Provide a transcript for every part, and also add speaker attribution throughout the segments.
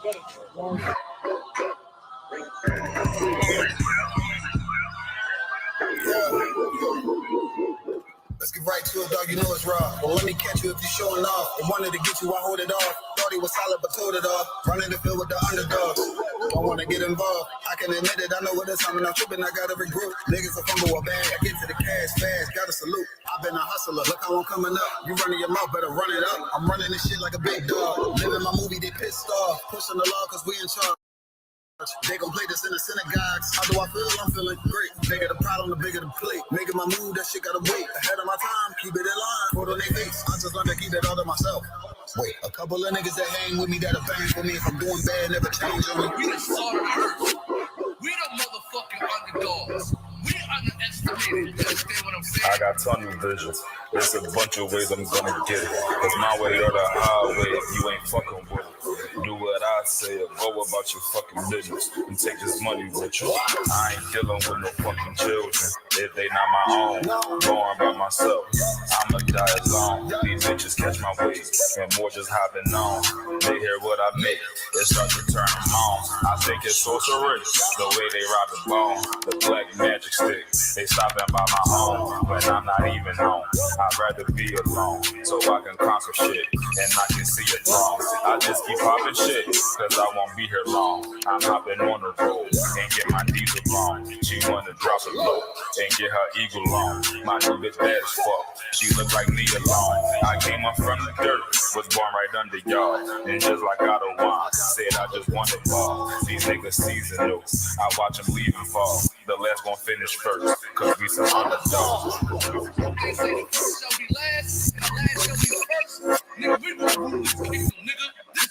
Speaker 1: Let's get right to it, dog. You know it's raw. But let me catch you if you're showing off. They wanted to get you, I hold it off. Thought he was solid, but told it off. Running the field with the underdogs. Don't want to get involved. I can admit it. I know what it's. I'm not tripping. I got every group. Niggas will fumble a bag. I get to the cash fast. Got a salute. I've been a hustler. Look how I'm coming up. You running your mouth, better run it up. I'm running this shit like a big dog. Living my movie, they pissed off. Pushing the law, cause we in charge. They gon' play this in the synagogues. How do I feel? I'm feeling great. Bigger the problem, the bigger the plate. Making my move, that shit gotta wait. Ahead of my time, keep it in line. Put on their face. I just learned to keep it all to myself. Wait, a couple of niggas that hang with me that'll bang for me. If I'm doing bad, never change on me.
Speaker 2: We the salt of the earth. We the motherfucking underdogs. We underestimated. You understand what I'm saying?
Speaker 3: I got tunnel visions. There's a bunch of ways I'm gonna get it. Cause my way or the highway, you ain't fucking with it. Do what I say or go about your fucking business and take this money with you. I ain't dealing with no fucking children if they not my own. Going by myself, I'ma die alone. These bitches catch my weight and more just hopping on. They hear what I make, it start to turn them on. I think it's sorcery, the way they rob the bone. The black magic stick, they stopping by my home when I'm not even home. I'd rather be alone so I can conquer shit and I can see it wrong. I just keep popping shit cause I won't be here long. I'm hopping on the road and get my diesel on. She wanna drop it low and get her eagle on. My new bitch bad as fuck, she look like me alone. I came up from the dirt, was born right under y'all. And just like I don't want, said I just want it ball. These niggas seasonal, I watch them leave and fall. The last gon' finish first, cause we some underdogs.
Speaker 2: They say the first shall be last, and the last shall be first. Nigga, we won't rule this kingdom, nigga.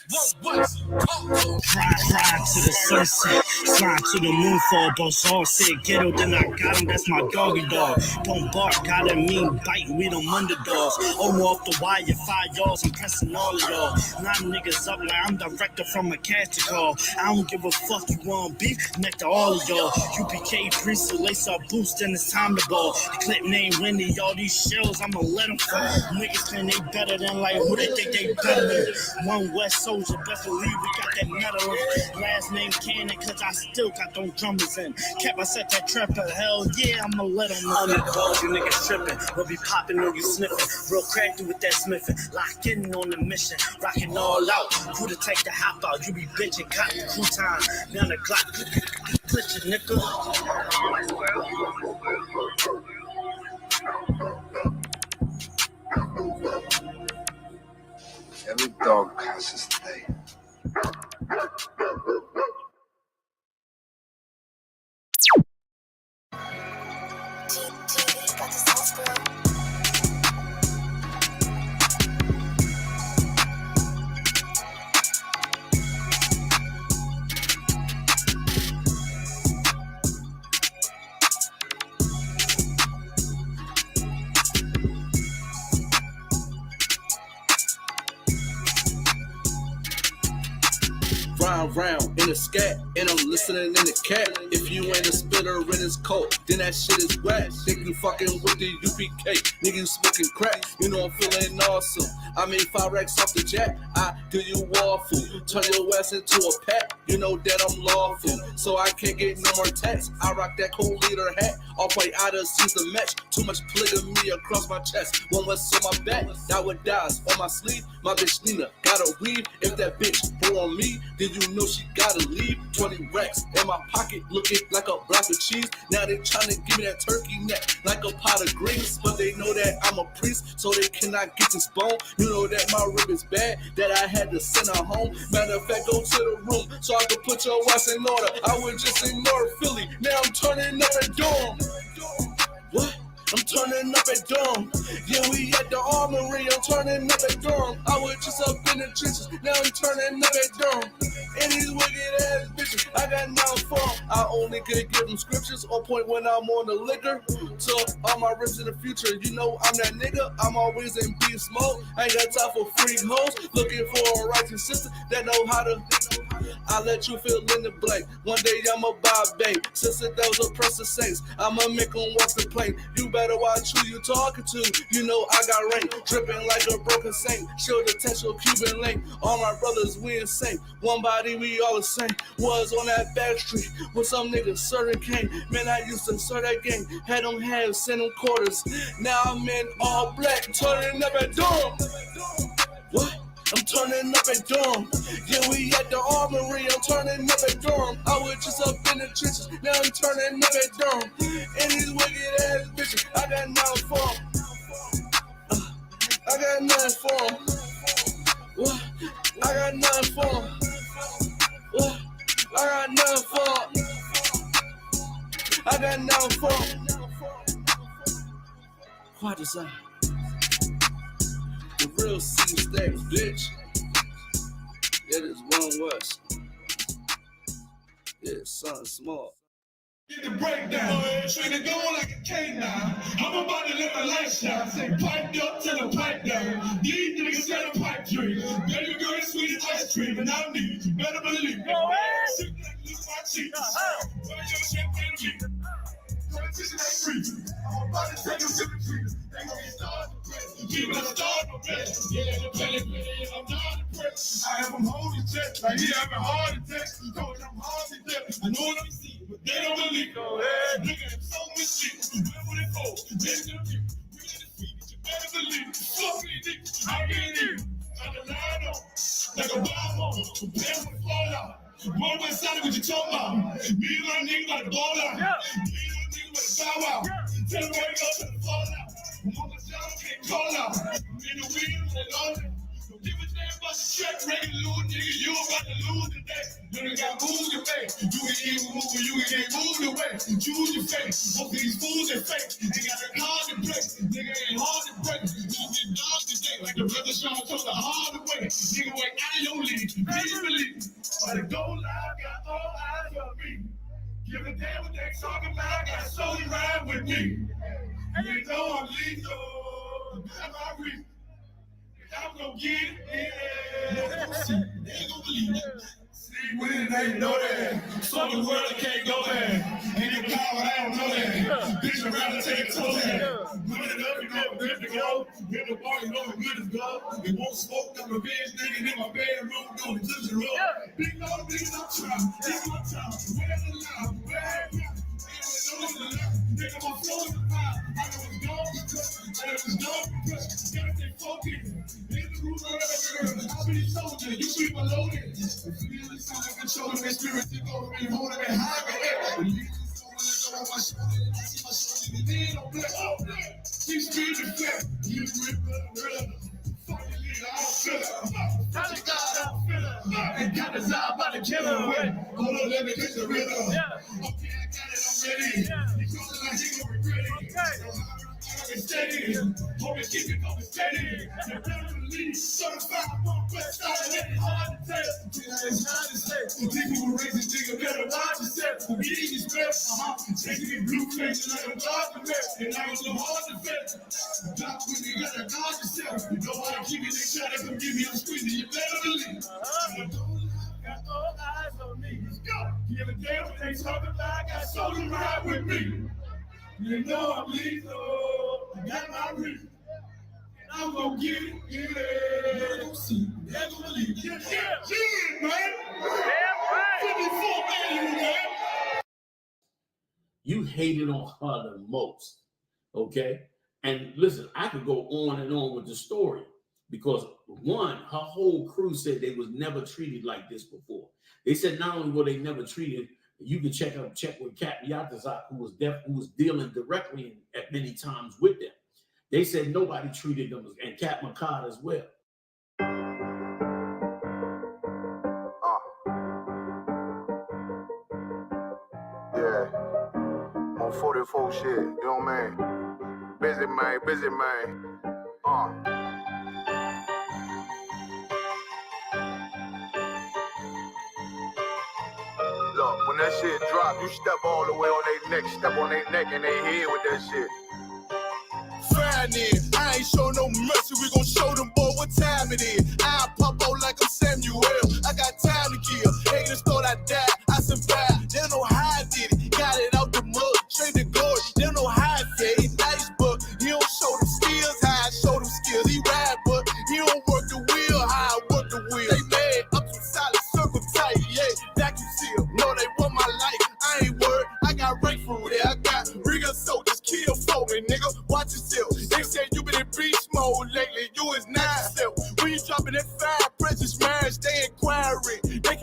Speaker 2: This one was.
Speaker 4: Fly to the sunset, slide to the moon for a boss. All said ghetto, then I got him, that's my doggy dog. Don't bark, gotta mean bite, we them underdogs. Over off the wire, 5 yards, I'm pressing all of y'all. 9 niggas up like I'm director from a casting call. I don't give a fuck, you want beef, neck to all of y'all. UPK priest, so lace up boost, then it's time to ball. The clip name Wendy, all these shells, I'ma let them fall. Niggas claim they better than like, who they think they better than? One West Soldier, best believe we got that metal in. Last name Cannon, cause I still got them drummers in. Kept I set that trapper, hell yeah, I'ma let them know. Underdog, you niggas tripping, we'll be popping on you sniffing. Real crafty with that smithing, lock in on the mission, rocking all out. Who to take the hop out, you be bitching, cop the crew time. Now the clock, glitching, nigga.
Speaker 5: Every dog has his day.
Speaker 6: Round in a scat, and I'm listening in the cat. If you ain't a spitter in his coat, then that shit is whack. Think you fucking with the UPK, nigga you smoking crack. You know I'm feeling awesome. I made 5 racks off the jack. I do you waffle, turn your ass into a pack. You know that I'm lawful, so I can't get no more tax. I rock that cool leader hat, all white out of season match. Too much polygamy across my chest. One was on my back, that would dies on my sleeve. My bitch Nina got a weave. If that bitch pour on me, then you know she gotta leave. 20 racks in my pocket, looking like a block of cheese. Now they tryna give me that turkey neck like a pot of greens, but they know that I'm a priest, so they cannot get this bone. You know that my rib is bad, that I had to send her home. Matter of fact, go to the room so I could put your ass in order. I would just ignore Philly. Now I'm turning up at Dorm. What? I'm turning up at Dorm. Yeah, we at the Armory. I'm turning up at Dorm. I was just up in the trenches. Now I'm turning up at Dorm. And these wicked ass bitches, I got no form. I only could give them scriptures on point when I'm on the liquor. So all my rips in the future, you know I'm that nigga. I'm always in beef smoke. I ain't got time for freak hoes. Looking for a righteous sister that know how to. I'll let you fill in the blank. One day I'ma buy a bank. Since those oppressor saints, I'ma make them walk the plank. You better watch who you talking to. You know I got rank, dripping like a broken saint. Show the textual Cuban link. All my brothers, we insane. One body, we all the same. Was on that back street with some niggas certain came. Man, I used to serve that gang. Had them halves, send them quarters. Now I'm in all black, turning up at dawn. What? I'm turning up at dawn. Yeah, we at the armory. I'm turning up at dawn. I was just up in the trenches. Now I'm turning up at dawn. And these wicked ass bitches, I got nothing for 'em. I got nothing for 'em. What? I got nothing for 'em. What? I got nothing for 'em. I got nothing for 'em. Qadash. The real C stacks, bitch. It is one West. Yeah, something small.
Speaker 2: Get the breakdown. Treat it going like a K9. I'm about to live a lifestyle. Say pipe up till the pipe down. These niggas got a pipe dream. Baby girl is sweet as ice cream, and I need you better believe it. Sit back, look my cheeks. Wear your champagne to me. Competition ain't free. I'm about to take them to the tree. They gon' get started. People are starting my best. Yeah, the belly, I'm not impressed. I have them holding checks. Like he having heart attacks. He told them I'm hard to death. I know what I'm seeing, but they don't believe. Go ahead. Look at him, so much shit. Where would it go? They're gonna be. We in the feet. You better believe it. Fuck me, nigga. I get in. I'm the line on. Like a bomb on. Prepare for the fallout. One way side, what you talking about? Me and my nigga about to ball out. Me and my nigga about to bow out. Tell him wake up to the fallout. Mama John can't call out. In the wheel and all that. Don't give a damn about the check. Regular little nigga, you about to lose today. Nigga got moves to make. You can even move or you can move the way. Choose your fate. Most of these fools are fake. They got a hard to break. Nigga ain't hard to break. You get dogs today. Like the brother Sean told the hard way. Nigga wait out of your league. Please believe me. But the goal line got all eyes on me. Give a damn what they talking about. Got solely ride with me. You know I'm lethal. That's my reason. I'm gonna get it. Yeah. See, they ain't gonna believe it. See, when they know that. So the world can't go there. Ain't it power, I don't know that. Bitch around and take a toe there. Put it up, you know, good to go. Hit the bar, you know, it's good to go. It won't smoke, I'm revenge nigga in my bedroom, doing the touch roll. Big no try. This my time. Where's the line? Where's the line? Nigga, my flow is fire. I know it's gone because I know it's gone because you gotta stay focused. In the room, I'll be the soldier. You shoot my loaded. The feeling sound like controlling that spirit. Take over me, holding me high, man. The soul on my shoulder. I see my shoulder. The lean on black. Oh, black. Keep speeding flat. You rip it. Fucking leader, I don't feel it. I just got that feeling. And got this out by the killer. Hold on, let me catch the rhythm. Okay, I got it. Ready. You feel like he gonna regret it. I'm steady. Hope it keep it going steady. You're better than lead. Certified, I'm on quest. It ain't hard to tell. It's hard to say. People will raise this nigga better watch yourself. We eat his best. Taking it blue face and like a dog to best. And I was so hard to fit. Doc, when you gotta guard yourself. You know how to keep it. They try to come give me a squeeze. You better believe. Got all eyes on me. Let's go. Give a damn what they talking about. Got soul to ride with me. You know I'm lethal. I got my reason. And I'm gonna get it. You're gonna see. They're gonna believe it. Yeah, man. Damn right. 54 million, man.
Speaker 7: You hated on her the most. Okay? And listen, I could go on and on with the story. Because one, her whole crew said they was never treated like this before. They said not only were they never treated, you can check with Kat Yatazak, who was dealing directly at many times with them. They said nobody treated them, and Kat McCard as well.
Speaker 5: Yeah, on 44 shit, you know what I mean? Busy man. Look, when that shit drop, you step all the way on their neck, step on their neck and their head with that shit.
Speaker 2: Fine, I ain't show no mercy, we gon' show them boy what time it is. I pop out like I'm Samuel, I got time to kill.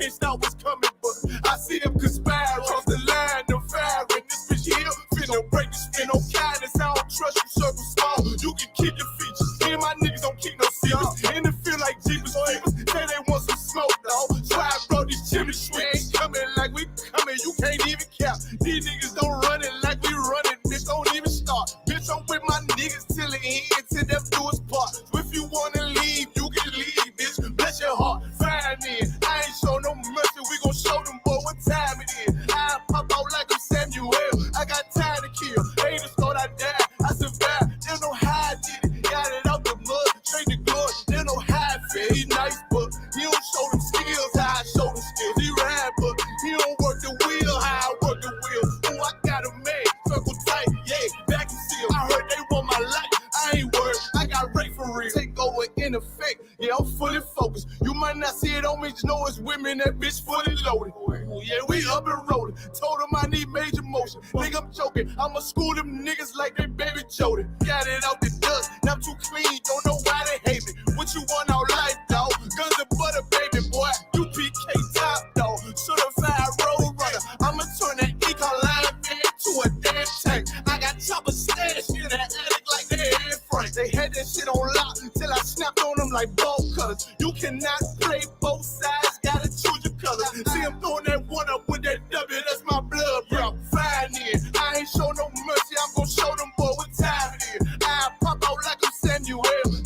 Speaker 5: can't stop what's coming, but I see him conspire across the line, the fire, and this bitch here finna break the spin. No kindness, I don't trust you, circle small. You can keep your features. Me and my niggas don't keep no secrets. And it feel like Jeepers Creepers. Say they want some smoke, dog. So I brought these chimney sweeps. Coming like we coming, you can't even count. These niggas don't run it like we running, bitch. Don't even start. Bitch, I'm with my niggas till the end, till them do us part. So if you wanna leave, you can leave, bitch. Bless your heart, fine in. I ain't show no mercy, we gon' show them boy what time it is. I pop out like I'm Samuel. I got time to kill. Haters thought I died, I survived. They don't know how I did it. Got it out the mud, straight to glory. They don't know how I feel. He nice, but he don't show them skills how I show them skills. He ride, but he don't work the wheel how I work the wheel. Oh, I got a man, circle tight, yeah, back and seal. I heard they want my life. I ain't worried, I got Ray for real. Take over in effect, yeah, I'm fully focused. You might not see it on me, just know it's women, that bitch fully loaded. Ooh, yeah, we up and rolling. Told them I need major motion. Think I'm joking, I'ma school them niggas like they baby Jody. Got it out the dust, now I'm too clean, don't know why they hate me. What you want out life, dog? Guns and butter, baby boy. You PK top, dog. Certified road runner. I'ma turn that Ecoline into a damn tank. I got chopper stash in the attic like they in Frank. They had that shit on lock till I snapped on them like ball cutters. You cannot play both sides, gotta choose your colors. See him throwing that one up with that W, that's my blood, bro. Fine in. I ain't show no mercy, I'm gon' show them boy what time it is. I pop out like I'm Samuel.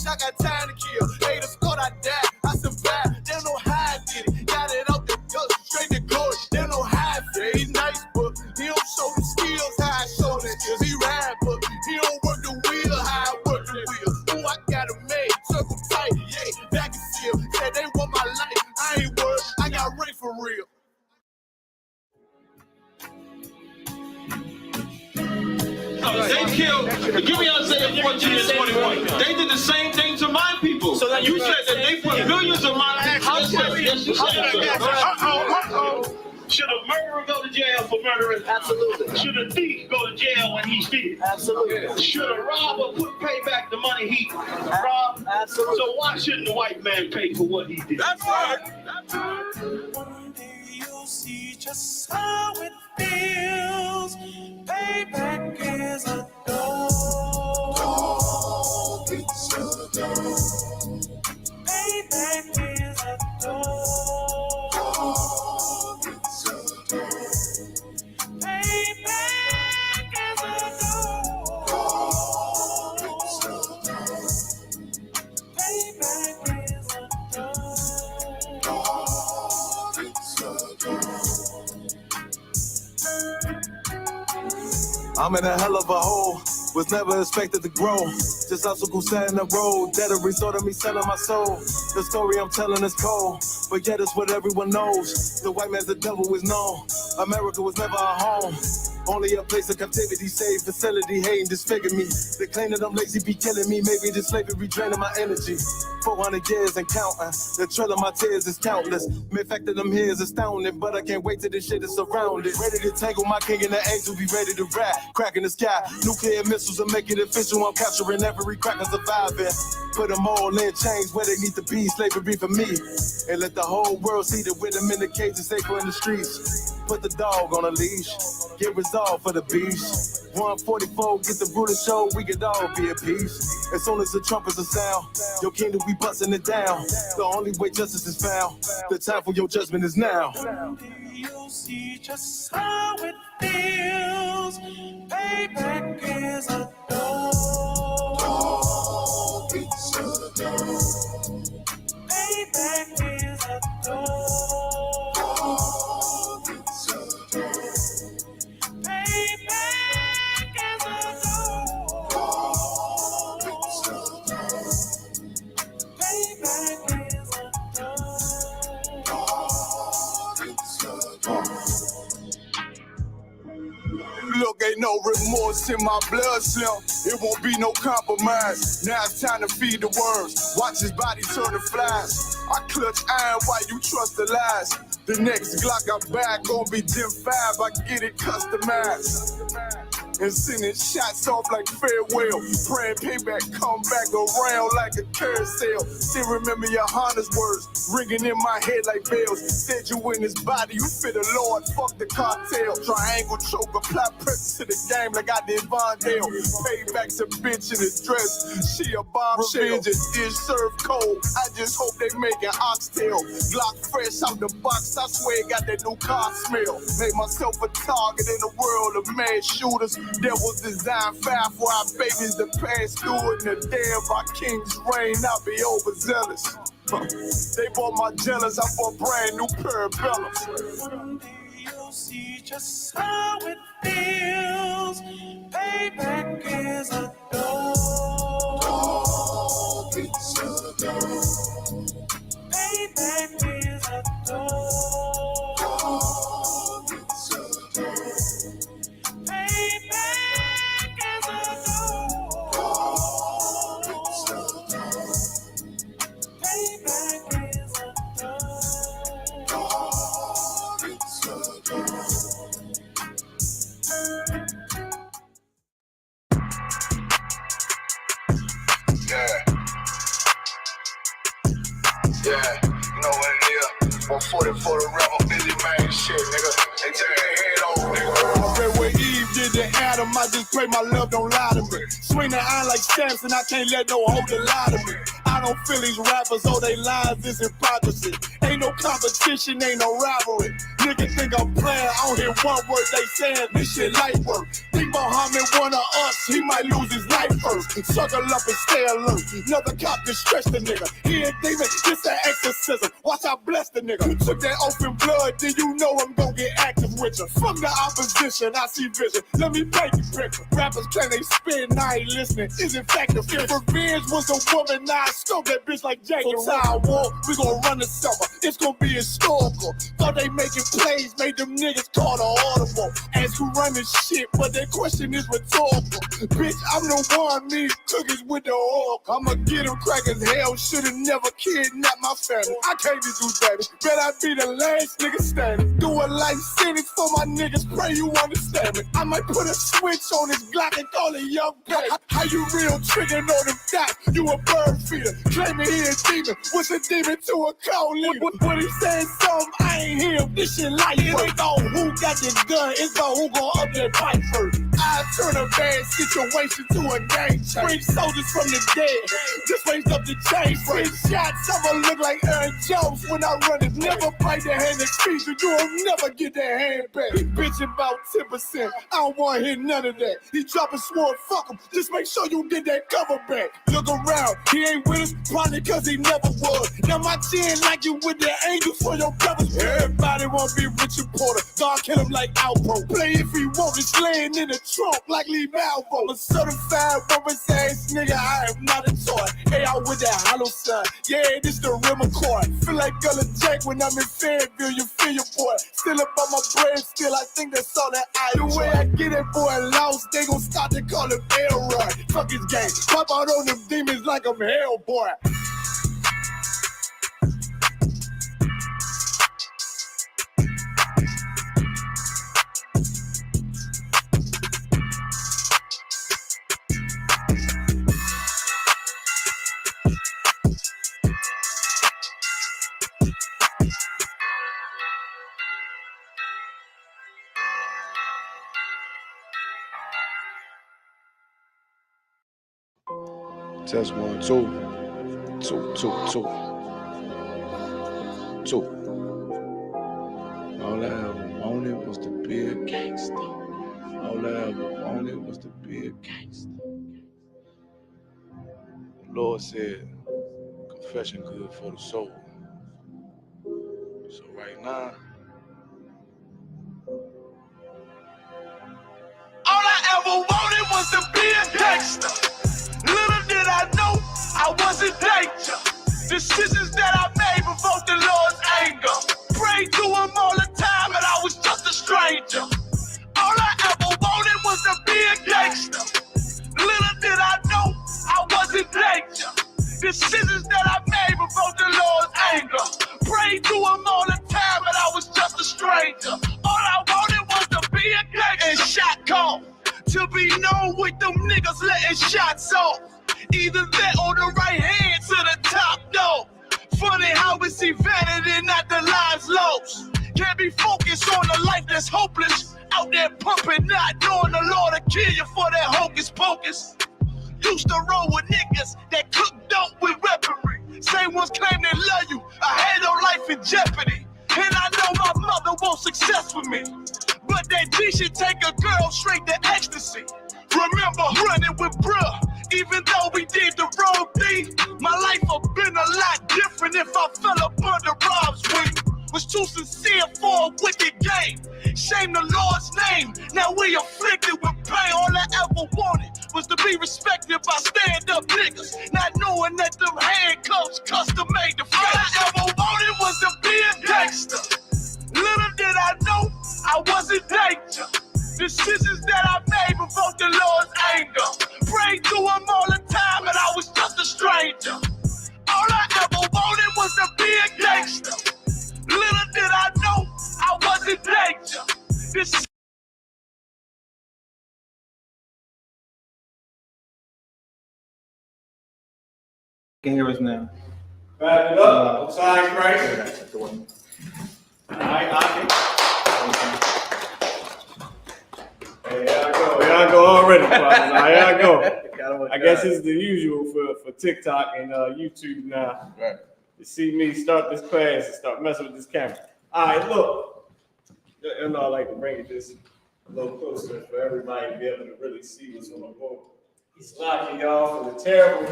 Speaker 5: I got time to kill. Haters thought I died, I survived. They don't know how I did it. Got it out the gut, straight to glory. They don't know how I feel. He nice, but he don't show them skills how I show them skills. He ride, but he don't work the wheel how I work the wheel. Ooh, I got a man, circle tight, yeah, back and seal. Said they want my life, I ain't worried. I got Ray for real.
Speaker 8: They killed, give me Isaiah 14 and 21. They did the same thing to my people. So you said that they put millions of my actions. Yes, you said. Should a murderer go to jail for murdering? Absolutely. Should a thief go to jail when he steals? Absolutely. Should a robber pay back the money he robbed? Absolutely. So why shouldn't the white man pay for what he did? That's right. That's right. One day you'll see just how it feels. Payback is a dog. It's a dog. Payback is a dog. It's a dog. Payback is a dog. It's a dog. Payback is a dog. It's a dog.
Speaker 5: I'm in a hell of a hole, was never expected to grow. Just obstacle set in the road, that a result of me selling my soul. The story I'm telling is cold, but yet it's what everyone knows. The white man's the devil is known. America was never our home. Only a place of captivity, safe facility, hating, disfigure me. They claim that I'm lazy, be killing me. Maybe this slavery draining my energy. 400 years and counting. The trail of my tears is countless. The fact that I'm here is astounding, but I can't wait till this shit is surrounded. Ready to tangle my king and the angel, be ready to rap. Crack in the sky, nuclear missiles will make it official. I'm capturing every cracker surviving. Put them all in chains where they need to be. Slavery for me. And let the whole world see that with them in the cage and safer in the streets. Put the dog on a leash. Get resolved for the beast. 144, get the brutal show, we could all be at peace. As soon as the trumpets are sound, your kingdom, we busting it down. The only way justice is found, the time for your judgment is now. You'll see just how it feels. Payback is a dog. It's a dog. Payback is a dog. It's a dog. Payback is a dog. It's a dog. Payback is a dog. It's a dog. Look, ain't no remorse in my blood, Slim. It won't be no compromise. Now it's time to feed the worms. Watch his body turn to flies. I clutch iron while you trust the lies. The next Glock I buy gon' be Gen 5. I get it customized. and sending shots off like farewell. Praying payback come back around like a carousel. Still remember your Honda's words ringing in my head like bells. Said you in his body, you fit the Lord, fuck the cartel. Triangle choke, apply pressure to the game like I did Vondale. Payback's a bitch in his dress, she a bombshell. Revenge is dish served cold, I just hope they make an oxtail. Glock fresh out the box, I swear it got that new car smell. Made myself a target in a world of mad shooters. Devils design fire for our babies to pass through it. And the day of our king's reign, I'll be overzealous. They bought my jealous, I bought brand new parabellums.
Speaker 2: Someday you'll see just how it feels. Payback is a dog. It's a dog. Payback is a dog. It's a dog. Payback is a dog. It's a dog. Payback is a dog. It's a dog.
Speaker 5: Yeah, you know what it is. 140 for the rebel, busy man shit, nigga. They take their head over, nigga. I read where Eve did to Adam, I just pray my love don't lie to me. Swing the iron like Samson, I can't let no holder lie to me. I don't feel these rappers, oh they lies, is hypocrisy. Ain't no competition, ain't no rivalry. Niggas think I'm playing, I don't hear one word they saying, this shit light work. Think Muhammad one of us, he might lose his life first. Suckle up and stay alert, another cop distress the nigga. He ain't demon, this an exorcism, watch I bless the nigga. Took that oath in blood, then you know I'm gon' get active with you. From the opposition, I see vision, let me paint the picture. Rappers claim they spin, I ain't listening, is in fact the fear. If revenge was a woman, now I scope that bitch like Jake. So Tower War, we gon' run the summer, it's gon' be historical. Thought they making plays, made them niggas call the audible. Ask who run this shit, but that question is rhetorical. Bitch, I'm the one, me cookies with the oil. I'ma get them crack as hell, should've never kidnapped my family. I can't be do that, bet I be the last nigga standing. Do a life sentence for my niggas, pray you understand me. I might put a switch on this Glock and call it young baby. How you real trigger know them dots? You a bird feeder, claiming he a demon. What's a demon to a cold leader? What he saying something, I ain't hear. This shit light work. It ain't about who got the gun, it's about who gon' up that fight first. I turn a bad situation to a game changer. Bring soldiers from the dead, just raised up the chain. Free shots, I'ma look like Aaron Jones when I run it. Never bite the hand that feeds you, you'll never get that hand back. He bitching about 10%, I don't wanna hear none of that. He dropping sword, fuck him, just make sure you get that cover back. Look around, he ain't with us, probably cause he never was. Now my chin like you with the angels for your brothers. Everybody wanna be Richard Porter, God kill him like Alpo. Play if he want, it's laying in the trunk like Lee Malvo. A certified rubber's ass nigga, I am not a toy. Hey, out with that hollow sign, yeah, this the rim accord. Feel like Gullah Jack when I'm in Fayetteville, you feel your boy. Still up on my bread, still I think that's all that I do. The way I get it, boy, lost, they gon' start to call him Elroy. Fuck his game, pop out on them demons like I'm Hellboy.
Speaker 9: Test 1, 2. 2, 2, 2. 2. All I ever wanted was to be a gangster. All I ever wanted was to be a gangster. The Lord said, confession good for the soul. So right now,
Speaker 2: All I ever wanted was to be a gangster. Little did I know I was in danger. Decisions that I made provoked the Lord's anger. Prayed to him all the time, and I was just a stranger. All I ever wanted was to be a gangster. Little did I know I was in danger. Decisions that I made provoked the Lord's anger. Prayed to him all the time, and I was just a stranger. All I wanted was to be a gangster. And shot called to
Speaker 5: niggas letting shots off. Either that or the right hand to the top, though. Funny how we see vanity, not the lives lost. Can't be focused on the life that's hopeless. Out there pumping, not knowing the Lord will kill you for that hocus pocus. Used to roll with niggas that cook dope with weaponry. Same ones claim they love you. I had your life in jeopardy. And I know my mother wants success with me. But that G should take a girl straight to ecstasy. Remember running with bruh, even though we did the wrong thing. My life would been a lot different if I fell up under Rob's wing. Was too sincere for a wicked game. Shame the Lord's name. Now we afflicted with pain. All I ever wanted was to be respected by stand-up niggas, not knowing that them handcuffs custom made the face. All I ever wanted was to be a gangster. Little did I know I was in danger. Decisions that I made provoked the Lord's anger. Prayed to him all the time and I was just a stranger. All I ever wanted was to be a gangster. Little did I know I was in danger. This
Speaker 10: Can hear us now.
Speaker 8: Back it up. Outside Christ. All right, here I go already, partner. Here I go. I guess it's the usual for TikTok and YouTube now.
Speaker 10: Right.
Speaker 8: You see me start this class and start messing with this camera. All right, look. You know, I like to bring it just a little closer for everybody to be able to really see what's on the board. He's locking y'all for the terrible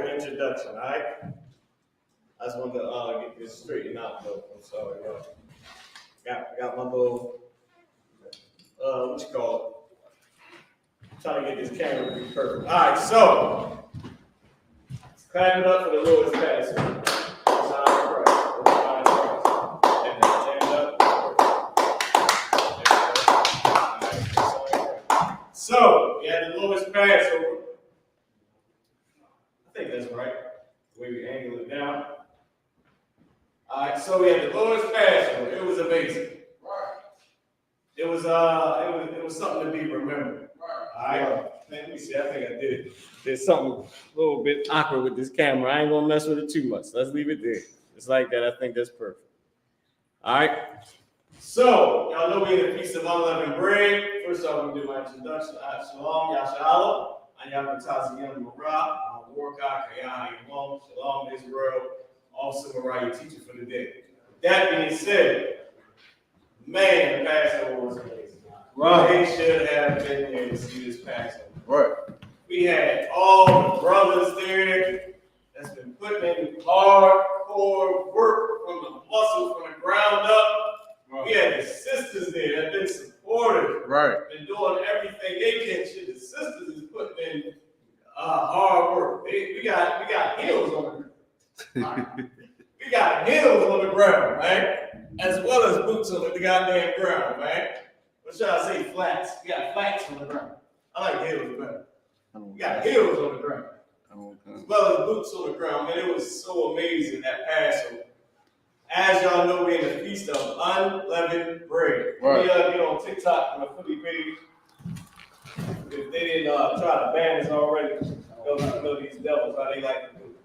Speaker 8: introduction, all right? I just wanted to get this straightened out, though. I'm sorry, y'all. Got my little, what you call it? I'm trying to get this camera to be perfect. All right, so, clap it up for the Lord's Pastor. So, we had the Lord's Passover. I think that's right. The way we angle it down. All right, so we had the Lord's Passover. It was amazing. Right. It was something to be remembered. Right. All right. Let me see. I think I did something a little bit awkward with this camera. I ain't gonna mess with it too much. Let's leave it there. Just like that. I think that's perfect. All right. So, y'all know we're in the Feast of Unleavened Bread. First off, we do my introduction. Shalom, Yashala, Anyam Taziyam Marah, Warka, Kayah, Yamon, Shalom, Israel, also Mariah, teacher for the day. That being said, man, the Passover was amazing. Right. They should have been there to see this Passover.
Speaker 10: Right.
Speaker 8: We had all the brothers there that's been putting in hardcore work from the muscle, from the ground up. We had the sisters there that been supportive,
Speaker 10: Right.
Speaker 8: been doing everything they can. Shit, the sisters is putting in hard work. We got heels on the ground. We got heels on the ground, man, as well as boots on the goddamn ground, man. What should I say? Flats. We got flats on the ground. I like heels better. We got heels on the ground, as well as boots on the ground, man. It was so amazing that Passover. As y'all know, we're in the Feast of Unleavened Bread.
Speaker 10: Right.
Speaker 8: We get on TikTok on the Philly page. If they didn't try to ban us already, those know these devils, how they like to do it.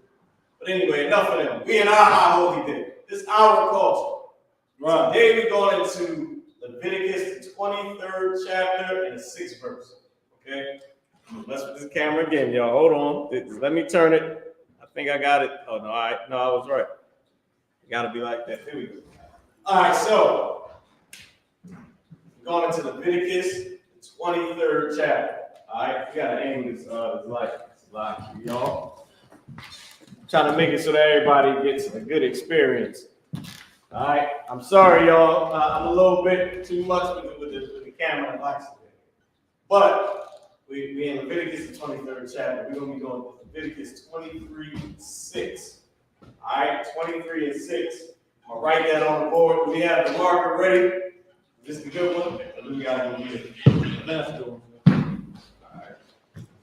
Speaker 8: But anyway, enough of them. We in our high holy day. This is our culture. Right. Today we're going into Leviticus, the 23rd chapter and the 6th verse. Okay? Let's put this camera again, y'all. Hold on. Let me turn it. I think I got it. Oh, no, I was right. Gotta be like that. Here we go. All right, so we're going into Leviticus, the 23rd chapter. All right, we gotta aim this light, y'all. I'm trying to make it so that everybody gets a good experience. All right, I'm sorry, y'all. I'm a little bit too much with the camera and lights today. But we in Leviticus, the 23rd chapter. We're gonna be doing Leviticus 23:6. All right, 23 and 6. I'm gonna write that on the board. We have the marker ready. This is a good one. We gotta go get the left door. All right.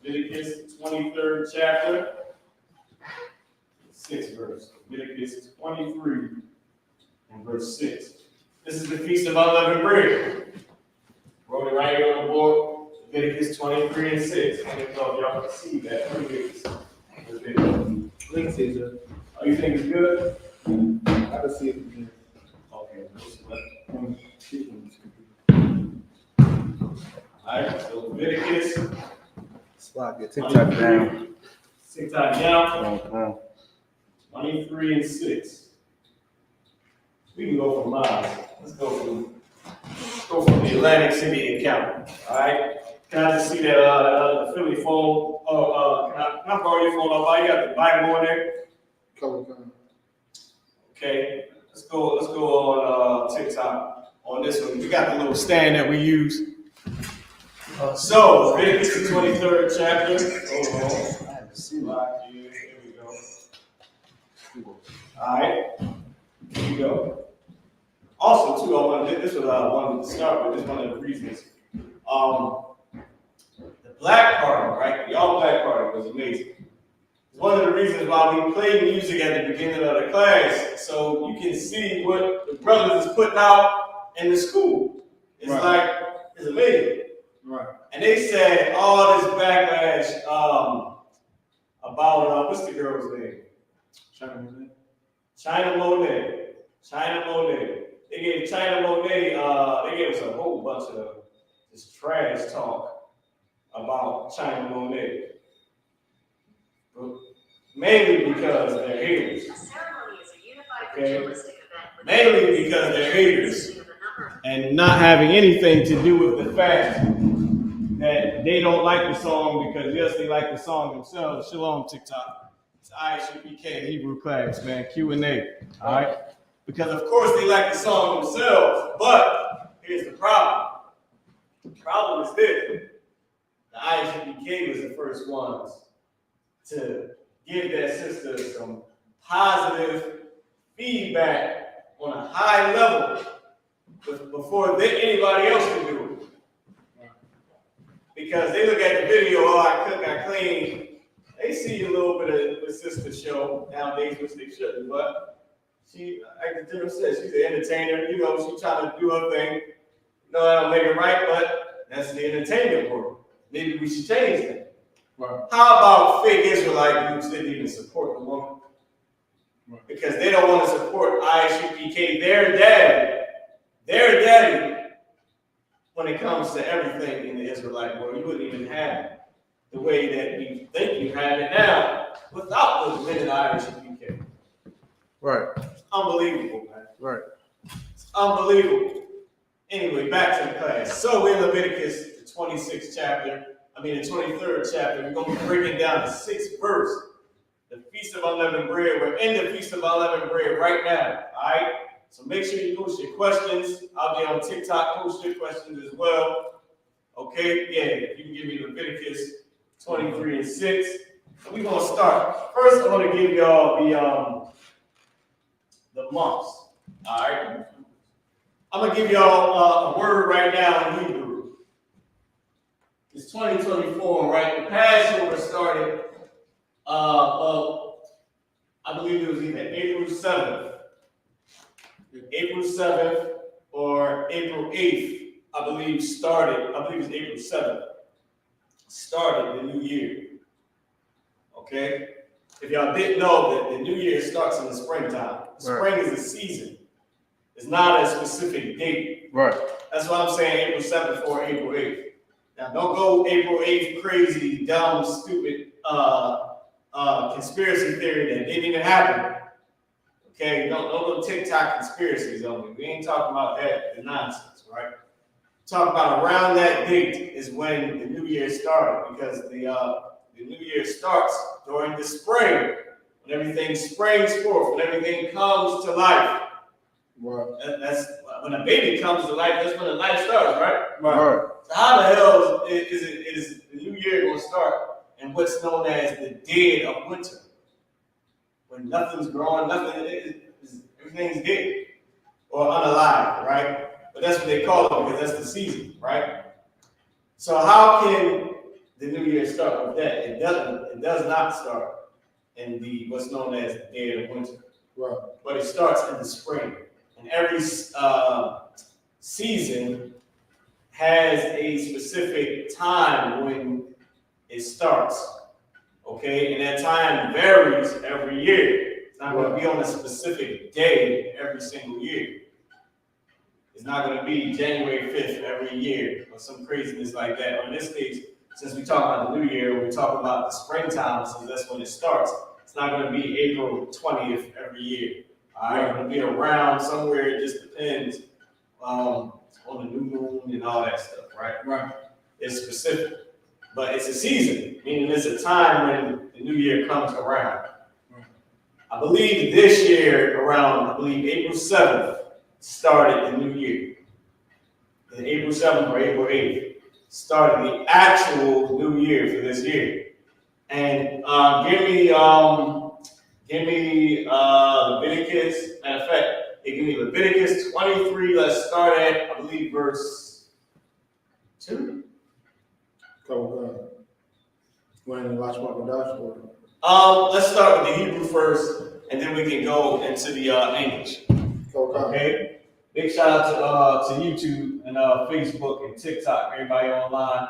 Speaker 8: Leviticus 23rd chapter, 6th verse. Leviticus 23 and verse 6. This is the Feast of Unleavened Bread. Wrote it right here on the board. Leviticus
Speaker 11: 23 and 6. I don't know if y'all can see that.
Speaker 10: We can see it, sir.
Speaker 11: Oh, you think it's good?
Speaker 10: I can see it.
Speaker 11: Okay. All right, so Leviticus.
Speaker 10: Slide your TikTok down.
Speaker 11: TikTok down. 23 and 6. We can go from miles. Let's go from the Atlantic City encounter. All right. Can I just see that the Philly phone? Can I borrow your phone? You got the Bible on there. Okay. Let's go on TikTok on this one. We got the little stand that we use. So Leviticus the 23rd chapter. Hold on. Here we go. All right. Here we go. Also, too, this was I wanted to start with. This is one of the reasons. The Black Party, right? The All Black Party was amazing. It's one of the reasons why we played music at the beginning of the class, so you can see what the brothers is putting out in the school. It's like, it's amazing.
Speaker 10: Right.
Speaker 11: And they said all this backlash about, what's the girl's name? China Monet. They gave China Monet, they gave us a whole bunch of this trash talk about China Monet. Mainly because they're haters. Okay? Mainly because they're haters. And not having anything to do with the fact that they don't like the song because, yes, they like the song themselves. Shalom, TikTok. It's Isupk Hebrew class, man. Q&A. All right? Because, of course, they like the song themselves, but here's the problem. The problem is this. The Isupk was the first ones to give that sister some positive feedback on a high level before anybody else can do it. Because they look at the video, oh, I cook, I clean. They see a little bit of the sister show nowadays, which they shouldn't, but she, like the general said, she's an entertainer. You know, she's trying to do her thing. You know, I don't make it right, but that's the entertainment world. Maybe we should change that. Right. How about fake Israelite groups didn't even support the woman? Right. Because they don't want to support Isupk, their daddy, when it comes to everything in the Israelite world. You wouldn't even have it the way that you think you have it now without the women Isupk.
Speaker 10: Right.
Speaker 11: It's unbelievable, man.
Speaker 10: Right.
Speaker 11: It's unbelievable. Anyway, back to the class. So we're in Leviticus, the 26th chapter. The 23rd chapter. We're going to be breaking down the 6th verse. The Feast of Unleavened Bread. We're in the Feast of Unleavened Bread right now. All right? So make sure you post your questions. I'll be on TikTok. Post your questions as well. Okay? Yeah, you can give me Leviticus 23 and 6. So we're going to start. First, I'm going to give y'all the months. All right? I'm going to give y'all a word right now in Hebrew. It's 2024, right? The Passover started, I believe it was either April 7th. April 7th or April 8th, I believe it was April 7th. Started the new year. Okay? If y'all didn't know that the new year starts in the springtime. Spring is a season. It's not a specific date.
Speaker 10: Right.
Speaker 11: That's why I'm saying April 7th or April 8th. Now, don't go April 8th crazy, dumb, stupid conspiracy theory that didn't even happen. Okay? Don't go TikTok conspiracies on me. We ain't talking about that, the nonsense, right? Talk about around that date is when the new year started, because the new year starts during the spring, when everything springs forth, when everything comes to life. Right. That's when a baby comes to life. That's when the life starts, right?
Speaker 10: Right.
Speaker 11: So how the hell is the new year going to start in what's known as the dead of winter, when nothing's growing, everything's dead or unalive, right? But that's what they call it because that's the season, right? So how can the new year start with that? It doesn't. It does not start in the what's known as the dead of winter, right? But it starts in the spring. And every season has a specific time when it starts. Okay, and that time varies every year. It's not going to be on a specific day every single year. It's not going to be January 5th every year or some craziness like that. Or in this case, since we talk about the new year, we talk about the springtime, since that's when it starts. It's not going to be April 20th every year. All right, it's going to be around somewhere. It just depends on the new moon and all that stuff, right? Right. It's specific, but it's a season, meaning it's a time when the new year comes around. I believe this year around, April 7th started the new year. And April 7th or April 8th started the actual new year for this year. And give me Leviticus. Matter of fact, give me Leviticus 23. Let's start at, I believe, verse 2.
Speaker 10: When the Lashawan Qadash or?
Speaker 11: Let's start with the Hebrew first, and then we can go into the English. Okay. Big shout out to YouTube and Facebook and TikTok. Everybody online.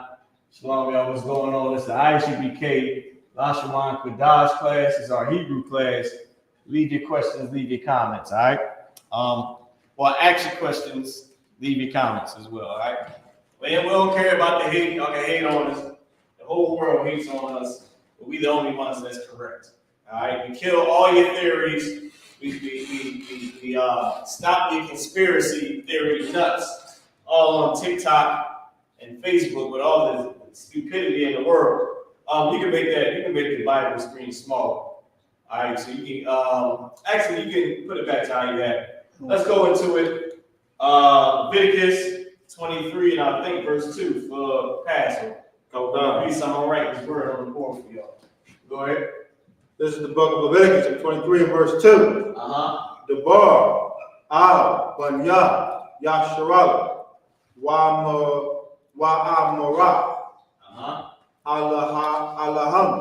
Speaker 11: Shalom, y'all. What's going on? It's the Isupk Lashawan Qadash class. It's our Hebrew class. Leave your questions. Leave your comments. All right. Well, ask your questions. Leave your comments as well. All right. We don't care about the hate. Y'all can hate on us. The whole world hates on us, but we the only ones that's correct. All right. We kill all your theories. We stop your conspiracy theory nuts all on TikTok and Facebook with all the stupidity in the world. You can make the Bible screen smaller. All right, so you can actually you can put it back to how you had it. Let's go into it. Leviticus 23 and I think verse 2 for Passover. Read some. I'll write this word on the board for y'all. Go ahead.
Speaker 10: This is the book of Leviticus, 23 and verse 2. Debar, Al, Banya, Yasharala, Wa'amora, Allaham,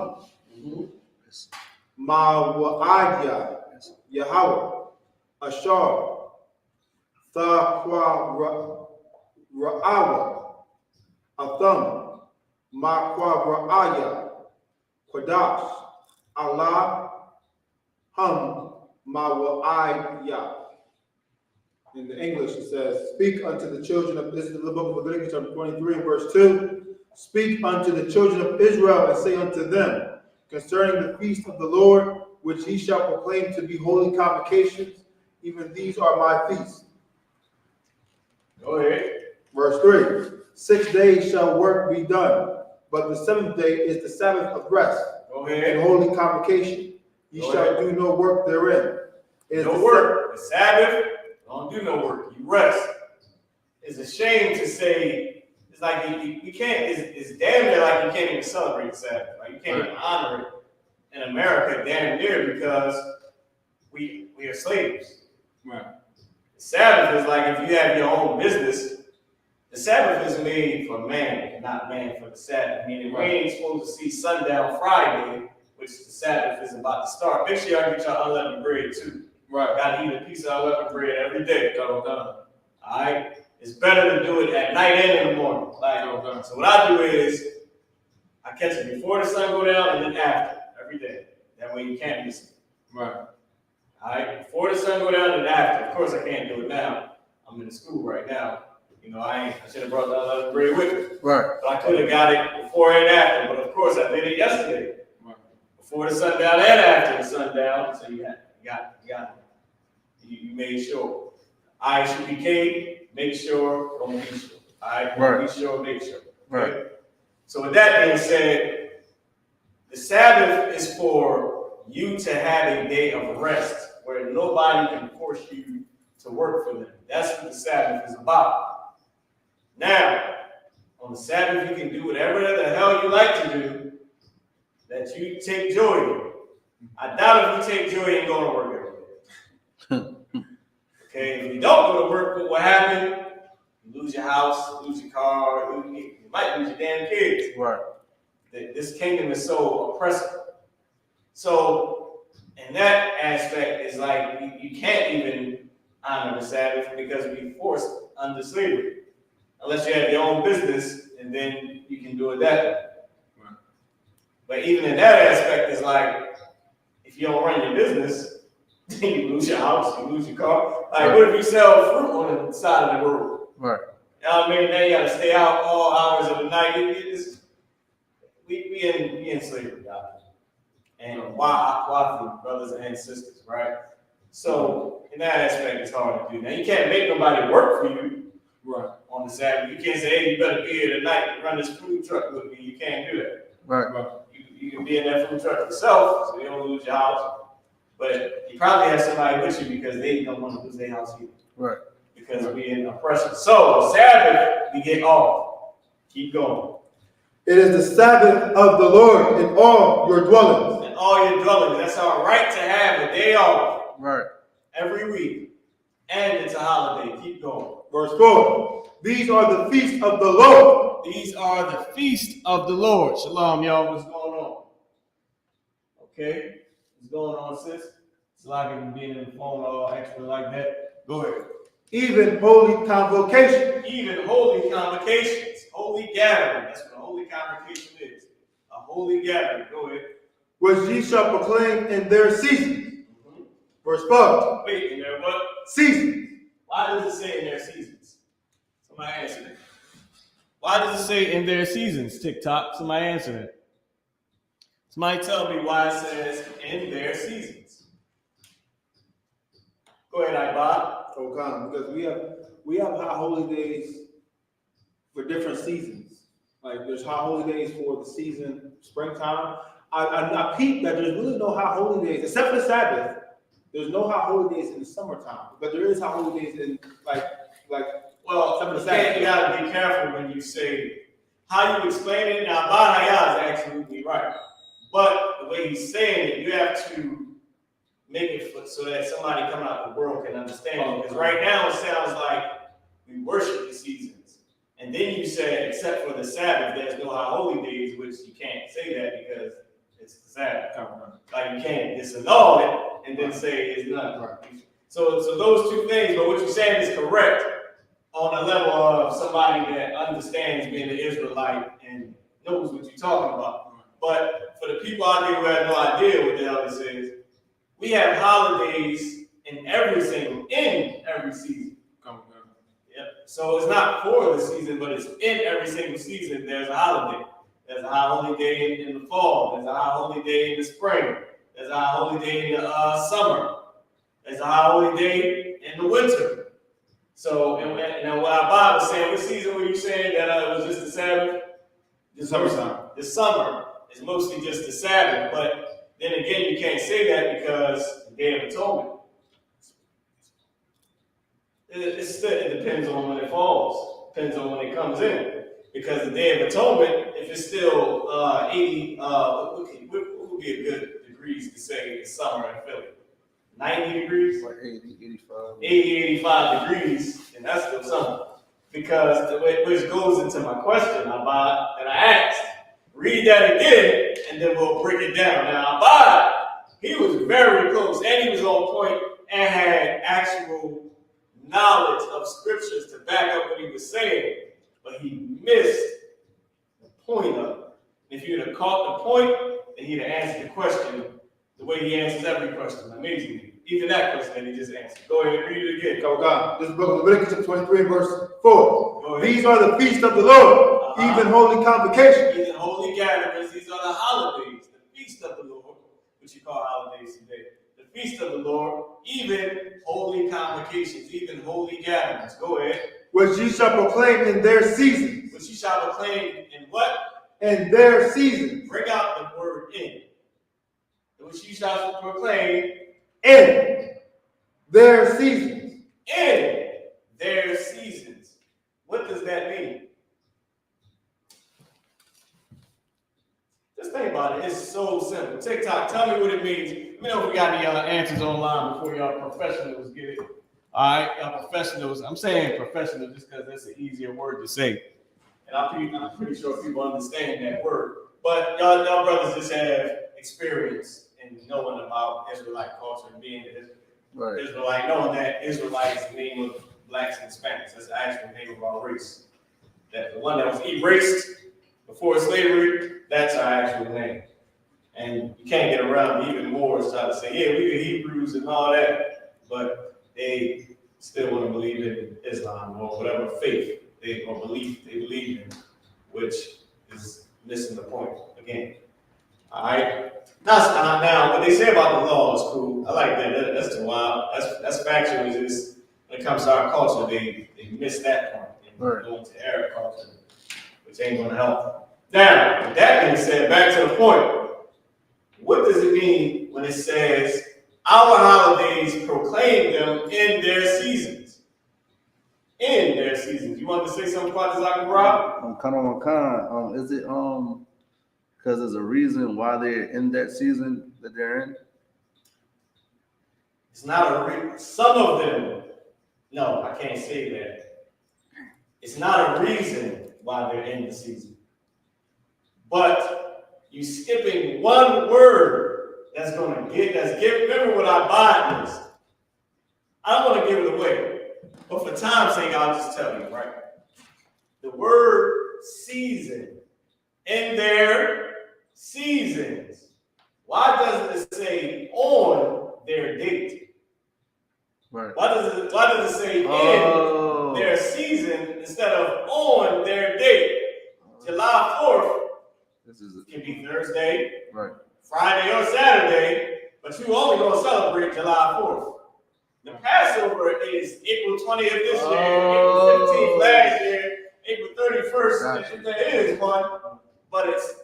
Speaker 10: Ma'wa'adya, Yahweh, Ashar, Thaqwa Ra'awa, Atham, Ma'kwa Ra'aya, Qadash, Allah, Ma'wa'aya. In the English, it says, speak unto the children of, this is the book of Leviticus, chapter 23 and verse 2. Speak unto the children of Israel and say unto them, concerning the feast of the Lord, which ye shall proclaim to be holy convocations, even these are my feasts.
Speaker 11: Go ahead.
Speaker 10: Verse 3. 6 days shall work be done, but the 7th day is the Sabbath of rest.
Speaker 11: Go ahead.
Speaker 10: And holy convocation. Ye shall do no work therein.
Speaker 11: No work. The Sabbath, don't do no work. You rest. It's a shame to say, it's like you can't, it's damn near like you can't even celebrate the Sabbath. Like you can't even honor it in America, damn near, because we are slaves. Right. The Sabbath is like if you have your own business. The Sabbath is made for man, and not man for the Sabbath. Meaning we ain't supposed to see sundown Friday, which the Sabbath is about to start. Make sure y'all get your unleavened bread too. Right. Gotta eat a piece of unleavened bread every day. All right. It's better to do it at night and in the morning. So what I do is I catch it before the sun go down and then after every day. That way you can't miss it. Right. All right. Before the sun go down and after. Of course I can't do it now. I'm in the school right now. You know, I should have brought that unleavened bread with me. Right. But I could have got it before and after. But of course I did it yesterday. Right. Before the sundown and after the sundown. So you got it. You made sure. I should be K, make sure, don't be sure. All right? Right. Be sure, make sure. Okay? Right. So with that being said, the Sabbath is for you to have a day of rest where nobody can force you to work for them. That's what the Sabbath is about. Now, on the Sabbath, you can do whatever the hell you like to do that you take joy in. I doubt if you take joy in going to work every day. Okay, if you don't go to work, what will happen? You lose your house, lose your car, you might lose your damn kids. Right. This kingdom is so oppressive. So, in that aspect, it's like you can't even honor the Sabbath because we're forced under slavery. unless you have your own business, and then you can do it that way. Right. But even in that aspect, it's like, if you don't run your business, then you lose your house, you lose your car. Like, what if you sell fruit on the side of the road? Right. You know what I mean? Now you got to stay out all hours of the night. We in slavery, y'all. And why, brothers and sisters, right? So in that aspect, it's hard to do. Now you can't make nobody work for you, right? On the Sabbath, you can't say, "Hey, you better be here tonight and run this food truck with me." You can't do that, right? You can be in that food truck yourself, so you don't lose your house. But you probably have somebody with you because they don't want to lose their house either, right? Because we in oppression. So Sabbath, we get off. Keep going.
Speaker 10: It is the Sabbath of the Lord in all your dwellings.
Speaker 11: In all your dwellings. That's our right to have a day off. Right. Every week. And it's a holiday. Keep going.
Speaker 10: Verse 4. These are the feasts of the Lord.
Speaker 11: These are the feasts of the Lord. Shalom, y'all. What's going on? Okay. What's going on, sis? It's like being in the phone all extra like that. Go ahead.
Speaker 10: Even holy convocation.
Speaker 11: Even holy convocations. Holy gathering. That's what a holy convocation is. A holy gathering. Go ahead.
Speaker 10: Which ye shall proclaim in their seasons. Mm-hmm. Verse 5.
Speaker 11: Wait, in their what?
Speaker 10: Seasons.
Speaker 11: Why does it say in their seasons? Somebody answer that. Why does it say in their seasons, TikTok? Somebody answer that. Somebody tell me why it says in their seasons. Go ahead, Bob.
Speaker 10: Oh, because we have high holy days for different seasons. Like there's high holy days for the season, springtime. I peeped that there's really no high holy days except for the Sabbath. There's no high holy days in the summertime, but there is high holy days in like.
Speaker 11: Well, you gotta be careful when you say how you explain it. Now, Bahaya is absolutely right, but the way he's saying it, you have to make it so that somebody coming out the world can understand it. Because right now it sounds like we worship the seasons, and then you say except for the Sabbath, there's no high holy days, which you can't say that because it's the Sabbath. Like you can't disannul it and then say it's not. So those two things, but what you're saying is correct on the level of somebody that understands being an Israelite and knows what you're talking about. But for the people out there who have no idea what the hell this is, we have holidays in every season. Yep. So it's not for the season, but it's in every single season. There's a holiday. There's a high holy day in the fall. There's a high holy day in the spring. There's a high holy day in the summer. There's a high holy day in the winter. So, and what Bob was saying, what season were you saying that it was just the Sabbath?
Speaker 10: The summertime.
Speaker 11: The summer is mostly just the Sabbath, but then again, you can't say that because the Day of Atonement. It depends on when it falls. Depends on when it comes in. Because the Day of Atonement, if it's still 80, what would be a good degrees to say it's summer in Philly? 90 degrees?
Speaker 6: Like 80, 85.
Speaker 11: 80, 85 degrees, and that's still summer. Because which goes into my question that I asked. Read that again, and then we'll break it down. Now, Abad, he was very close, and he was on point, and had actual knowledge of scriptures to back up what he was saying, but he missed the point of it. If he would have caught the point, then he'd have answered the question the way he answers every question, amazingly. Even that question that he just answered. Go ahead and read it again.
Speaker 10: Go God. This is book of Leviticus 23, verse 4. These are the feasts of the Lord, even holy convocations.
Speaker 11: Even holy gatherings. These are the holidays, the feast of the Lord, which you call holidays today. The feast of the Lord, even holy convocations, even holy gatherings. Go ahead.
Speaker 10: Which ye shall proclaim in their seasons.
Speaker 11: Which ye shall proclaim in what?
Speaker 10: In their seasons.
Speaker 11: Bring out the word in. Which ye shall proclaim
Speaker 10: in their seasons.
Speaker 11: In their seasons. What does that mean? Just think about it. It's so simple. TikTok, tell me what it means. Let me know if we got any answers online before y'all professionals get it. All right, y'all professionals. I'm saying professional just because that's an easier word to say. And I'm pretty sure people understand that word. But y'all brothers just have experience in knowing about Israelite culture and being an Israelite, knowing that Israelite is the name of blacks and Hispanics. That's the actual name of our race. that the one that was erased before slavery, that's our actual name. And you can't get around even more trying to say, yeah, we the Hebrews and all that, but they still want to believe in Islam or whatever faith or belief they believe in, which is missing the point again. All right. Now, what they say about the law is cool. I like that. That's too wild. That's factual. It's just when it comes to our culture, they miss that point. They're going to Arab culture, which ain't going to help. Now, with that being said, back to the point. What does it mean when it says our holidays proclaim them in their seasons? In their seasons. You want to say something about this, Rob?
Speaker 6: Is it because there's a reason why they're in that season that they're in?
Speaker 11: It's not a reason. Some of them, no, I can't say that. It's not a reason why they're in the season. But you skipping one word that's remember what our Bible is. I don't want to give it away, but for time's sake, I'll just tell you, right? The word season, in their seasons. Why doesn't it say on their date?
Speaker 6: Right.
Speaker 11: Why does it say in their season instead of on their date? July 4th can be Thursday,
Speaker 6: right,
Speaker 11: Friday or Saturday, but you only going to celebrate July 4th. The Passover is April 20th this year, April 15th last year, April 31st. Gotcha. There is one, but it's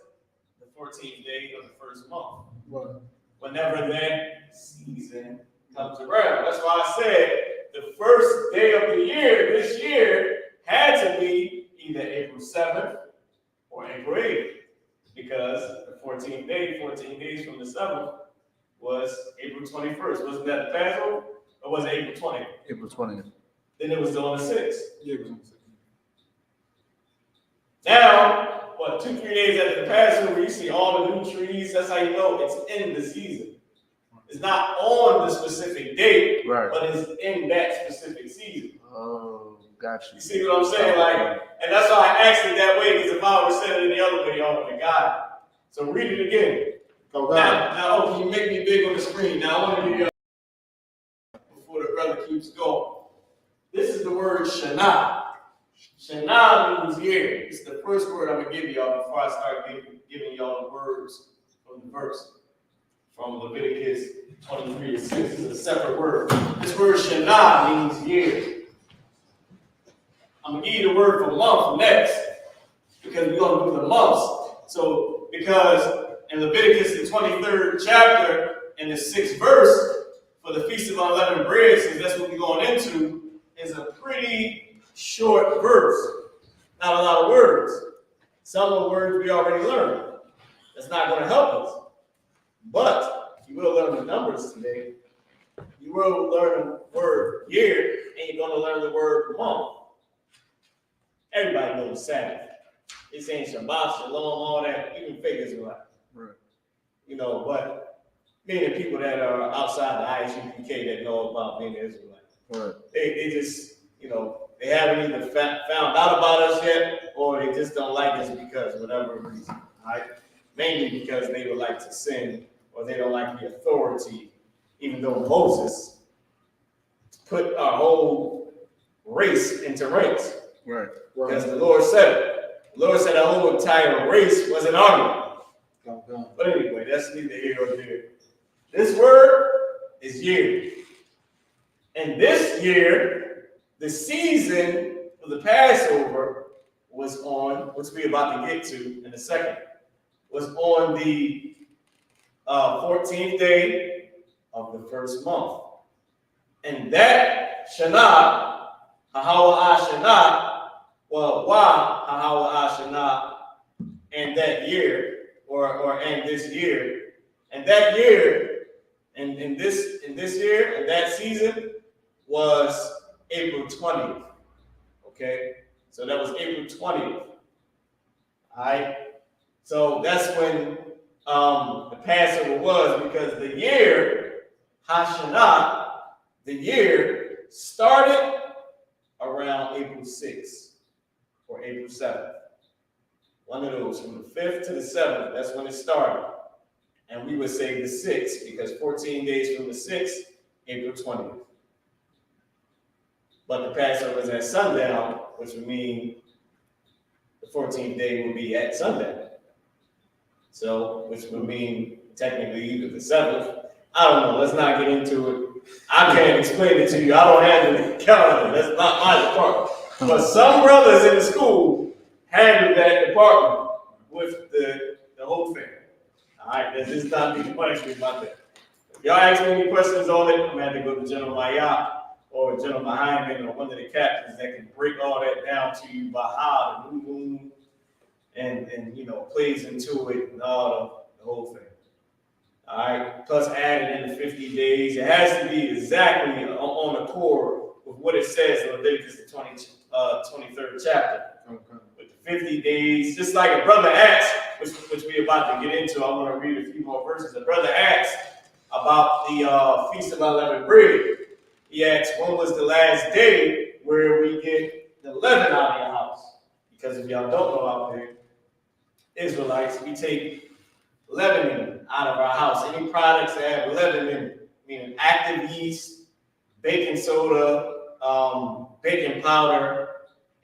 Speaker 11: the 14th day of the first month. Right. Whenever that season comes around. That's why I said the first day of the year this year had to be either April 7th or April 8th. Because the 14th day, 14 days from the 7th, was April 21st. Wasn't that the Passover? Or was it April 20th?
Speaker 6: April 20th.
Speaker 11: Then it was on the 6th.
Speaker 10: Yeah, it was on the 6th.
Speaker 11: Now, 2-3 days after the Passover, you see all the new trees. That's how you know it's in the season. It's not on the specific date, right, but it's in that specific season.
Speaker 6: Oh, gotcha.
Speaker 11: You see what I'm saying? And that's why I asked it that way, because if I were said it the other way, y'all would have got it. So read it again. Now, can you make me big on the screen? Now, I want to do before the brother keeps going. This is the word Shana. Shana means year. It's the first word I'm going to give y'all before I start giving y'all the words from the verse. From Leviticus 23:6. It's a separate word. This word Shana means year. I'm going to give you the word for month next, because we're going to do the months. So, because in Leviticus, the 23rd chapter, and the 6th verse, for the Feast of Unleavened Bread, since that's what we're going into, is a pretty short verse. Not a lot of words. Some of the words we already learned. That's not going to help us. But you will learn the numbers today. You will learn the word year, and you're going to learn the word month. Everybody knows Sabbath. It's ain't Shabbat, Shalom, all that. Even fake Israelite. Right. You know, but meaning people that are outside the Isupk that know about being Israelite. Right. They just, they haven't either found out about us yet, or they just don't like us because of whatever reason. Right? Mainly because they would like to sin, or they don't like the authority, even though Moses put our whole race into ranks. Right. Because the Lord said it. The Lord said our whole entire race was an army. But anyway, that's neither here nor there. This word is year. And this year, the season for the Passover was on, which we're about to get to in a second, was on the 14th day of the first month. And that Shana, Hahawa Shana, why Hahawa Shana, and that year, and this year, and that year, and in this year, and that season was April 20th. Okay, so that was April 20th. All right, so that's when the Passover was, because the year Hashanah, the year started around April 6th or April 7th. One of those, from the 5th to the 7th, that's when it started. And we would say the 6th, because 14 days from the 6th, April 20th. But the Passover is at sundown, which would mean the 14th day will be at sundown. So, which would mean technically either the 7th. I don't know, let's not get into it. I can't explain it to you. I don't have the calendar. That's not my department. But some brothers in the school handle that department with the whole thing. All right, this is not me punishing about that. If y'all ask me any questions on it, I'm going to have to go to General Mayat or General Hyman or one of the captains that can break all that down to you about how the new moon and plays into it and all the whole thing. All right, plus added in the 50 days. It has to be exactly on accord with what it says in Leviticus, the 23rd chapter. With the 50 days, just like a brother asked, which we're about to get into. I'm going to read a few more verses. A brother asked about the Feast of Unleavened Bread. He asked, when was the last day where we get the leaven out of your house? Because if y'all don't know out there, Israelites, we take leavening out of our house. Any products that have leaven in it, meaning active yeast, baking soda, baking powder,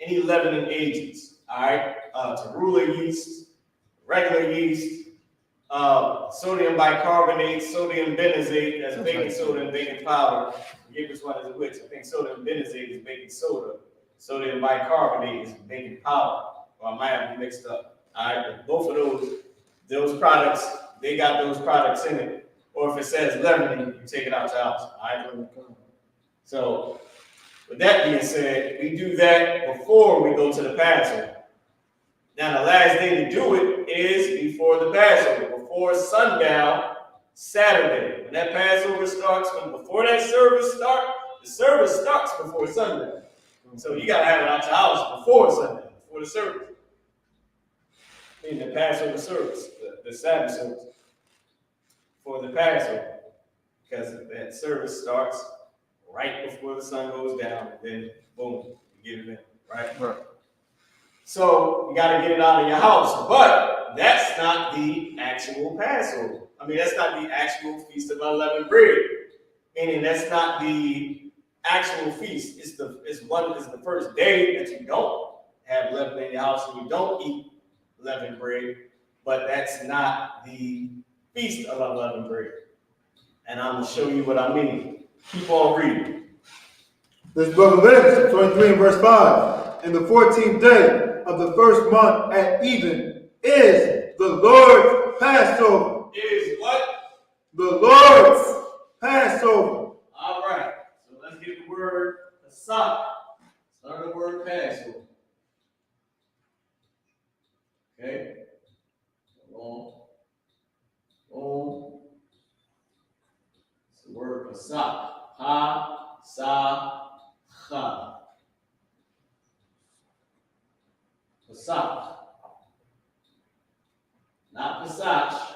Speaker 11: any leavening agents, all right? Tarula yeast, regular yeast, sodium bicarbonate, sodium benazate, that's baking soda and baking powder. Forget which one is which. I think sodium benazate is baking soda. Sodium bicarbonate is baking powder. Or I might have them mixed up. All right, but both of those products, they got those products in it. Or if it says leavening, you take it out your house. All right. So, with that being said, we do that before we go to the Passover. Now, the last day to do it is before the Passover, before sundown Saturday. When that Passover starts, before that service starts, the service starts before sundown. So you got to have it out your house before sundown, before the service. In the Passover service, the Sabbath service, for the Passover, because that service starts right before the sun goes down, and then boom, you get it in, right? So you got to get it out of your house, but that's not the actual Passover. I mean, that's not the actual Feast of Unleavened Bread. Meaning that's not the actual feast. It's the first day that you don't have leaven in your house and you don't eat leavened bread, but that's not the Feast of Unleavened Bread. And I'm going to show you what I mean. Keep on reading.
Speaker 10: This book of Leviticus 23 and verse 5. And the 14th day of the first month at even is the Lord's Passover.
Speaker 11: Is what?
Speaker 10: The Lord's Passover.
Speaker 11: All right. So let's get the word Isupk. Start the word Passover. Okay. Boom. Boom. It's the word Isupk. Ha, sa, cha. Isupk. Not Passach.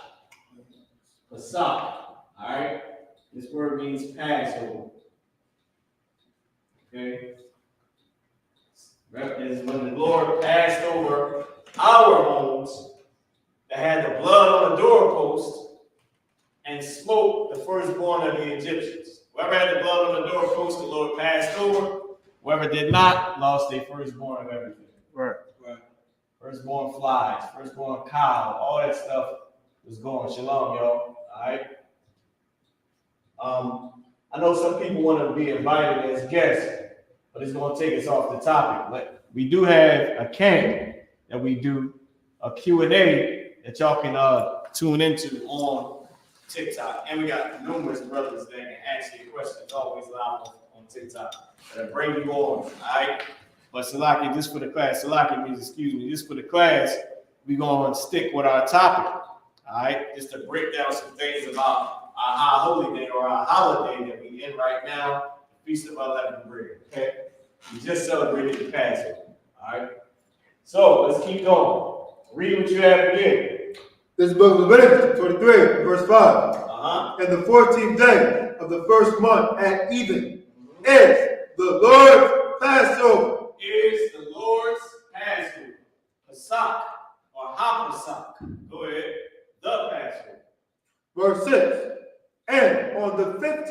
Speaker 11: Isupk. All right. This word means Passover. Okay. It is when the Lord passed over our homes that had the blood on the doorpost and smote the firstborn of the Egyptians. Whoever had the blood on the doorpost, the Lord passed over. Whoever did not, lost their firstborn of everything.
Speaker 10: Right.
Speaker 11: Firstborn flies, firstborn cow, all that stuff was going. Shalom, y'all. All right. I know some people want to be invited as guests, but it's going to take us off the topic. But we do have a camp that we do, a Q&A that y'all can tune into on TikTok. And we got numerous brothers that can answer your questions always live on TikTok that bring you on. All right. But Salaki, just for the class, Salaki means excuse me, just for the class, we're going to stick with our topic. All right. Just to break down some things about our high holy day or our holiday that we in right now, the Feast of Unleavened Bread. Okay. We just celebrated the Passover. All right. So let's keep going. Read what you have again.
Speaker 10: This book of Leviticus 23, verse 5. And the 14th day of the first month at even is the Lord's Passover.
Speaker 11: Is the Lord's Passover.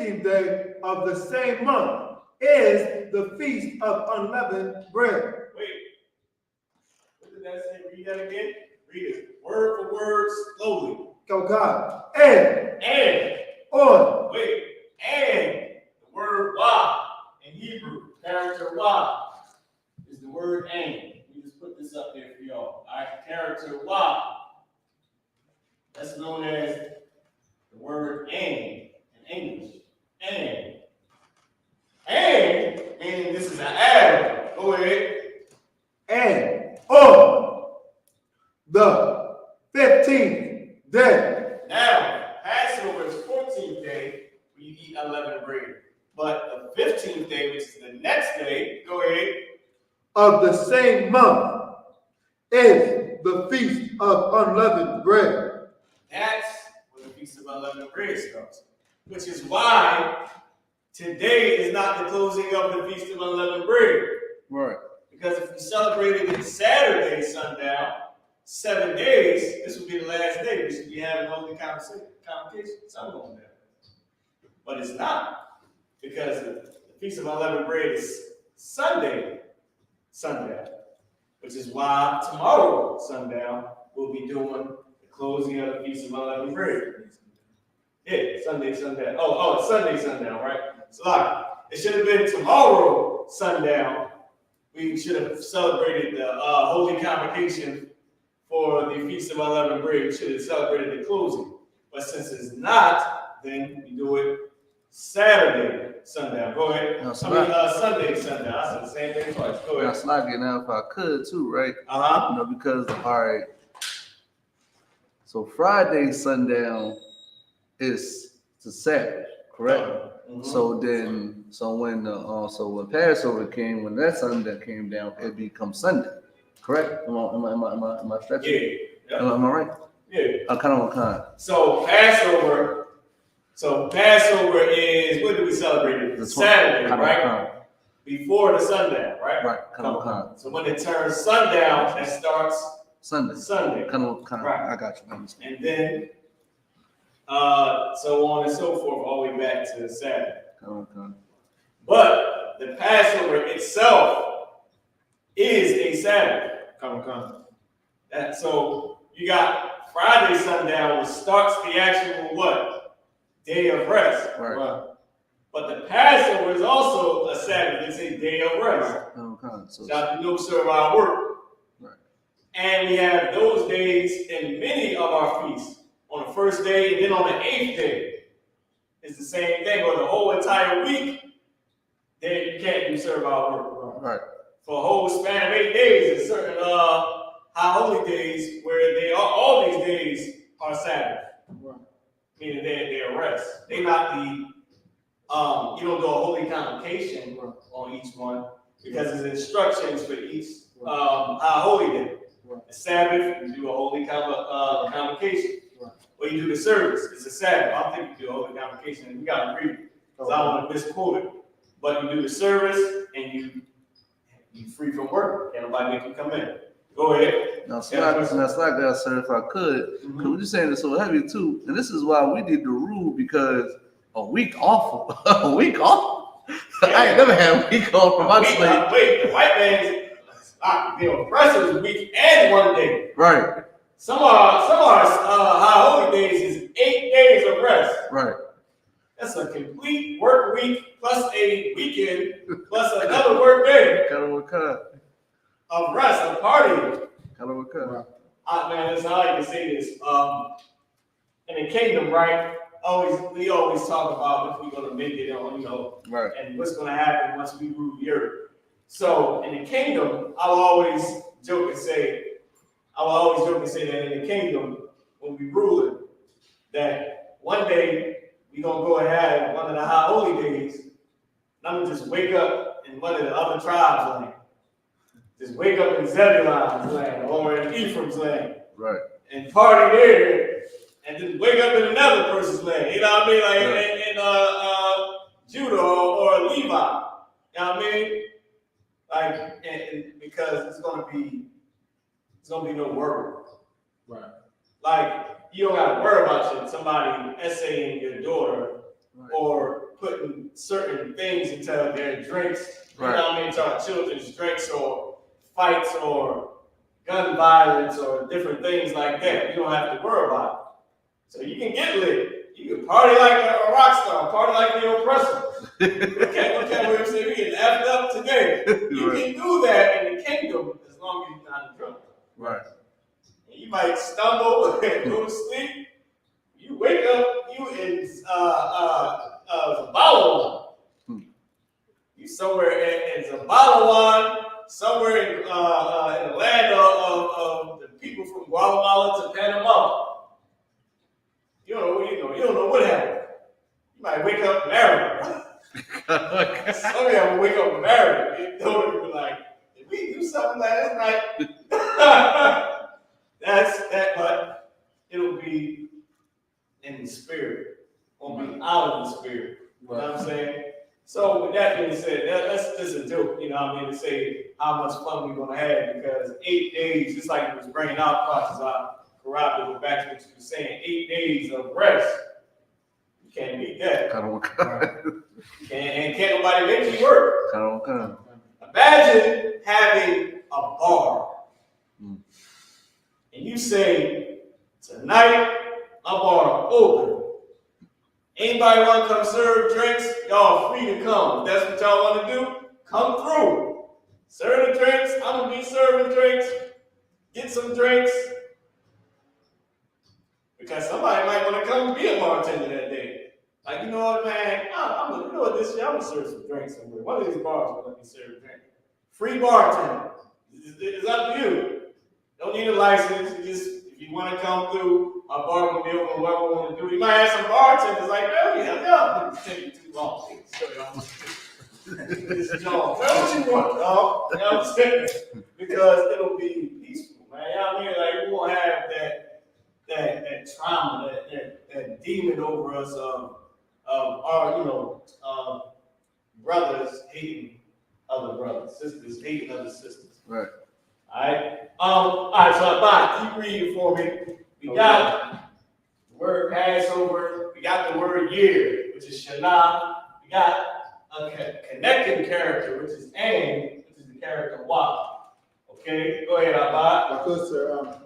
Speaker 10: 15th day of the same month is the Feast of Unleavened Bread.
Speaker 11: Wait. What did that say? Read that again. Read it word for word slowly.
Speaker 10: Oh God. And on.
Speaker 11: Wait. And the word wa in Hebrew, character wa, is the word and. We just put this up there for y'all. All right, character wa. That's known as the word and in English. And meaning this is an add. Go ahead.
Speaker 10: And on the 15th day.
Speaker 11: Now, Passover is 14th day when you eat unleavened bread. But the 15th day, which is the next day, go ahead.
Speaker 10: Of the same month is the Feast of Unleavened Bread.
Speaker 11: That's when the Feast of Unleavened Bread starts. Which is why today is not the closing of the Feast of Unleavened Bread.
Speaker 6: Right.
Speaker 11: Because if we celebrated it Saturday sundown, 7 days, this would be the last day. We should be having holy convocation. Something on that. But it's not. Because the Feast of Unleavened Bread is Sunday sundown. Which is why tomorrow sundown we'll be doing the closing of the Feast of Unleavened Bread. Yeah, Sunday sundown. Oh, it's Sunday sundown, right? So like, it should have been tomorrow sundown. We should have celebrated the holy convocation for the Feast of Unleavened Bread. We should have celebrated the closing. But since it's not, then we do it Saturday sundown. Go ahead.
Speaker 6: No,
Speaker 11: Sunday sundown. I said the same thing twice. Go ahead.
Speaker 6: That's not getting out if I could too, right?
Speaker 11: Uh-huh.
Speaker 6: You know, because all right. So Friday sundown is the Sabbath, correct?
Speaker 11: Mm-hmm.
Speaker 6: So when Passover came, when that sundown came down, it becomes Sunday, correct? Am I stretching?
Speaker 11: Yeah.
Speaker 6: Am I right?
Speaker 11: Yeah.
Speaker 6: Kind of.
Speaker 11: So Passover is, when do we celebrate it? Saturday, right? Before the sundown, right?
Speaker 6: Right. Kind of.
Speaker 11: So when it turns sundown, that starts Sunday.
Speaker 6: Kind of.
Speaker 11: Right.
Speaker 6: I got you.
Speaker 11: And then so on and so forth, all the way back to Saturday.
Speaker 6: Kind of.
Speaker 11: But the Passover itself is a Sabbath. So you got Friday sundown, which starts the actual what? Day of rest.
Speaker 6: Right.
Speaker 11: But the Passover is also a Sabbath. It's a day of rest.
Speaker 6: So
Speaker 11: Shall no serve our work.
Speaker 6: Right.
Speaker 11: And we have those days in many of our feasts. On the first day and then on the 8th day. It's the same thing. Or the whole entire week, then you can't do serve our work.
Speaker 6: Right.
Speaker 11: For a whole span of 8 days, there's certain high holy days where they are, all these days are Sabbath. Right. Meaning they're rest. They're not the you don't do a holy convocation on each one because there's instructions for each high holy day. Right. The Sabbath, you do a holy convocation. Right. Or you do the service. It's a Sabbath. I don't think you do a holy convocation. We got to read it because I don't want to misquote it. But you do the service and you free from work. Can't nobody make you come in. Go ahead.
Speaker 6: Now, that's like that, sir, if I could. Because we're just saying it's so heavy, too. And this is why we did the rule, because a week off. A week off? Yeah. I ain't never had a week off from my slave.
Speaker 11: Wait, the white man's the oppressor's a week and 1 day.
Speaker 6: Right.
Speaker 11: Some of our high holy days is 8 days of rest.
Speaker 6: Right.
Speaker 11: That's a complete work week plus a weekend plus another work day.
Speaker 6: Kind of work out.
Speaker 11: Of rest, of partying.
Speaker 6: Kind of work out.
Speaker 11: Man, that's how I can say this. In the kingdom, right? We always talk about if we're gonna make it on,
Speaker 6: right,
Speaker 11: and what's gonna happen once we rule the earth. So in the kingdom, I will always joke and say that in the kingdom, when we rule it, that one day we're gonna go and have one of the high holy days, and I'm gonna just wake up in one of the other tribes' land. Just wake up in Zebulon's land or in Ephraim's land.
Speaker 6: Right.
Speaker 11: And party there, and then wake up in another person's land. You know what I mean? Like in Judah or Levi. You know what I mean? Like, and because it's gonna be no worry. Right. Like, you don't gotta worry about somebody essaying your daughter or putting certain things into their drinks, you know what I mean, into our children's drinks or fights or gun violence or different things like that. You don't have to worry about it. So you can get lit. You can party like a rock star, party like the oppressor. Look at what I'm saying. We get effed up today. You can do that in the kingdom as long as you're not drunk.
Speaker 12: Right.
Speaker 11: And you might stumble and go to sleep. You wake up, you in Zabalawan. You somewhere in Zabalawan, somewhere in the land of the people from Guatemala to Panama. You don't know what happened. You might wake up married. Some of y'all will wake up married. You know, be like, did we do something last night? That's that, but it'll be in the spirit. Won't be out of the spirit. You know what I'm saying? So with that being said, that's just a joke, you know what I mean, to say how much fun we're gonna have, because 8 days, just like it was bringing out process, I corroborate back to what you were saying, 8 days of rest. You can't beat that. And can't nobody make you work. Imagine having a bar. And you say, tonight, my bar open. Anybody want to come serve drinks? Y'all free to come. If that's what y'all want to do, come through. Serve the drinks. I'm going to be serving drinks. Get some drinks. Because somebody might want to come be a bartender that day. Like, you know what, man? You know what, this year I'm going to serve some drinks somewhere. One of these bars will let me serve a drink. Free bartender. It's up to you. Don't need a license. You just, if you want to come through, my bar will be open, whatever we want to do. You might have some bartenders like, oh, yeah, it's taking too long. This job. What you want, dog? You know what I'm saying? Because it'll be peaceful, man. You know what I mean? Like, we won't have that trauma, that demon over us of our, brothers hating other brothers, sisters hating other sisters.
Speaker 12: Right.
Speaker 11: All right, so keep reading for me. We got the word Passover. We got the word year, which is Shana. We got a connecting character, which is An, which is the character Wa. Okay, go ahead, Abba.
Speaker 10: Because sir,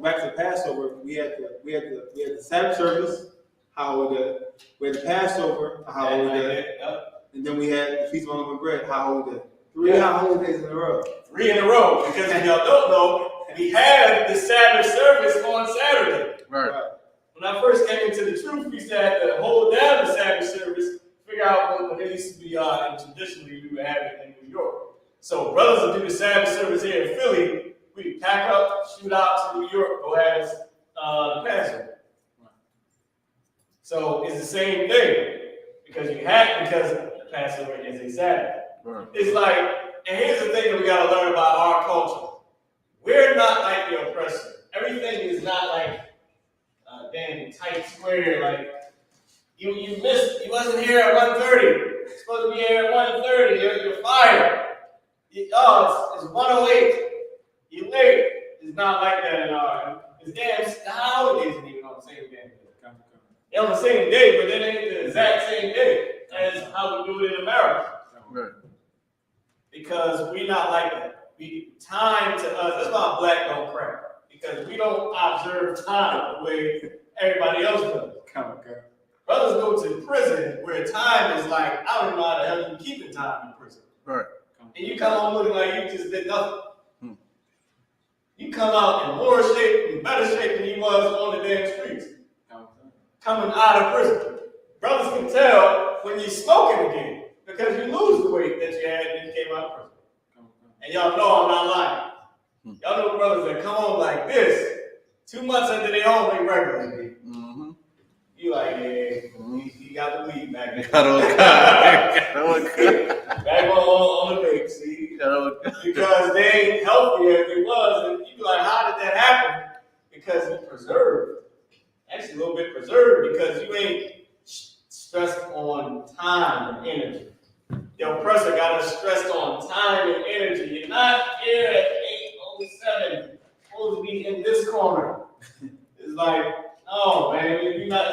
Speaker 10: back to Passover, we had the Sabbath service, we had the Passover, and then we had the Feast of Unleavened Bread, three holidays in a row.
Speaker 11: 3 in a row, because if y'all don't know, we had the Sabbath service on Saturday.
Speaker 12: Right.
Speaker 11: When I first came into the truth, we used to have to hold down the Sabbath service, figure out when it used to be, and traditionally we would have it in New York. So brothers would do the Sabbath service here in Philly. We'd pack up, shoot out to New York, go have the Passover. So it's the same thing, because the Passover is a Sabbath. Right. It's like, and here's the thing that we got to learn about our culture. We're not like the oppressor. Everything is not like damn tight square. Like you missed. You wasn't here at 1:30. You're supposed to be here at 1:30. You're fired. It's 1:08. You're late. It's not like that in our. It's the holidays ain't even on the same day. They're on the same day, but they ain't the exact same day as how we do it in America.
Speaker 12: Right.
Speaker 11: Because we're not like that. Time to us, that's why black don't crack. Because we don't observe time the way everybody else does. Brothers go to prison where time is like, I don't even know how the hell you keeping time in prison.
Speaker 12: Right.
Speaker 11: And you come home looking like you just did nothing. You come out in more shape, in better shape than you was on the damn streets. Coming out of prison. Brothers can tell when you're smoking again, because you lose the weight that you had when you came out of prison. And y'all know I'm not lying. Y'all know brothers that come home like this, 2 months into their home, they regularly. You like, yeah, he got the weed back there. Back on the vape, see? Because they ain't healthy as they was. And you be like, how did that happen? Because you preserved. Actually, a little bit preserved because you ain't stressed on time and energy. The oppressor got us stressed on time and energy. You're not here at 8:07. Supposed to be in this corner. It's like, oh man, it's not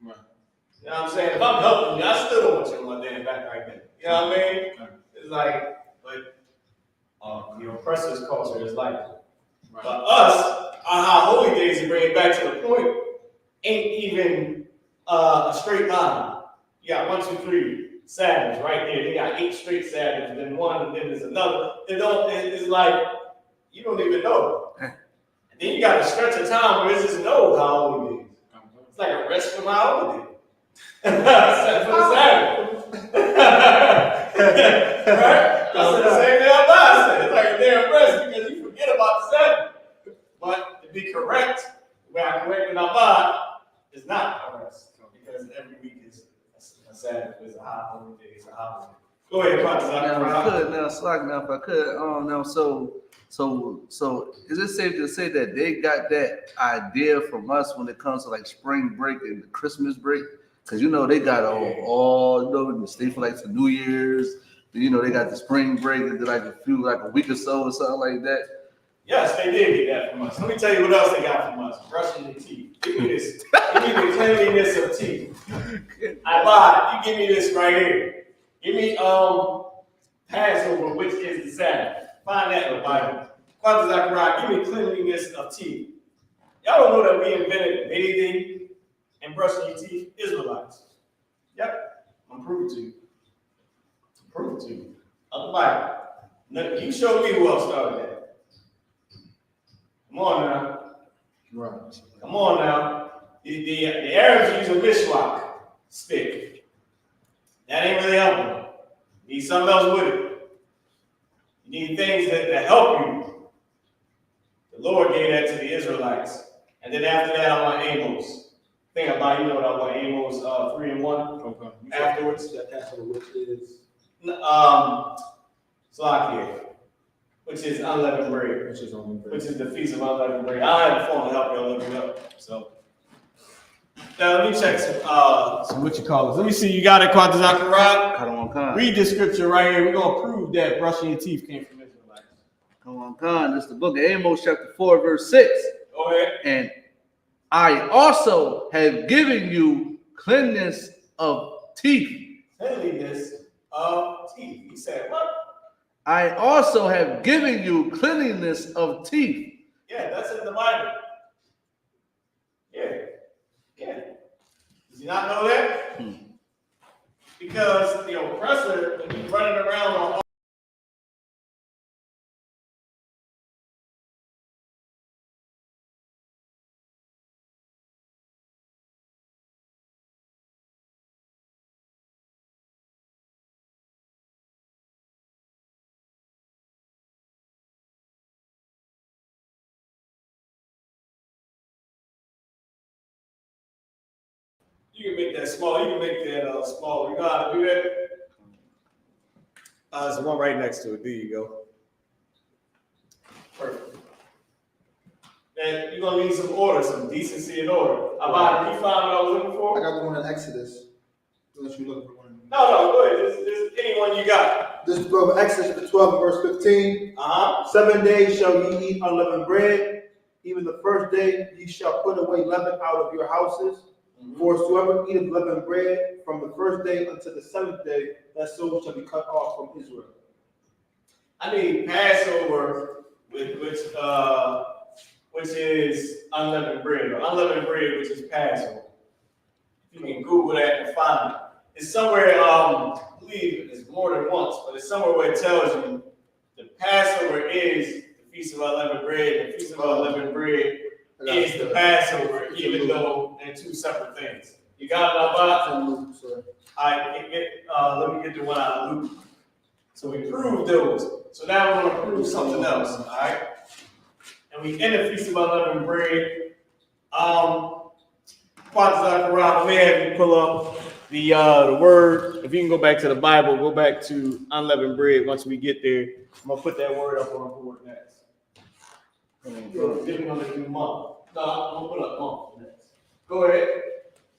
Speaker 11: Right. You know what I'm saying? If I'm helping you, I still don't want you on my damn back right there. You know what I mean? It's like, but the oppressor's culture is like that. Right. But us, our high holy days, to bring it back to the point, ain't even a straight line. You got 1, 2, 3 Sabbaths right there. They got 8 straight Sabbaths, then one, and then there's another. It's like you don't even know. And then you got to stretch of time where it's just know how holy days. It's like a rest from our holy days. For the Sabbath. Right? I said the same thing I said. It's like a damn rest because you forget about the Sabbath. But to be correct, where I correct in our mind, is not a rest. Because every week is a Sabbath, is a high holy day, it's a holiday. Go ahead,
Speaker 6: Now, if I could, so is it safe to say that they got that idea from us when it comes to like spring break and Christmas break? Because they got all the state for like the New Year's, they got the spring break and like a week or so or something like that.
Speaker 11: Yes, they did get that from us. Let me tell you what else they got from us. Brushing your teeth. Give me this. Give me the cleanliness of teeth. I buy it. You give me this right here. Give me Passover, which is the Sabbath. Find that in the Bible. Qadash, give me cleanliness of teeth. Y'all don't know that we invented bathing and brushing your teeth? Israelites. Yep. I'm proving to you. Prove it to you. Of the Bible. Now, you show me who else started that. Come on now.
Speaker 10: Right.
Speaker 11: Come on now. The Arabs use a mishwak stick. That ain't really helping. You need something else with it. You need things that help you. The Lord gave that to the Israelites. And then after that, I want Amos. Think about, what I want Amos 3 and 1. Okay. Afterwards.
Speaker 10: That Passover, which is
Speaker 11: Slakia, which is unleavened bread, which is the feast of unleavened bread. I have a phone to help y'all look it up. So now let me check some what you call it. Let me see. You got it, Qadash. Read this scripture right here. We're gonna prove that brushing your teeth came from Israelites.
Speaker 6: Come on, this is the book of Amos, chapter 4, verse 6.
Speaker 11: Go ahead.
Speaker 6: And I also have given you cleanness of teeth.
Speaker 11: Cleanliness of teeth. He said what?
Speaker 6: I also have given you cleanliness of teeth.
Speaker 11: Yeah, that's in the Bible. Yeah. Does he not know that? Because the oppressor, when he's running around on you can make that small. You can make that smaller. You know how to do that? There's one right next to it. There you go. Perfect. And you're going to need some order, some decency and order. Abad, you found what I was looking for?
Speaker 10: I got the one in Exodus. Unless you're looking for one.
Speaker 11: No, go ahead. Just anyone you got.
Speaker 10: This is the book of Exodus 12, verse 15. 7 days shall ye eat unleavened bread. Even the first day ye shall put away leaven out of your houses. For whosoever eateth leavened bread from the first day until the 7th day, that soul shall be cut off from Israel.
Speaker 11: I need Passover, which is unleavened bread, or unleavened bread, which is Passover. You can Google that and find it. It's somewhere, I believe it's more than once, but it's somewhere where it tells you the Passover is the Feast of Unleavened Bread, and the Feast of Unleavened Bread is the Passover, even though they're two separate things. You got it, Abba? Let me get the one out of Luke. So we proved those. So now we're going to prove something else, all right? And we end the Feast of Unleavened Bread. Let me have you pull up the word. If you can go back to the Bible, go back to unleavened bread. Once we get there, I'm going to put that word up on the board next. Giving on the new month. No, I'm going to put up month next. Go ahead.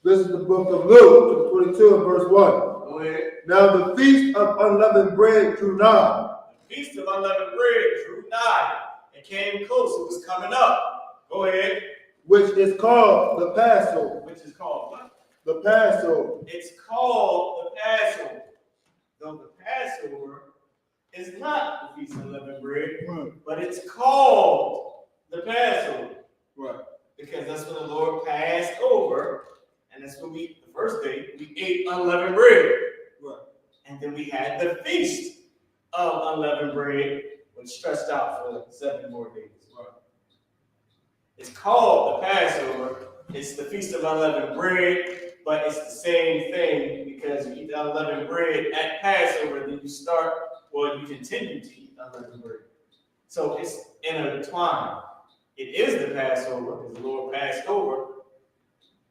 Speaker 10: This is the book of Luke, 22 and verse 1.
Speaker 11: Go ahead.
Speaker 10: Now the feast of unleavened bread drew nigh.
Speaker 11: The feast of unleavened bread drew nigh. It came close. It was coming up. Go ahead.
Speaker 10: Which is called the Passover.
Speaker 11: Which is called what?
Speaker 10: The Passover.
Speaker 11: It's called the Passover. Though the Passover is not the Feast of Unleavened Bread,
Speaker 10: Right.
Speaker 11: but it's called the Passover.
Speaker 10: Right.
Speaker 11: Because that's when the Lord passed over, and that's when the first day, we ate unleavened bread.
Speaker 10: Right.
Speaker 11: And then we had the Feast of Unleavened Bread, which stretched out for 7 more days.
Speaker 10: Right.
Speaker 11: It's called the Passover. It's the Feast of Unleavened Bread, but it's the same thing because you eat the unleavened bread at Passover, then you continue to eat unleavened bread. So it's intertwined. It is the Passover because the Lord passed over,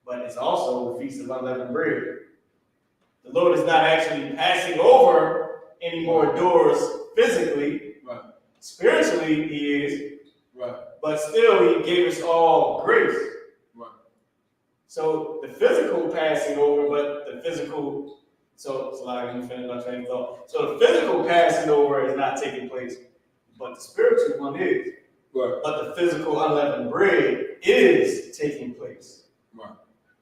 Speaker 11: but it's also the Feast of Unleavened Bread. The Lord is not actually passing over any more doors physically.
Speaker 10: Right.
Speaker 11: Spiritually, He is.
Speaker 10: Right.
Speaker 11: But still, He gave us all grace.
Speaker 10: Right.
Speaker 11: So the physical passing over, but the physical, so let me finish my train of thought. So the physical passing over is not taking place, but the spiritual one is.
Speaker 10: Right.
Speaker 11: But the physical unleavened bread is taking place.
Speaker 10: Right.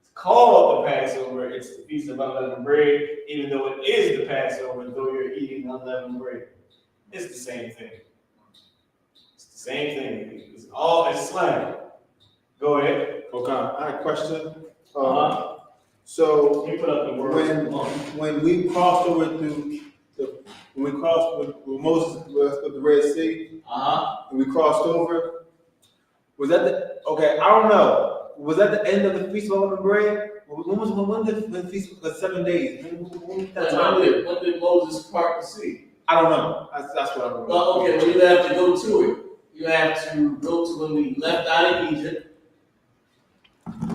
Speaker 11: It's called the Passover. It's the Feast of Unleavened Bread, even though it is the Passover, though you're eating unleavened bread. It's the same thing. It's the same thing. It's all slang. Go ahead.
Speaker 10: Okay. I had a question.
Speaker 11: So you put up the word
Speaker 10: when we crossed over through when we crossed with Moses with the Red Sea, and we crossed over, was that I don't know. Was that the end of the Feast of Unleavened Bread? When did the feast of the 7 days? When
Speaker 11: did Moses part the sea?
Speaker 10: I don't know. That's what I remember.
Speaker 11: Well, okay, well, you have to go to it. You have to go to when we left out of Egypt.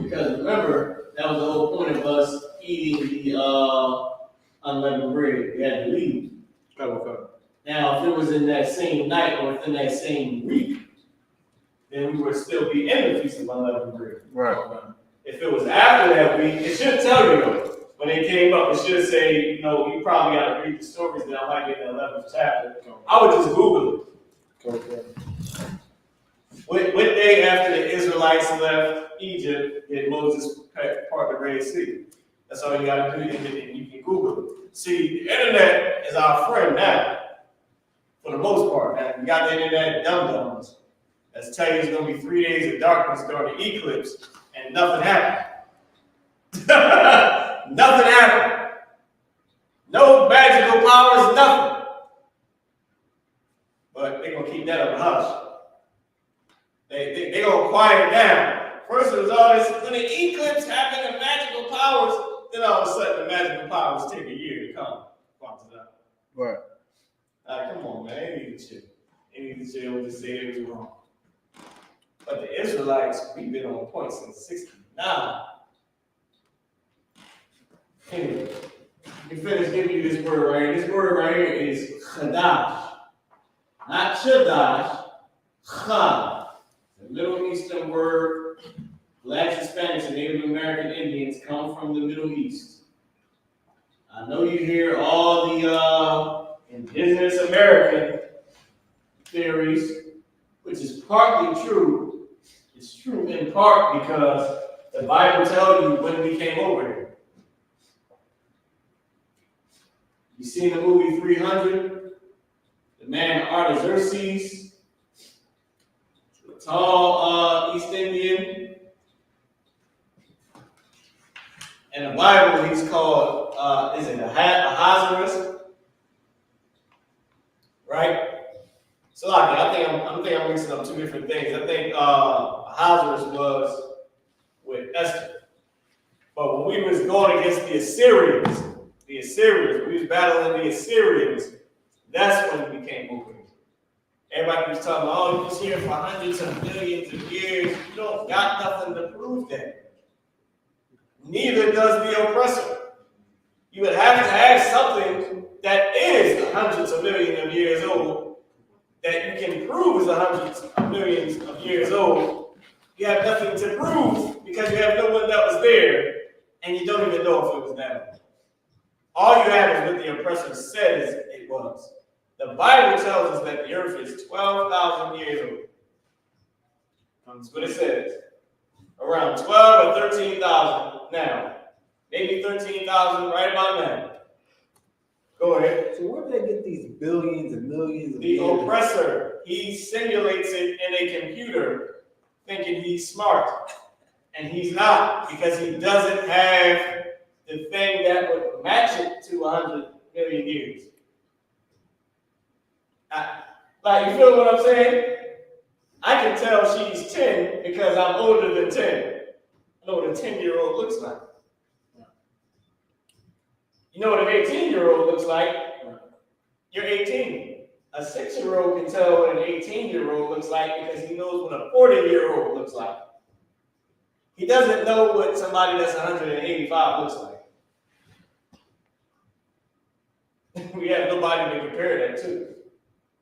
Speaker 11: Because remember, that was the whole point of us eating the unleavened bread. We had to leave.
Speaker 10: Okay.
Speaker 11: Now, if it was in that same night or within that same week, then we would still be in the Feast of Unleavened Bread.
Speaker 10: Right.
Speaker 11: If it was after that week, it should tell you though. When it came up, it should say, you probably got to read the stories that I might get in the 11th chapter. I would just Google it.
Speaker 10: Okay.
Speaker 11: What day after the Israelites left Egypt did Moses part the Red Sea? That's all you got to do, and you can Google it. See, the internet is our friend now, for the most part. Now, you got the internet dum-dums that's tell you it's going to be 3 days of darkness during the eclipse, and nothing happened. Nothing happened. No magical powers, nothing. But they're going to keep that up a hush. They're going to quiet it down. First it was all this, when the eclipse happened and magical powers, then all of a sudden the magical powers take a year to come.
Speaker 10: Right.
Speaker 11: Come on, man. They need to chill. They need to chill and just say it was wrong. But the Israelites, we've been on point since 69. Anyway, let me finish giving you this word right here. This word right here is Qadash. Not Shadash, Chad. The Middle Eastern word, Blacks, Hispanics, and Native American Indians come from the Middle East. I know you hear all the indigenous American theories, which is partly true. It's true in part because the Bible tells you when we came over here. You seen the movie 300? The man Artaxerxes, the tall East Indian. In the Bible, he's called, is it Ahasuerus? Right? So I think I'm mixing up two different things. I think Ahasuerus was with Esther. But when we was going against the Assyrians, we was battling the Assyrians, that's when we came over here. Everybody was talking about, you was here for hundreds of millions of years. You don't got nothing to prove that. Neither does the oppressor. You would have to have something that is hundreds of millions of years old, that you can prove is hundreds of millions of years old. You have nothing to prove because you have no one that was there, and you don't even know if it was that. All you have is what the oppressor says it was. The Bible tells us that the earth is 12,000 years old. That's what it says. Around 12 or 13,000 now. maybe 13,000, right about now. Go ahead.
Speaker 10: So where do they get these billions and millions of
Speaker 11: The
Speaker 10: years?
Speaker 11: oppressor, he simulates it in a computer thinking he's smart. And he's not, because he doesn't have the thing that would match it to 100 million years. Like, you feel what I'm saying? I can tell she's 10 because I'm older than 10. I know what a 10-year-old looks like. You know what an 18-year-old looks like? You're 18. A 6-year-old can tell what an 18-year-old looks like because he knows what a 40-year-old looks like. He doesn't know what somebody that's 185 looks like. We have nobody to compare that to.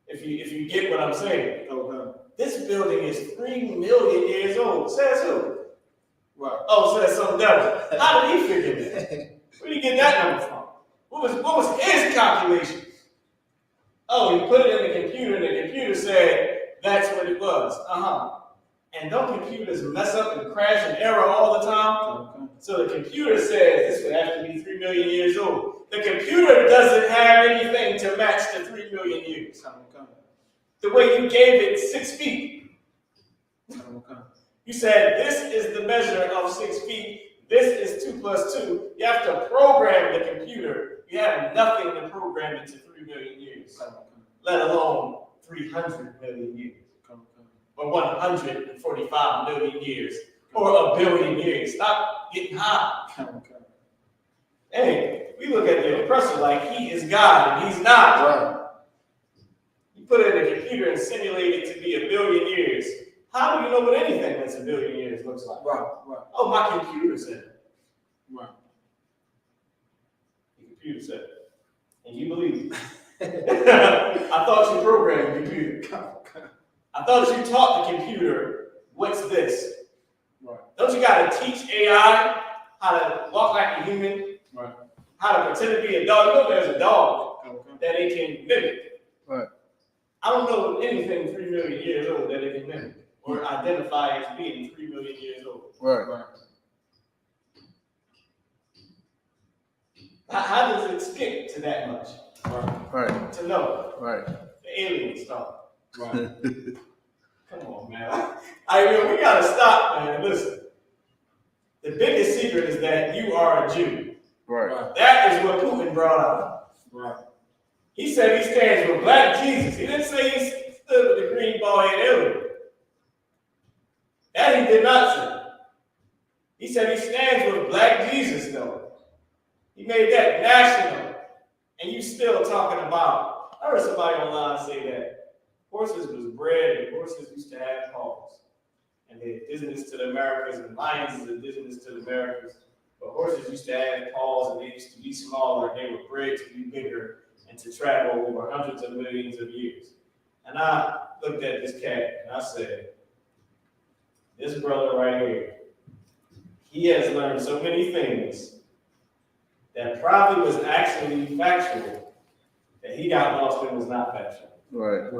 Speaker 11: If you get what I'm saying.
Speaker 10: Okay.
Speaker 11: This building is 3 million years old. Says who?
Speaker 10: Right.
Speaker 11: Oh, says some devil. How did he figure that? Where did he get that number from? What was his calculation? Oh, he put it in the computer, and the computer said that's what it was. And don't computers mess up and crash and error all the time?
Speaker 10: Okay.
Speaker 11: So the computer says this would have to be 3 million years old. The computer doesn't have anything to match the 3 million years.
Speaker 10: Okay.
Speaker 11: The way you gave it 6 feet.
Speaker 10: Okay.
Speaker 11: You said this is the measure of 6 feet. This is 2 plus 2. You have to program the computer. You have nothing to program it to 3 million years, let alone 300 million years, or 145 million years, or a billion years. Stop getting high. Hey, we look at the oppressor like he is God, and he's not.
Speaker 10: Right.
Speaker 11: You put it in a computer and simulate it to be a billion years. How do you know what anything that's a billion years looks like?
Speaker 10: Right.
Speaker 11: Oh, my computer said it.
Speaker 10: Right.
Speaker 11: The computer said it. And you believe it. I thought you programmed the computer. I thought you taught the computer what's this.
Speaker 10: Right.
Speaker 11: Don't you got to teach AI how to walk like a human?
Speaker 10: Right.
Speaker 11: How to pretend to be a dog? You know there's a dog that it can mimic.
Speaker 10: Right.
Speaker 11: I don't know anything 3 million years old that it can mimic or identify as being 3 million years old.
Speaker 10: Right.
Speaker 11: How does it skip to that much?
Speaker 10: Right.
Speaker 11: To know.
Speaker 10: Right.
Speaker 11: The alien stuff.
Speaker 10: Right.
Speaker 11: Come on, man. We gotta stop, man. Listen. The biggest secret is that you are a Jew.
Speaker 10: Right.
Speaker 11: That is what Putin brought up.
Speaker 10: Right.
Speaker 11: He said he stands with Black Jesus. He didn't say he stood with the green bald-headed alien. That he did not say. He said he stands with Black Jesus, though. He made that national. And you still talking about, I heard somebody online say that horses was bred and horses used to have paws. And they're indigenous to the Americas, and lions is indigenous to the Americas. But horses used to have paws, and they used to be smaller, and they were bred to be bigger and to travel over hundreds of millions of years. And I looked at this cat, and I said, this brother right here, he has learned so many things that probably was actually factual, that he got lost and was not factual.
Speaker 10: Right.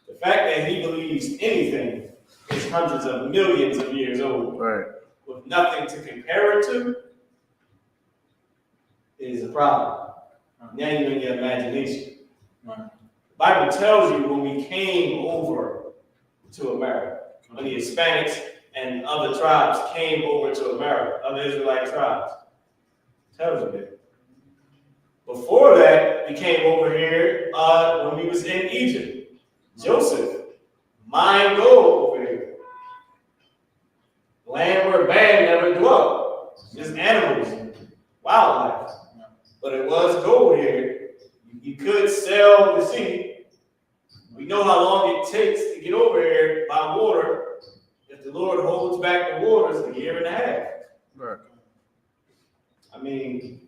Speaker 11: The fact that he believes anything is hundreds of millions of years old,
Speaker 10: Right.
Speaker 11: with nothing to compare it to, is a problem. Now you're in your imagination.
Speaker 10: Right.
Speaker 11: The Bible tells you when we came over to America, when the Hispanics and other tribes came over to America, other Israelite tribes, tells you that. Before that, we came over here when we was in Egypt. Joseph mined gold over here. Land where man never dwelt. Just animals and wildlife. But it was gold here. You could sell the sea. We know how long it takes to get over here by water. If the Lord holds back the waters, a year and a half.
Speaker 10: Right.
Speaker 11: I mean,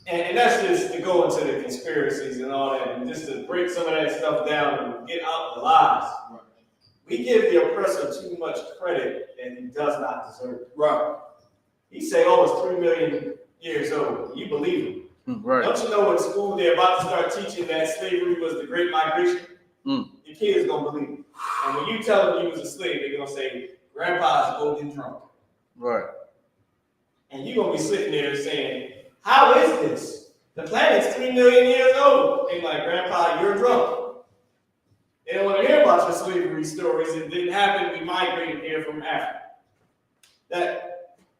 Speaker 11: and that's just to go into the conspiracies and all that, and just to break some of that stuff down and get out the lies.
Speaker 10: Right.
Speaker 11: We give the oppressor too much credit that he does not deserve.
Speaker 10: Right.
Speaker 11: He say, oh, it's 3 million years old. You believe him.
Speaker 10: Right.
Speaker 11: Don't you know in school they're about to start teaching that slavery was the Great Migration? Your kids gonna believe it. And when you tell them you was a slave, they're gonna say, Grandpa's old and drunk.
Speaker 10: Right.
Speaker 11: And you're gonna be sitting there saying, how is this? The planet's 3 million years old. They're like, Grandpa, you're drunk. They don't want to hear about your slavery stories. It didn't happen. We migrated here from Africa.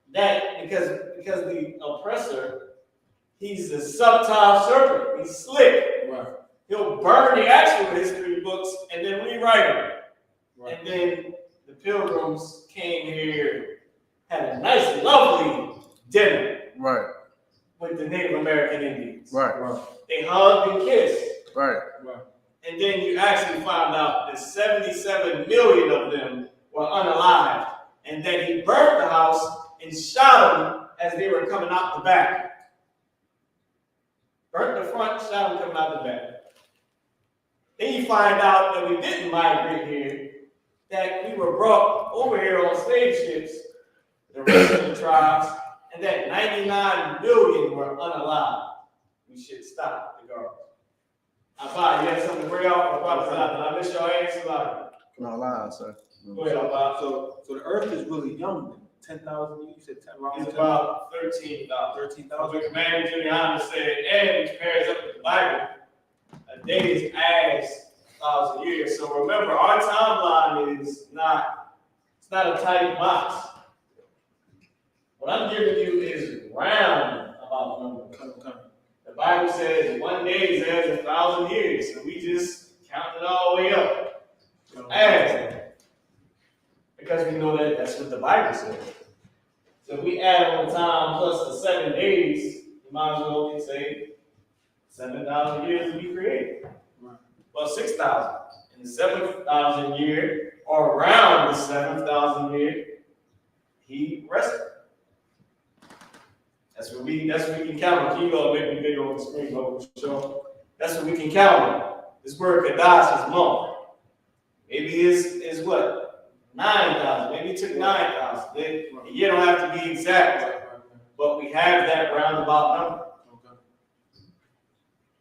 Speaker 11: Because the oppressor, he's a subtle serpent. He's slick.
Speaker 10: Right.
Speaker 11: He'll burn the actual history books and then rewrite them.
Speaker 10: Right.
Speaker 11: And then the pilgrims came here, had a nice, lovely dinner.
Speaker 6: Right.
Speaker 11: With the Native American Indians.
Speaker 6: Right.
Speaker 11: They hugged and kissed.
Speaker 6: Right.
Speaker 11: And then you actually found out that 77 million of them were unalived, and that he burnt the house and shot them as they were coming out the back. Burnt the front, shot them coming out the back. Then you find out that we didn't migrate here, that we were brought over here on slave ships, the rest of the tribes, and that 99 million were unalived. We should stop the garbage. Abba, you had something to bring out? Did I miss your answer?
Speaker 6: No lie, sir.
Speaker 11: Go ahead, Abba.
Speaker 10: So the Earth is really young. 10,000 years. You said 10.
Speaker 11: It's about 13,000.
Speaker 10: 13,000.
Speaker 11: What Commander Juliana said, and which pairs up with the Bible, a day is as 1,000 years. So remember, our timeline is not, it's not a tight box. What I'm giving you is round about numbers. The Bible says 1 day is as 1,000 years, so we just count it all the way up. As. Because we know that that's what the Bible says. So if we add on time plus the 7 days, you might as well say 7,000 years to be created. Well, 6,000. In the 7,000 year, or around the 7,000 year, he rested. That's what we can count on. Can you go make me bigger on the screen, over show? That's what we can count on. This word Qadash is month. Maybe it's what? 9,000. Maybe it took 9,000. You don't have to be exact, but we have that roundabout number.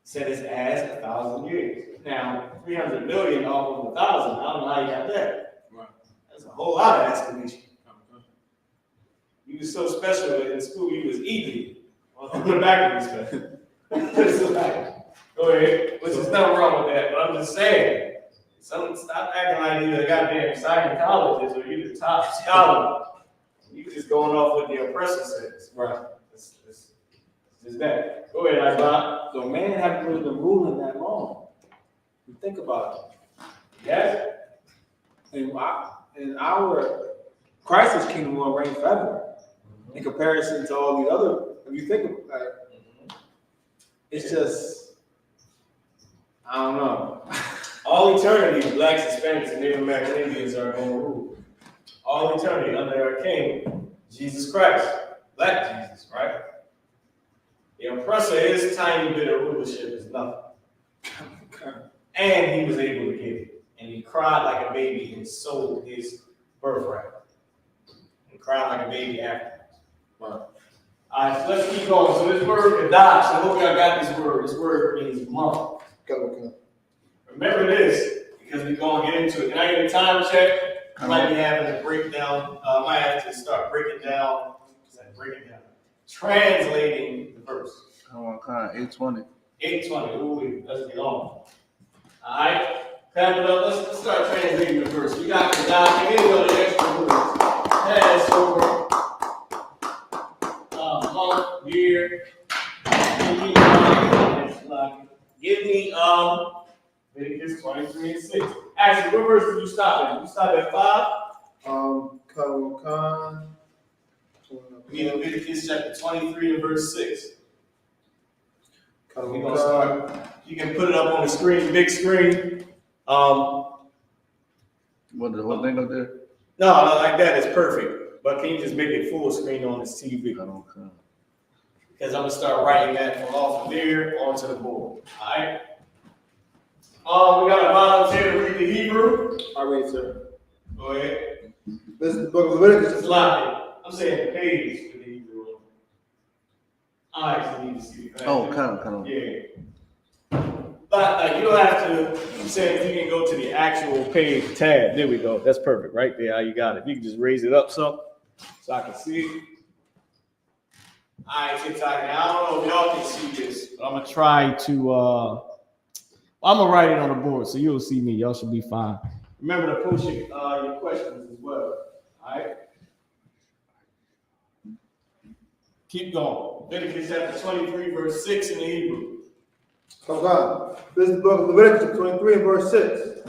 Speaker 11: Said it's as 1,000 years. Now, 300 million off of 1,000. I don't know how you got that. That's a whole lot of explanation. You was so special in school, you was easy. On the back of your special. Go ahead. Which is nothing wrong with that, but I'm just saying. Stop acting like you're the goddamn Scientologist or you're the top scholar. You just going off what the oppressor says. Right. It's just that. Go ahead, Isupk.
Speaker 10: So man haven't really been ruling that long. You think about it.
Speaker 11: Yes?
Speaker 10: And our Christ's kingdom will reign forever. In comparison to all these other, if you think about it, it's just, I don't know.
Speaker 11: All eternity, blacks, Hispanics, and Native American Indians are going to rule. All eternity under our king, Jesus Christ, black Jesus, right? The oppressor, his tiny bit of rulership is nothing. And he was able to get it. And he cried like a baby and sold his birthright. And cried like a baby after. All right, so let's keep going. So this word Qadash, I hope y'all got this word. This word means month. Remember this, because we're going to get into it. Can I get a time check? I might be having to break down. I might have to start breaking down. Translating the verse.
Speaker 6: Oh, okay, 8:20.
Speaker 11: 8:20. Ooh, let's get on. All right, clap it up. Let's start translating the verse. We got Qadash. Here go the extra words. Passover. Month, year, give me Leviticus 23 and 6. Actually, what verse did you stop at? You stopped at 5? Leviticus chapter 23 and verse 6. We're gonna start. You can put it up on the screen, big screen.
Speaker 6: What thing up there?
Speaker 11: No, not like that. It's perfect. But can you just make it full screen on this TV?
Speaker 6: Okay.
Speaker 11: Because I'm gonna start writing that from off of there onto the board. All right. We got a volunteer to read the Hebrew.
Speaker 10: I read, sir.
Speaker 11: Go ahead.
Speaker 10: This is the book of Leviticus.
Speaker 11: It's live. I'm saying the page for the Hebrew. I actually need to see the page.
Speaker 6: Oh, kind of.
Speaker 11: Yeah. But you don't have to. I'm saying you can go to the actual page tab. There we go. That's perfect, right there. How you got it. You can just raise it up so I can see it. All right, TikTok. Now I don't know if y'all can see this, but I'm gonna try to. I'm gonna write it on the board so you'll see me. Y'all should be fine. Remember to post your questions as well. All right. Keep going. Leviticus chapter 23, verse 6 in the Hebrew.
Speaker 10: Come on. This is the book of Leviticus 23 and verse 6.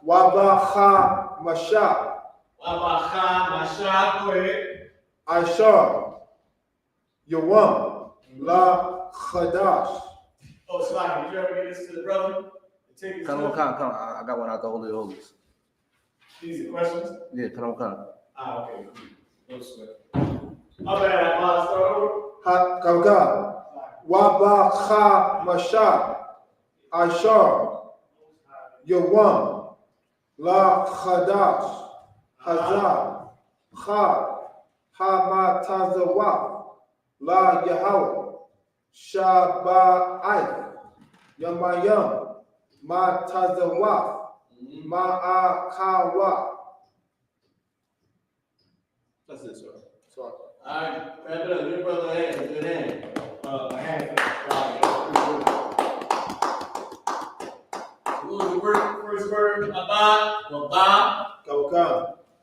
Speaker 10: Wabacha Masha.
Speaker 11: Wabacha Masha. Go ahead.
Speaker 10: Aishar. Yawam. La Qadash.
Speaker 11: Oh, Slack, did you ever get this to the brother?
Speaker 6: Come on. I got one out the Holy Holies.
Speaker 11: These are questions?
Speaker 6: Yeah, come on.
Speaker 11: Ah, okay. No sweat. My bad, I start over.
Speaker 10: Kavga. Wabacha Masha. Aishar. Yawam. La Qadash. Hazar. Chad. Hamatazawa. La Yahweh. Shabbat, Yamayam, Matazawa, Ma'akawa.
Speaker 11: That's it, sir.
Speaker 10: Sorry.
Speaker 11: All right, wrap it up. Your brother has a good hand. What was the word? First word? Waba.
Speaker 10: Kawkan.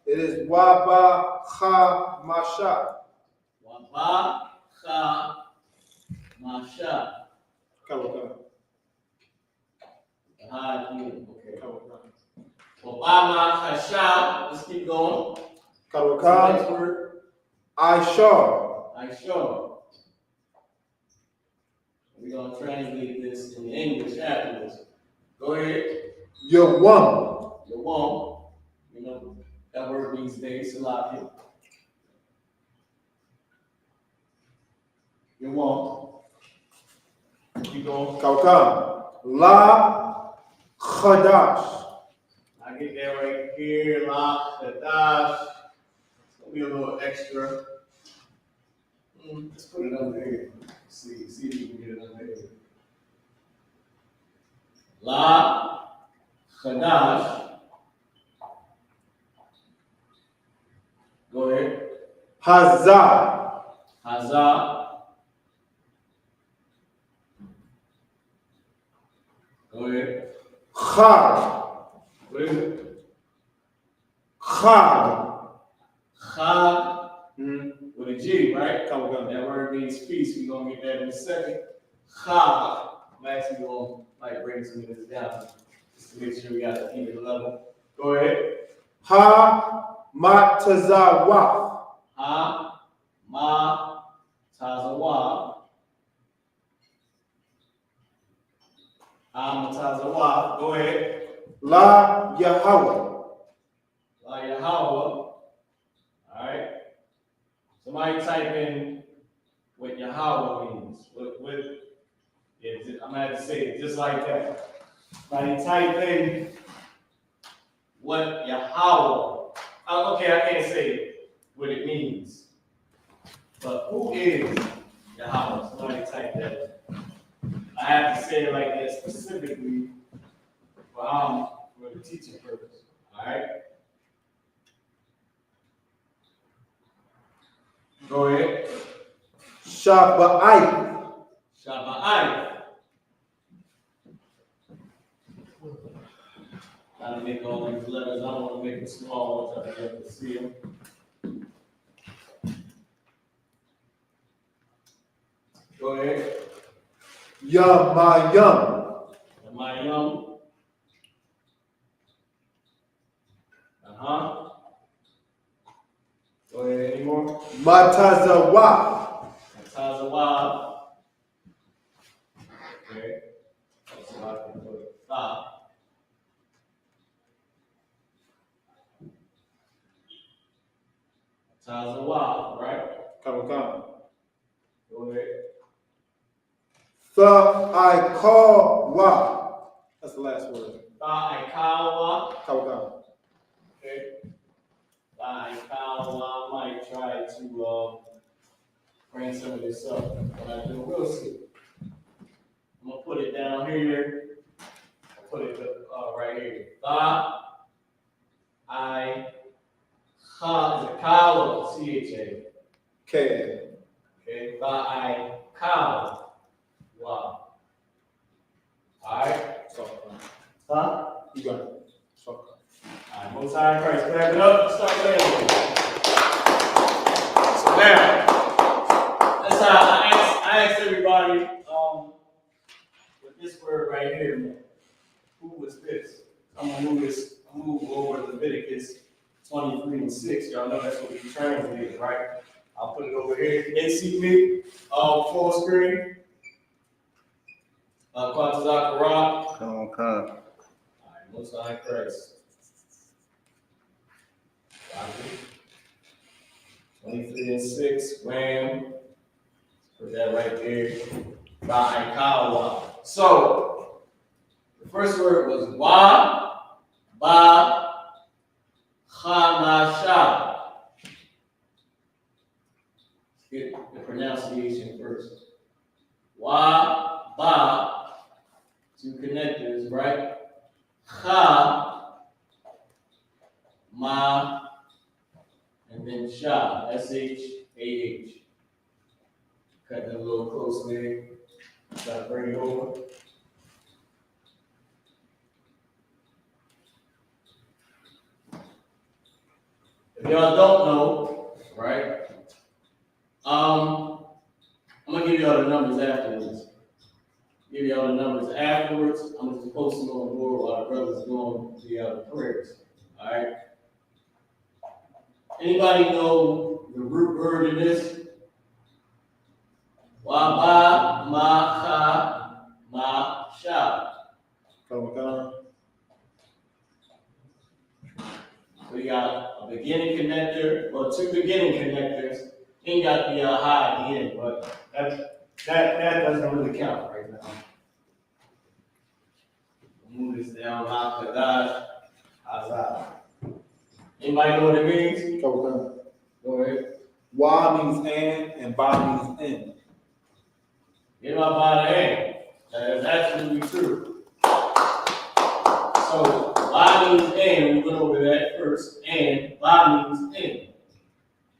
Speaker 10: It is Waba Ha Masha.
Speaker 11: Waba Ha Masha.
Speaker 10: Kawkan.
Speaker 11: Okay. Wabama Hasha. Let's keep going.
Speaker 10: Kawkan.
Speaker 11: Next word.
Speaker 10: Aishar.
Speaker 11: We're going to translate this in English afterwards. Go ahead.
Speaker 10: Yawam.
Speaker 11: You won't. You know, that word means day, Salafi. You won't. Keep going.
Speaker 10: Kawkan. La Qadash.
Speaker 11: I get that right here. La Qadash. It's going to be a little extra. Let's put it under here. See if you can get it under here. La Qadash. Go ahead.
Speaker 10: Hazar.
Speaker 11: Go ahead.
Speaker 10: Chad.
Speaker 11: What is it?
Speaker 10: Chad.
Speaker 11: With a G, right?
Speaker 10: Kawkan.
Speaker 11: That word means peace. We're going to get that in a second. Chad. I'm actually going to bring some of this down just to make sure we got to keep it level. Go ahead.
Speaker 10: Matazawa.
Speaker 11: Tazawa. Go ahead.
Speaker 10: La Yahweh.
Speaker 11: Yahweh. All right. Somebody type in what Yahweh means. I'm going to have to say it just like that. Somebody type in what Yahweh. Okay, I can't say what it means. But who is Yahweh? Somebody type that in. I have to say it like that specifically for the teaching purpose. All right? Go ahead.
Speaker 10: Shabbat.
Speaker 11: Gotta make all these letters. I don't want to make them small, so I have to see them. Go ahead.
Speaker 10: Yamayam.
Speaker 11: Go ahead. Any more?
Speaker 10: Matazawa.
Speaker 11: Okay. So I can put stop. Tazawa, right?
Speaker 10: Kawkan.
Speaker 11: Go ahead.
Speaker 10: Tha'ikawa. That's the last word.
Speaker 11: Ta'ikawa.
Speaker 10: Kawkan.
Speaker 11: Okay. Ta'ikawa. I might try to bring some of this up when I do. We'll see. I'm gonna put it down here. I'll put it right here. Is it Kyle or CHA?
Speaker 10: K.
Speaker 11: Okay, Ba'ai Kawa. All right? Huh?
Speaker 10: You got it.
Speaker 11: All right, Most High in Christ. Clap it up and start laying. So now, that's how I asked everybody with this word right here, man. Who was this? I'm gonna move over to Leviticus 23 and 6. Y'all know that's what we translated, right? I'll put it over here. Isupk, full screen. Qadash.
Speaker 6: Come on, come.
Speaker 11: All right, Most High in Christ. 23 and 6, wham. Put that right there. Kawa. So, the first word was wa, ba, chamasha. Get the pronunciation first. Wa, ba, two connectors, right? Cha, ma, and then sha, S-H-A-H. Cut that a little close there. Try to bring it over. If y'all don't know, right? I'm gonna give y'all the numbers afterwards. I'm just posting on the board while the brothers doing the prayers. All right. Anybody know the root word in this? Wa ba ma cha ma sha. So you got a beginning connector or two beginning connectors. Ain't got the high at the end, but that doesn't really count right now. Move this down. Qadash. Azad. Anybody know what it means? Go ahead.
Speaker 10: Wa means and ba means in.
Speaker 11: You know about the and. That is absolutely true. So, ba means and. We went over that first. And ba means in.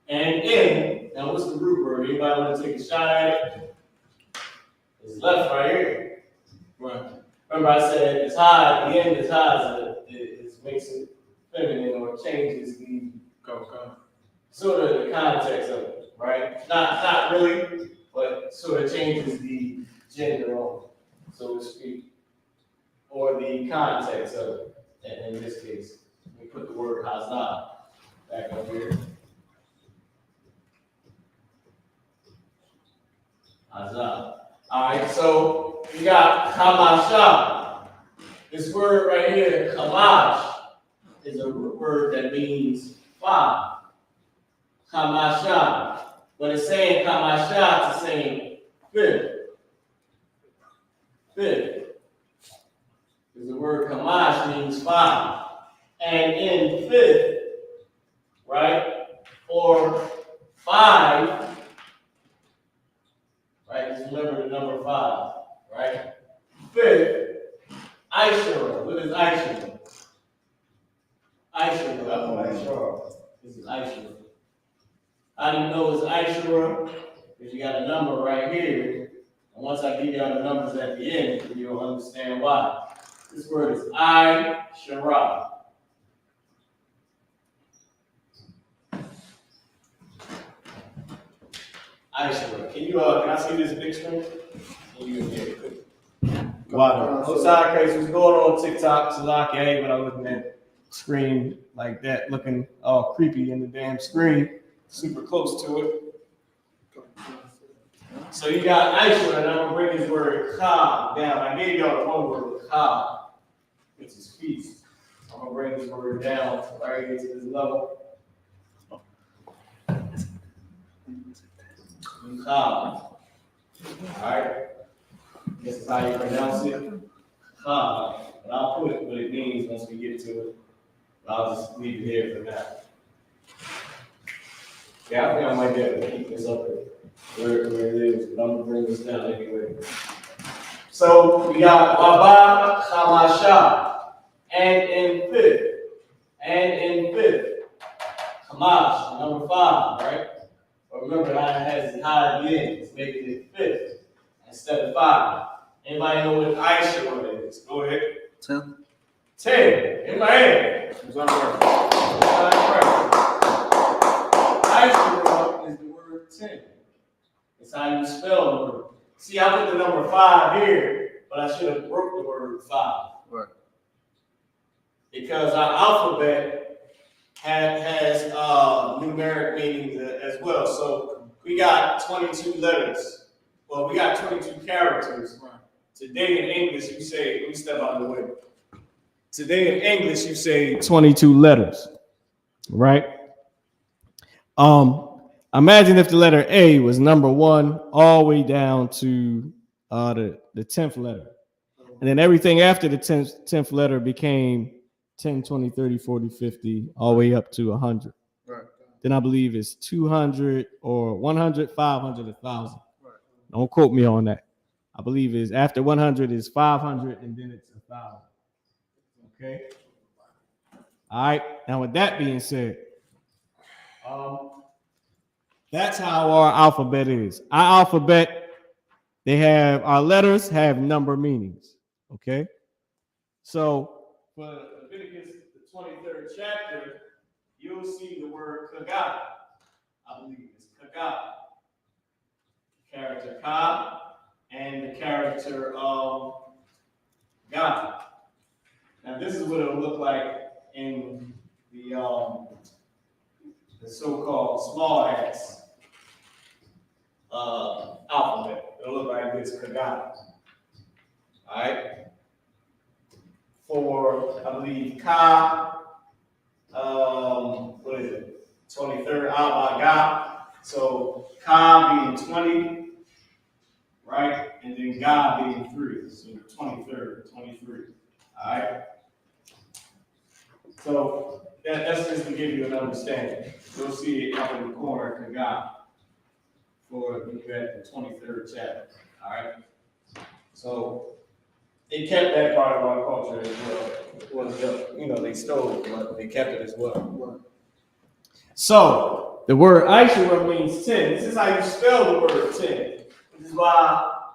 Speaker 11: And in. Now, what's the root word? Anybody want to take a shot at it? It's left right here. Right. Remember, I said it's high. The end is high, so it makes it feminine or changes the sort of the context of it, right? Not really, but sort of changes the gender on it, so to speak, or the context of it. And in this case, we put the word hazah back up here. Hazah. All right, so we got chamasha. This word right here, chamash, is a root word that means 5. Chamasha. But it's saying chamasha, it's saying 5th. 5th. Because the word chamash means 5. And in 5th, right, or 5, right, just remember the number 5, right? 5th, Ishura. What is Ishura? Ishura. This is Ishura. How do you know it's Ishura? Because you got a number right here. And once I give y'all the numbers at the end, you'll understand why. This word is Ishura. Ishura. Can I see this big screen? Can you get it quick? Wow. Outside crazy. What's going on TikTok? Salaki, I hate when I'm looking at screen like that, looking all creepy in the damn screen, super close to it. So you got Ishura, and I'm gonna bring this word ka down. I gave y'all the one word ka, which is feast. I'm gonna bring this word down right here to this level. Ka. All right. This is how you pronounce it. Ka. But I'll put what it means once we get to it. I'll just leave it here for now. Yeah, I think I might be able to keep this up where it is, but I'm gonna bring this down anyway. So we got Waba Chamasha, and in 5th, Chamash, number 5, right? Or remember I had to hide the ends, making it 5th instead of 5. Anybody know what Isupk is? Go ahead.
Speaker 6: 10.
Speaker 11: 10. In my hand. Isupk is the word 10. It's how you spell the word. See, I put the number 5 here, but I should have broke the word 5.
Speaker 6: Right.
Speaker 11: Because our alphabet has numeric meanings as well. So we got 22 letters. Well, we got 22 characters. Right. Today in English, you say, let me step out of the way. Today in English, you say 22 letters, right? Imagine if the letter A was number 1 all the way down to the 10th letter. And then everything after the 10th letter became 10, 20, 30, 40, 50, all the way up to 100.
Speaker 6: Right.
Speaker 11: Then I believe it's 200 or 100, 500, 1,000. Right. Don't quote me on that. I believe is after 100 is 500 and then it's 1,000. Okay. All right. Now with that being said, that's how our alphabet is. Our alphabet, our letters have number meanings. Okay. So for Leviticus, the 23rd chapter, you'll see the word Qadash. I believe it's Qadash. Character Ka and the character God. Now this is what it'll look like in the so-called small ass alphabet. It'll look like this Qadash. All right. For I believe Ka, what is it? 23rd Abba. So Ka being 20, right? And then God being 3. So 23rd, 23. All right. So that's just to give you an understanding. You'll see it up in the corner to God for when you're at the 23rd chapter. All right. So they kept that part of our culture as well. They stole it, but they kept it as well. So the word Isupk means 10. This is how you spell the word 10. This is why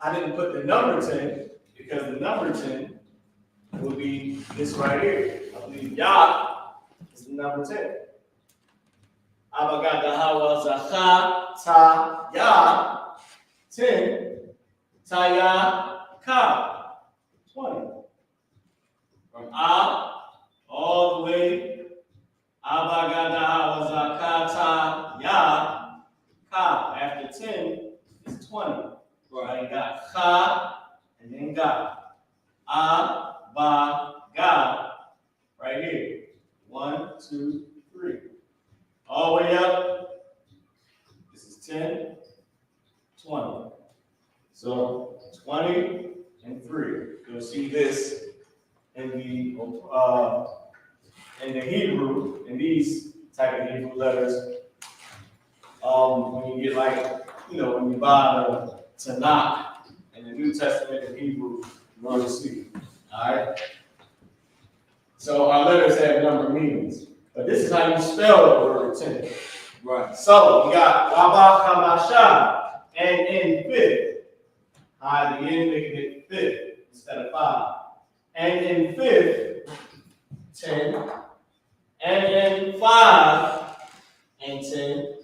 Speaker 11: I didn't put the number 10, because the number 10 would be this right here. I believe Yah is the number 10. Abagadahawazacha ta Yah 10 Taya Ka 20. From Ab all the way Abagadahawazacha Yah Ka. After 10 is 20. Right. You got Cha and then God. God, right here. 1, 2, 3. All the way up. This is 10, 20. So 20 and 3. You'll see this in the Hebrew, in these type of Hebrew letters. When you get when you buy the Tanakh in the New Testament in Hebrew, you're going to see. All right. So our letters have number meanings, but this is how you spell the word 10. Right. So we got Waba Kamasha and in 5th. Hide the end, making it 5th instead of 5. And in 5th, 10. And in 5 and 10.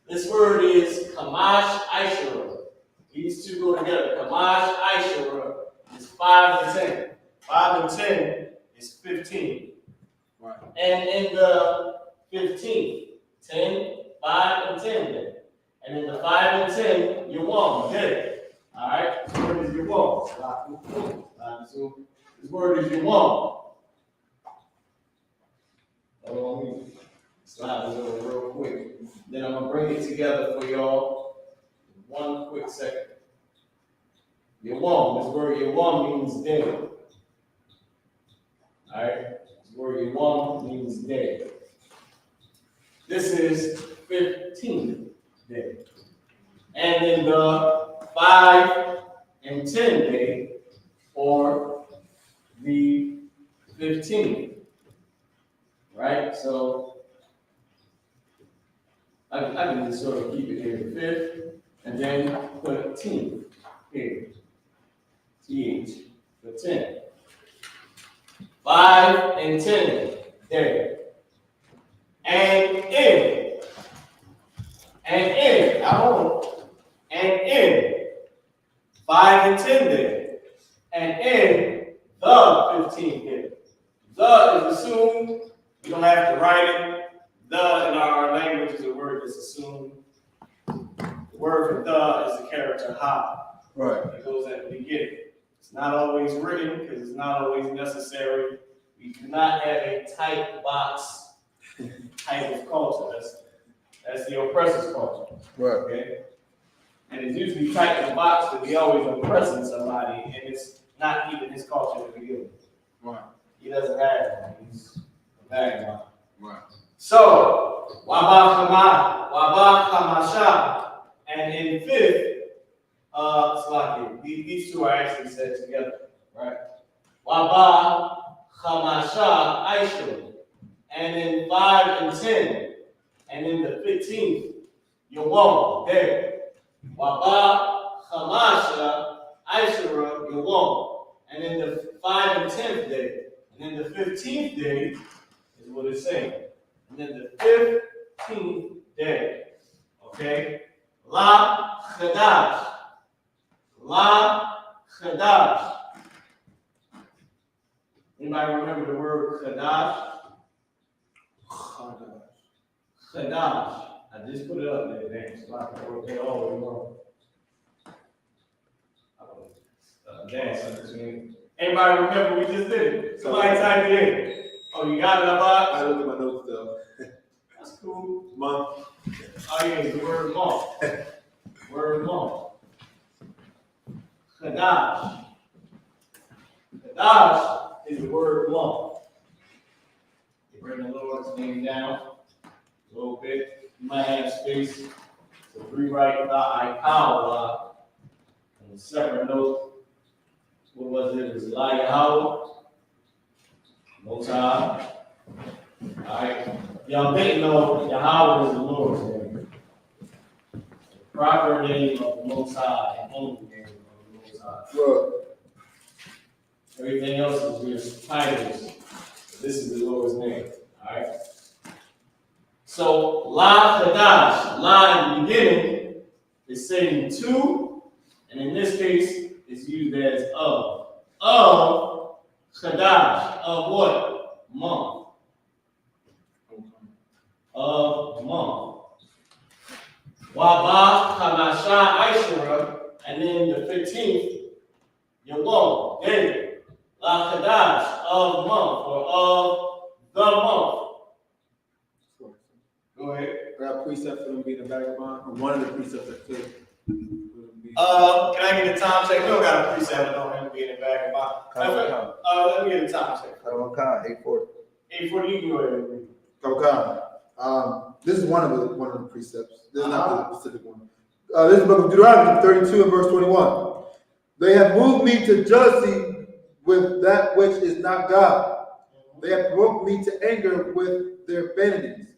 Speaker 11: This word is Kamash Isupk. These two go together. Kamash Isupk is 5 and 10. 5 and 10 is 15. Right. And in the 15, 10, 5 and 10 then. And in the 5 and 10, you won. Get it? All right. This word is you won. So this word is you won. Hold on. Slide this over real quick. Then I'm going to bring it together for y'all. One quick second. Yawam, this word Yawam means day. Alright? This word Yawam means day. This is 15th day. And in the 5 and 10 day, or the 15th. Right? So I can just sort of keep it here, the 5th, and then put 10 here. TH for 10. 5 and 10 there. And in. And in. I don't. And in. 5 and 10 there. And in the 15th there. The is assumed. You don't have to write it. The in our language is a word that's assumed. The word for the is the character ha.
Speaker 10: Right.
Speaker 11: It goes at the beginning. It's not always written because it's not always necessary. We do not have a type box type of culture. That's the oppressor's culture.
Speaker 10: Right.
Speaker 11: Okay? And it's usually type of box that we always oppressing somebody, and it's not even his culture to begin with.
Speaker 10: Right.
Speaker 11: He doesn't have one. He's a vagabond.
Speaker 10: Right.
Speaker 11: So, waba chamasha, and in 5th, these two are actually said together, right? Waba chamasha aishur, and then 5 and 10, and then the 15th, yawam, there. Waba chamasha aishur, yawam, and then the 5 and 10th day, and then the 15th day is what it's saying. And then the 15th day, okay? La Qadash. La Qadash. Anybody remember the word Qadash? Qadash. I just put it up there, man. So I can work it all the way dance. Anybody remember we just did it? Somebody type it in. Oh, you got it up?
Speaker 10: I look at my notes though.
Speaker 11: That's cool.
Speaker 10: Month.
Speaker 11: Oh yeah, the word month. Word month. Qadash. Qadash is the word month. You bring the Lord's name down a little bit. You might have space to rewrite the Ikawa on a separate note. What was it? It was Yahweh. Most High. Alright. Y'all didn't know Yahweh is the Lord's name. The proper name of the Most High and only name of the Most High.
Speaker 10: Right.
Speaker 11: Everything else is just titles. This is the Lord's name. Alright. So La Qadash, La in the beginning is saying to, and in this case it's used as of. Of Qadash, of what? Month. Of month. Waba Chamasha Aishura, and then the 15th, Yawam, day. La Qadash, of month, or of the month. Go ahead.
Speaker 10: I got a precept for them being a vagabond, or one of the precepts that could.
Speaker 11: Can I get a time check? We don't got a precept on him being a vagabond. Let me get a time check.
Speaker 10: 840.
Speaker 11: 840, you can go ahead and read.
Speaker 10: Okay. This is one of the precepts. This is not the specific one. This is the book of Deuteronomy 32 and verse 21. They have moved me to jealousy with that which is not God. They have provoked me to anger with their vanities.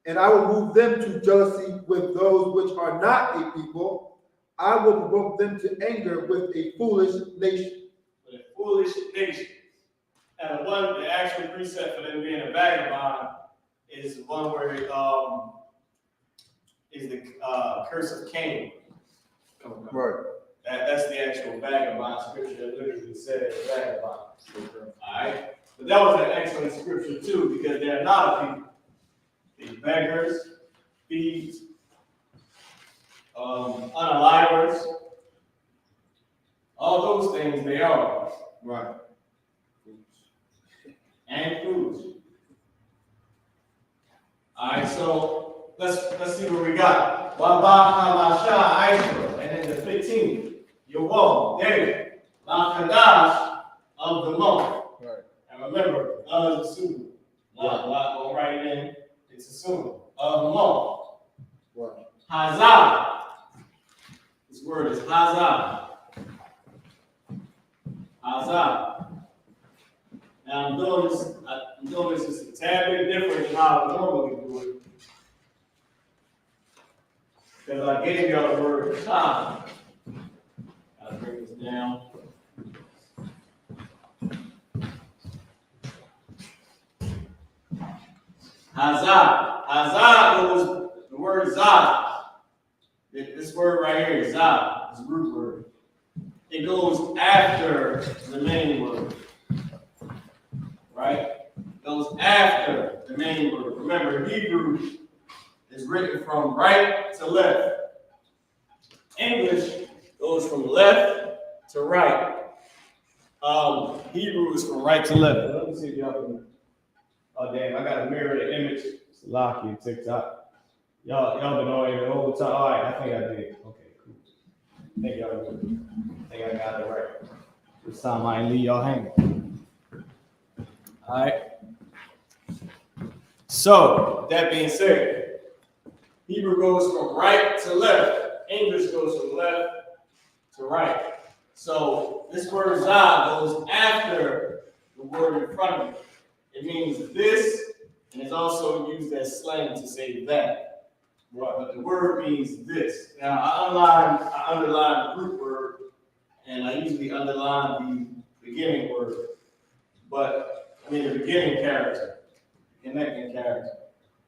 Speaker 10: And I will move them to jealousy with those which are not a people. I will provoke them to anger with a foolish nation.
Speaker 11: With a foolish nation. And the actual precept for them being a vagabond is the one where is the curse of Cain.
Speaker 10: Right.
Speaker 11: That's the actual vagabond scripture that literally says vagabond. Alright? But that was an excellent scripture too, because they're not a people. They're beggars, thieves, unalivers, all those things they are.
Speaker 10: Right.
Speaker 11: And fools. Alright, so let's see what we got. Waba Hamasha Aishra, and then the 15th, Yawam, David, La Qadash of the month.
Speaker 10: Right.
Speaker 11: And remember, is assumed. Not gonna write it in, it's assumed. Of the month.
Speaker 10: Right.
Speaker 11: Hazah. This word is Hazah. Hazah. Now I'm doing this just a tad bit different than how I normally do it. Because I gave y'all the word time. I'll break this down. Hazah. Hazah goes, the word Zah. This word right here is Zah, this root word. It goes after the main word. Right? It goes after the main word. Remember, Hebrew is written from right to left. English goes from left to right. Hebrew is from right to left. Let me see if y'all can. Oh damn, I gotta mirror the image. It's locky and TikTok. Y'all been on it the whole time. All right, I think I did. Okay, cool. I think y'all good. I think I got it right. This time I ain't leave y'all hanging. All right. So that being said, Hebrew goes from right to left. English goes from left to right. So this word Zah goes after the word in front of it. It means this, and it's also used as slang to say that. Right, but the word means this. Now I underline the root word, and I usually underline the beginning word. But I mean the beginning character, the connecting character,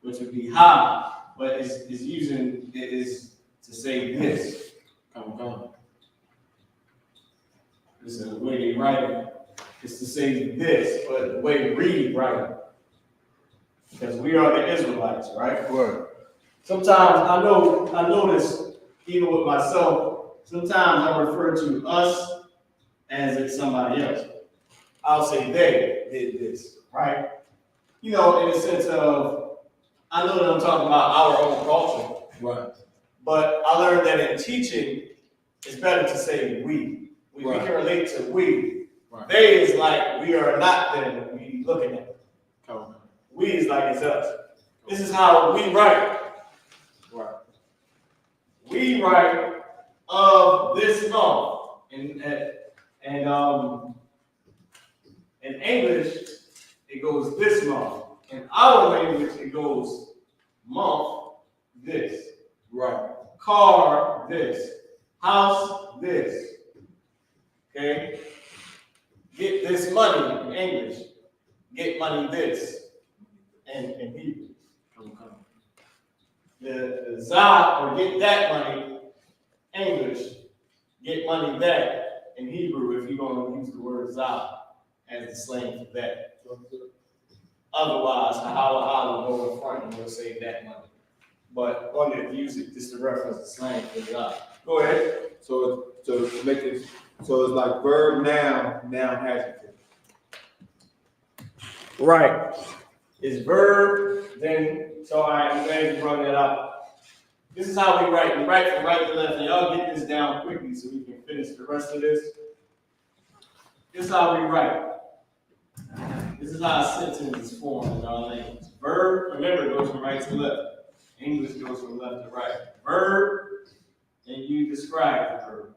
Speaker 11: which would be ha, but it is to say this. Come. This is the way they write it. It's to say this, but the way we write it. Because we are the Israelites, right?
Speaker 10: Word.
Speaker 11: Sometimes I notice, even with myself, sometimes I refer to us as it's somebody else. I'll say they did this, right? You know, in the sense of, I know that I'm talking about our own culture. Right. But I learned that in teaching, it's better to say we. We can relate to we. Right. They is like we are not them, we looking at them. We is like it's us. This is how we write. Right. We write of this month. In English, it goes this month. In our language, it goes month this. Right. Car this. House this. Okay? Get this money in English. Get money this. And in Hebrew. The Zah, or get that money, English, get money that in Hebrew, if you're going to use the word Zah as the slang for that. Otherwise, Hahala will go in front and we'll say that money. But only if you use it just to reference the slang for Zah. Go ahead.
Speaker 10: So to make it, so it's like verb, noun, adjective.
Speaker 11: Right. It's verb, then, so I'm glad you brought that up. This is how we write. We write from right to left. And y'all get this down quickly so we can finish the rest of this. This is how we write. This is how a sentence is formed in our language. Verb, remember, goes from right to left. English goes from left to right. Verb, and you describe the verb.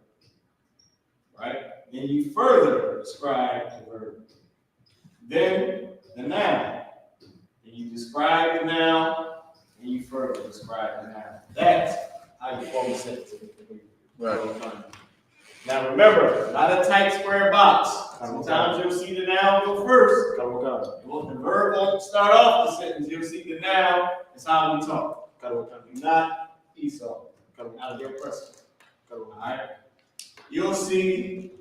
Speaker 11: Right? Then you further describe the verb. Then the noun. And you describe the noun, and you further describe the noun. That's how you form a sentence. Right. Now remember, not a tight square box. Sometimes you'll see the noun go first. The verb won't start off the sentence. You'll see the noun. That's how we talk. Not Esau. Out of your person. Alright. You'll see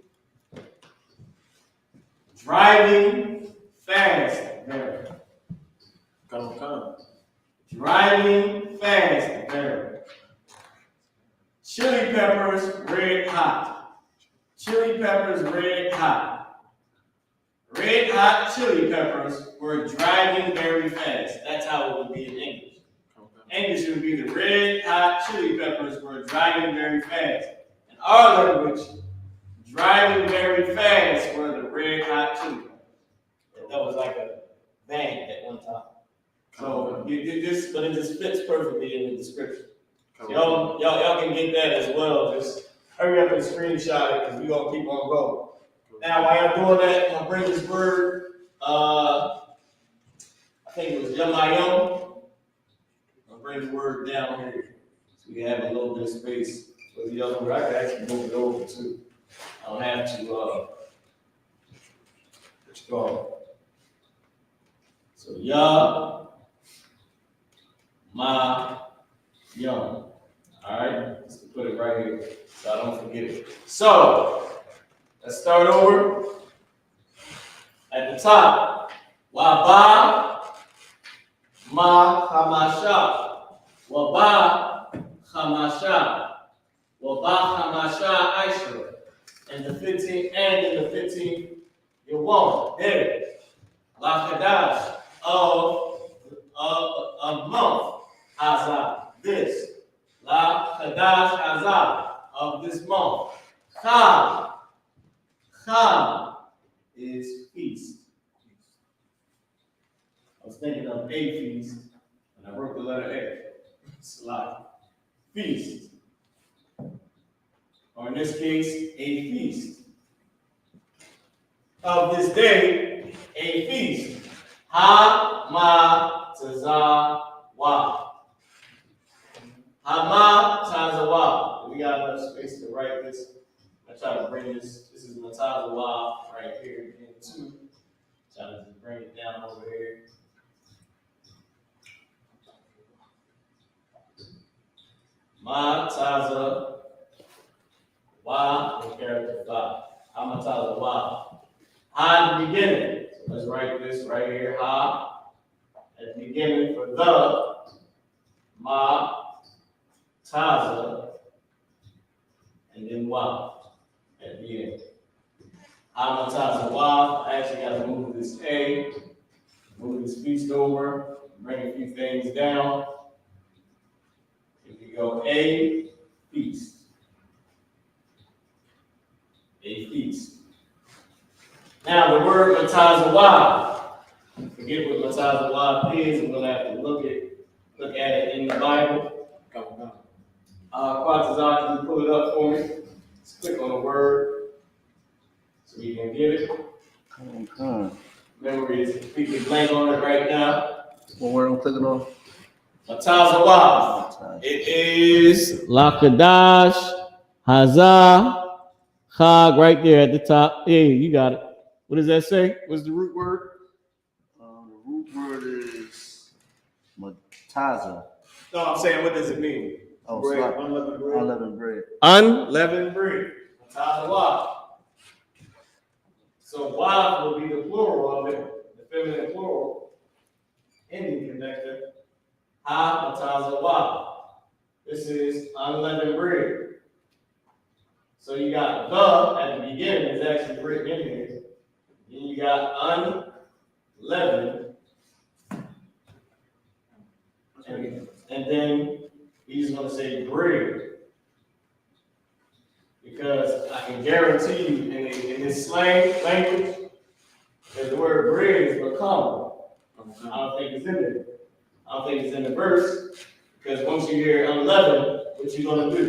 Speaker 11: driving fast there. Driving fast there. Chili peppers red hot. Chili peppers red hot. Red hot chili peppers were driving very fast. That's how it would be in English. English would be the red hot chili peppers were driving very fast. In our language, driving very fast were the red hot chili peppers. That was like a van at one time. So but it just fits perfectly in the description. So y'all can get that as well. Just hurry up and screenshot it because we're gonna keep on going. Now while y'all doing that, I'm gonna bring this word. I think it was Yamayom. I'll bring the word down here. So we have a little bit of space for the other word. I can actually move it over too. I don't have to, what you call it? So, Ya, Ma, Yum. All right, let's put it right here so I don't forget it. So, let's start over. At the top, Waba, Ma, Hamasha. Waba, Hamasha. Waba, Hamasha, Aisha. And the 15th, and in the 15th, you won't. There. La Qadash of a month. Hazah. This. La Qadash Hazah of this month. Cham. Cham is feast. I was thinking of a feast, and I wrote the letter A. It's like feast. Or in this case, a feast. Of this day, a feast. Ha-ma tazah wa. Ha-ma tazah wa. We got enough space to write this. I try to bring this. This is tazah wa right here again too. Try to just bring it down over here. Ma tazah wa and character 5. Ha-ma tazah wa. Ha at the beginning. So let's write this right here. Ha at the beginning for the. Ma, taza, and then wa at the end. Ha ma taza wa. I actually got to move this A, move this feast over, bring a few things down. If you go A, feast. A feast. Now the word matazawa, forget what matazawa is. We're gonna have to look at it in the Bible. Qadash, can you pull it up for me? Just click on the word so we can get it. Memory is completely blank on it right now.
Speaker 6: What word I'm clicking on?
Speaker 11: Matazawa. It is La Qadash, Hazah, Chag right there at the top. Hey, you got it. What does that say? What's the root word?
Speaker 6: The root word is mataza.
Speaker 11: No, I'm saying, what does it mean?
Speaker 6: Oh,
Speaker 11: Bread,
Speaker 6: unleavened bread. Unleavened bread.
Speaker 11: Unleavened bread. Matazawa. So wa will be the plural of it, the feminine plural, ending connector. Ha matazawa. This is unleavened bread. So you got the at the beginning is actually written in here. Then you got unleavened. And then he's going to say bread. Because I can guarantee you in this slang language, that the word bread is become. I don't think it's in there. I don't think it's in the verse. Because once you hear unleavened, what you going to do?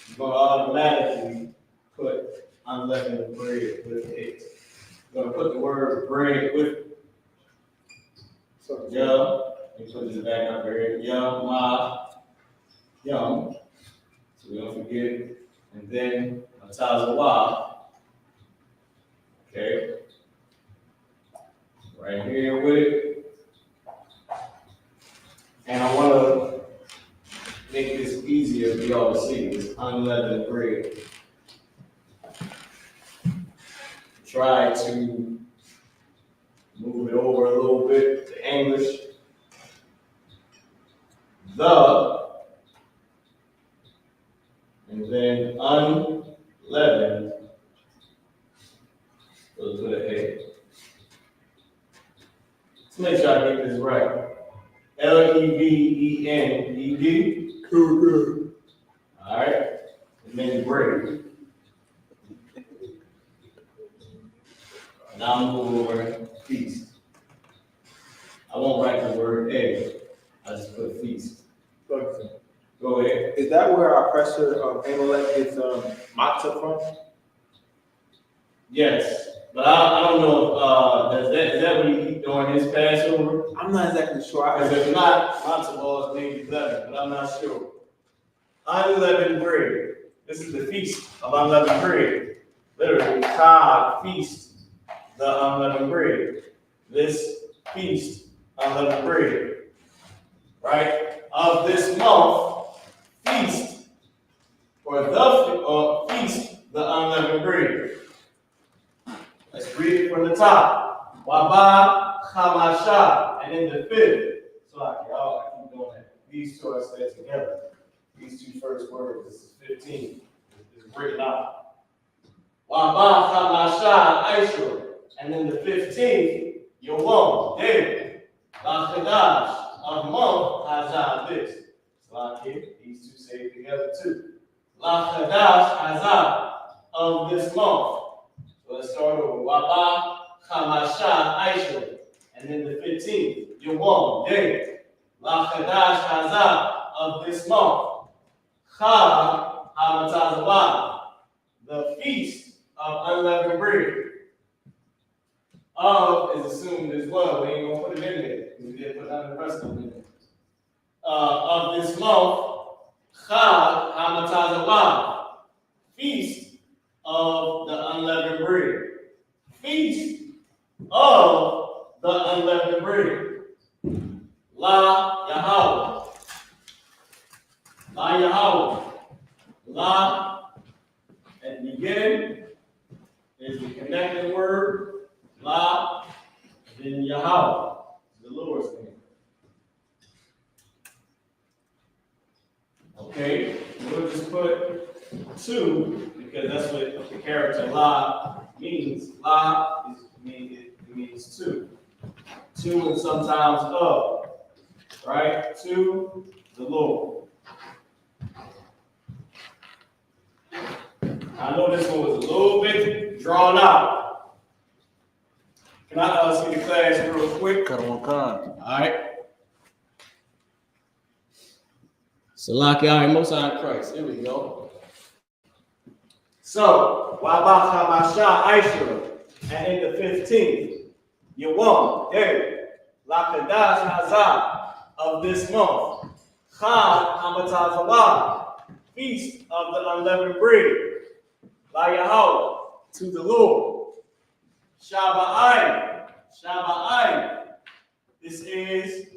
Speaker 11: You're going to automatically put unleavened bread with it. You're going to put the word bread with it. So, yeah, you put this back up here. Yeah, ma, yum. So we don't forget. And then matazawa. Okay. Right here with it. And I want to make this easier for y'all to see. It's unleavened bread. Try to move it over a little bit to English. The, and then unleavened. Let's put it A. Let's make sure I get this right. Levened. All right. And then bread. Now I'm going over feast. I won't write the word A. I just put feast. Go ahead.
Speaker 10: Is that where our oppressor Amalek gets matzah from?
Speaker 11: Yes. But I don't know if is that what he eat during his Passover?
Speaker 10: I'm not exactly sure.
Speaker 11: Because if not, matzah balls maybe better, but I'm not sure. unleavened bread. This is the feast of unleavened bread. Literally, Chag, feast, the unleavened bread. This feast, unleavened bread. Right? Of this month, feast, or the feast, the unleavened bread. Let's read it from the top. Waba Chamasha, and then the fifth. So I keep doing that. These two are said together. These two first words, this is 15. It's written out. Waba Chamasha Aishur, and then the 15th, Yawam, David, Qadash, of month, Hazah, this. So I keep these two say together too. Qadash, Hazah, of this month. So let's start over. Waba Chamasha Aishur, and then the 15th, Yawam, David, Qadash, Hazah, of this month. Chag HaMatzah, the feast of unleavened bread. Of is assumed as well. We ain't gonna put it in there because we didn't put none of the rest of it in there. Of this month, Chag HaMatzah, feast of the unleavened bread. Feast of the unleavened bread. La Yahweh. La Yahweh. La at the beginning is the connecting word. La, then Yahweh, the Lord's name. Okay, we'll just put 2 because that's what the character La means. La means 2. 2 and sometimes of. Right? To the Lord. I know this one was a little bit drawn out. Can I see the class real quick?
Speaker 6: All
Speaker 11: right. Salaki, all right, Most High Christ. Here we go. So, Waba Chamasha Aishur, and in the 15th, Yawam, David, Qadash Hazah, of this month, Chag HaMatzah, feast of the unleavened bread, La Yahweh, to the Lord. Shabbat. This is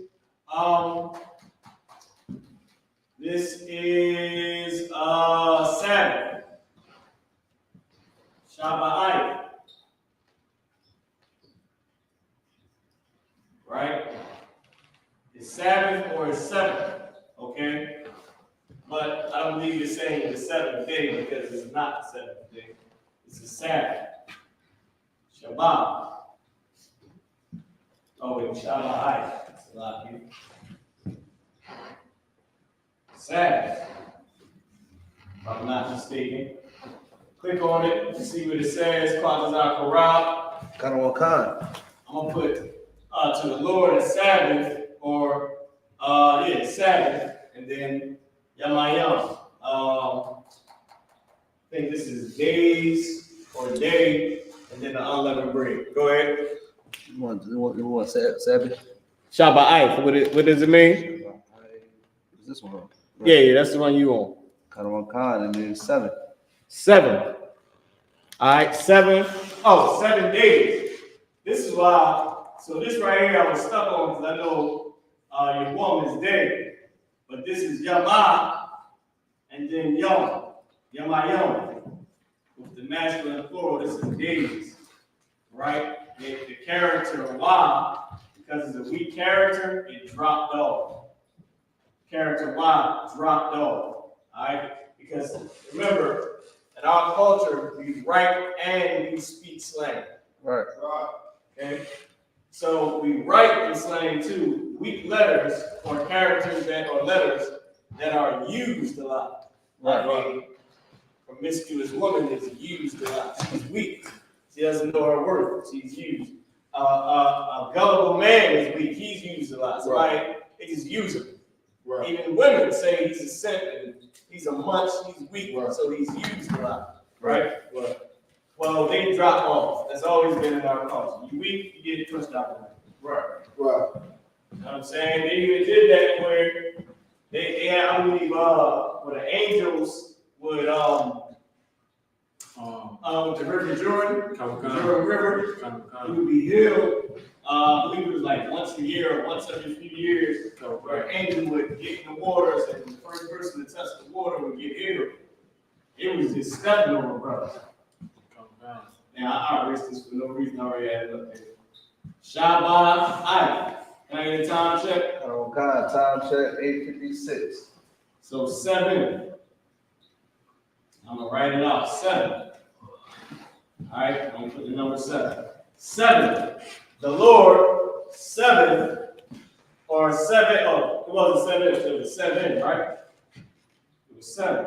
Speaker 11: Sabbath. Shabbat. Right? It's Sabbath or it's seventh. Okay? But I don't believe it's saying the seventh day because it's not the seventh day. It's a Sabbath. Shabbat. Oh, wait, Shabbat. That's a lot of people. Sabbath. If I'm not mistaken. Click on it to see what it says. Qadash Korab. I'm going to put to the Lord a Sabbath or, Sabbath. And then Yamayam. I think this is days or day, and then the unleavened bread. Go ahead.
Speaker 6: You want Sabbath?
Speaker 11: Shabbat. What does it mean?
Speaker 6: Is this one? Right?
Speaker 11: Yeah, that's the one you on.
Speaker 6: And then 7.
Speaker 11: 7. All right, 7. Oh, 7 days. This is why. So this right here I was stuck on because I know your woman is day. But this is Yama and then Yom. Yamayom. With the masculine and plural, this is days. Right? The character why, because it's a weak character, it dropped off. Character why dropped off. Alright? Because remember, in our culture, we write and we speak slang.
Speaker 6: Right.
Speaker 11: Okay? So we write in slang too, weak letters or characters or letters that are used a lot.
Speaker 6: Right.
Speaker 11: A promiscuous woman is used a lot. She's weak. She doesn't know her worth. She's used. A gullible man is weak. He's used a lot. So they just use him. Right. Even women say he's a simp and he's a munch. He's weak, so he's used a lot. Right. Well, they drop off. That's always been in our culture. You weak, you get pushed out. Right. You know what I'm saying? They even did that where They had, I believe, where the angels would with the River Jordan, Jordan River, it would be healed. I believe it was like once a year or once every few years, where an angel would get in the waters and the first person to touch the water would get healed. It was just stepping over, brother. Now, I erased this for no reason. I already had it up there. Shabbat Ike. Can I get a time check?
Speaker 6: Oh, God, time check 8:56.
Speaker 11: So 7. I'm going to write it out. 7. All right, I'm going to put the number 7. 7. The Lord, 7. Or 7. Oh, it wasn't 7. It was 7, right? It was 7.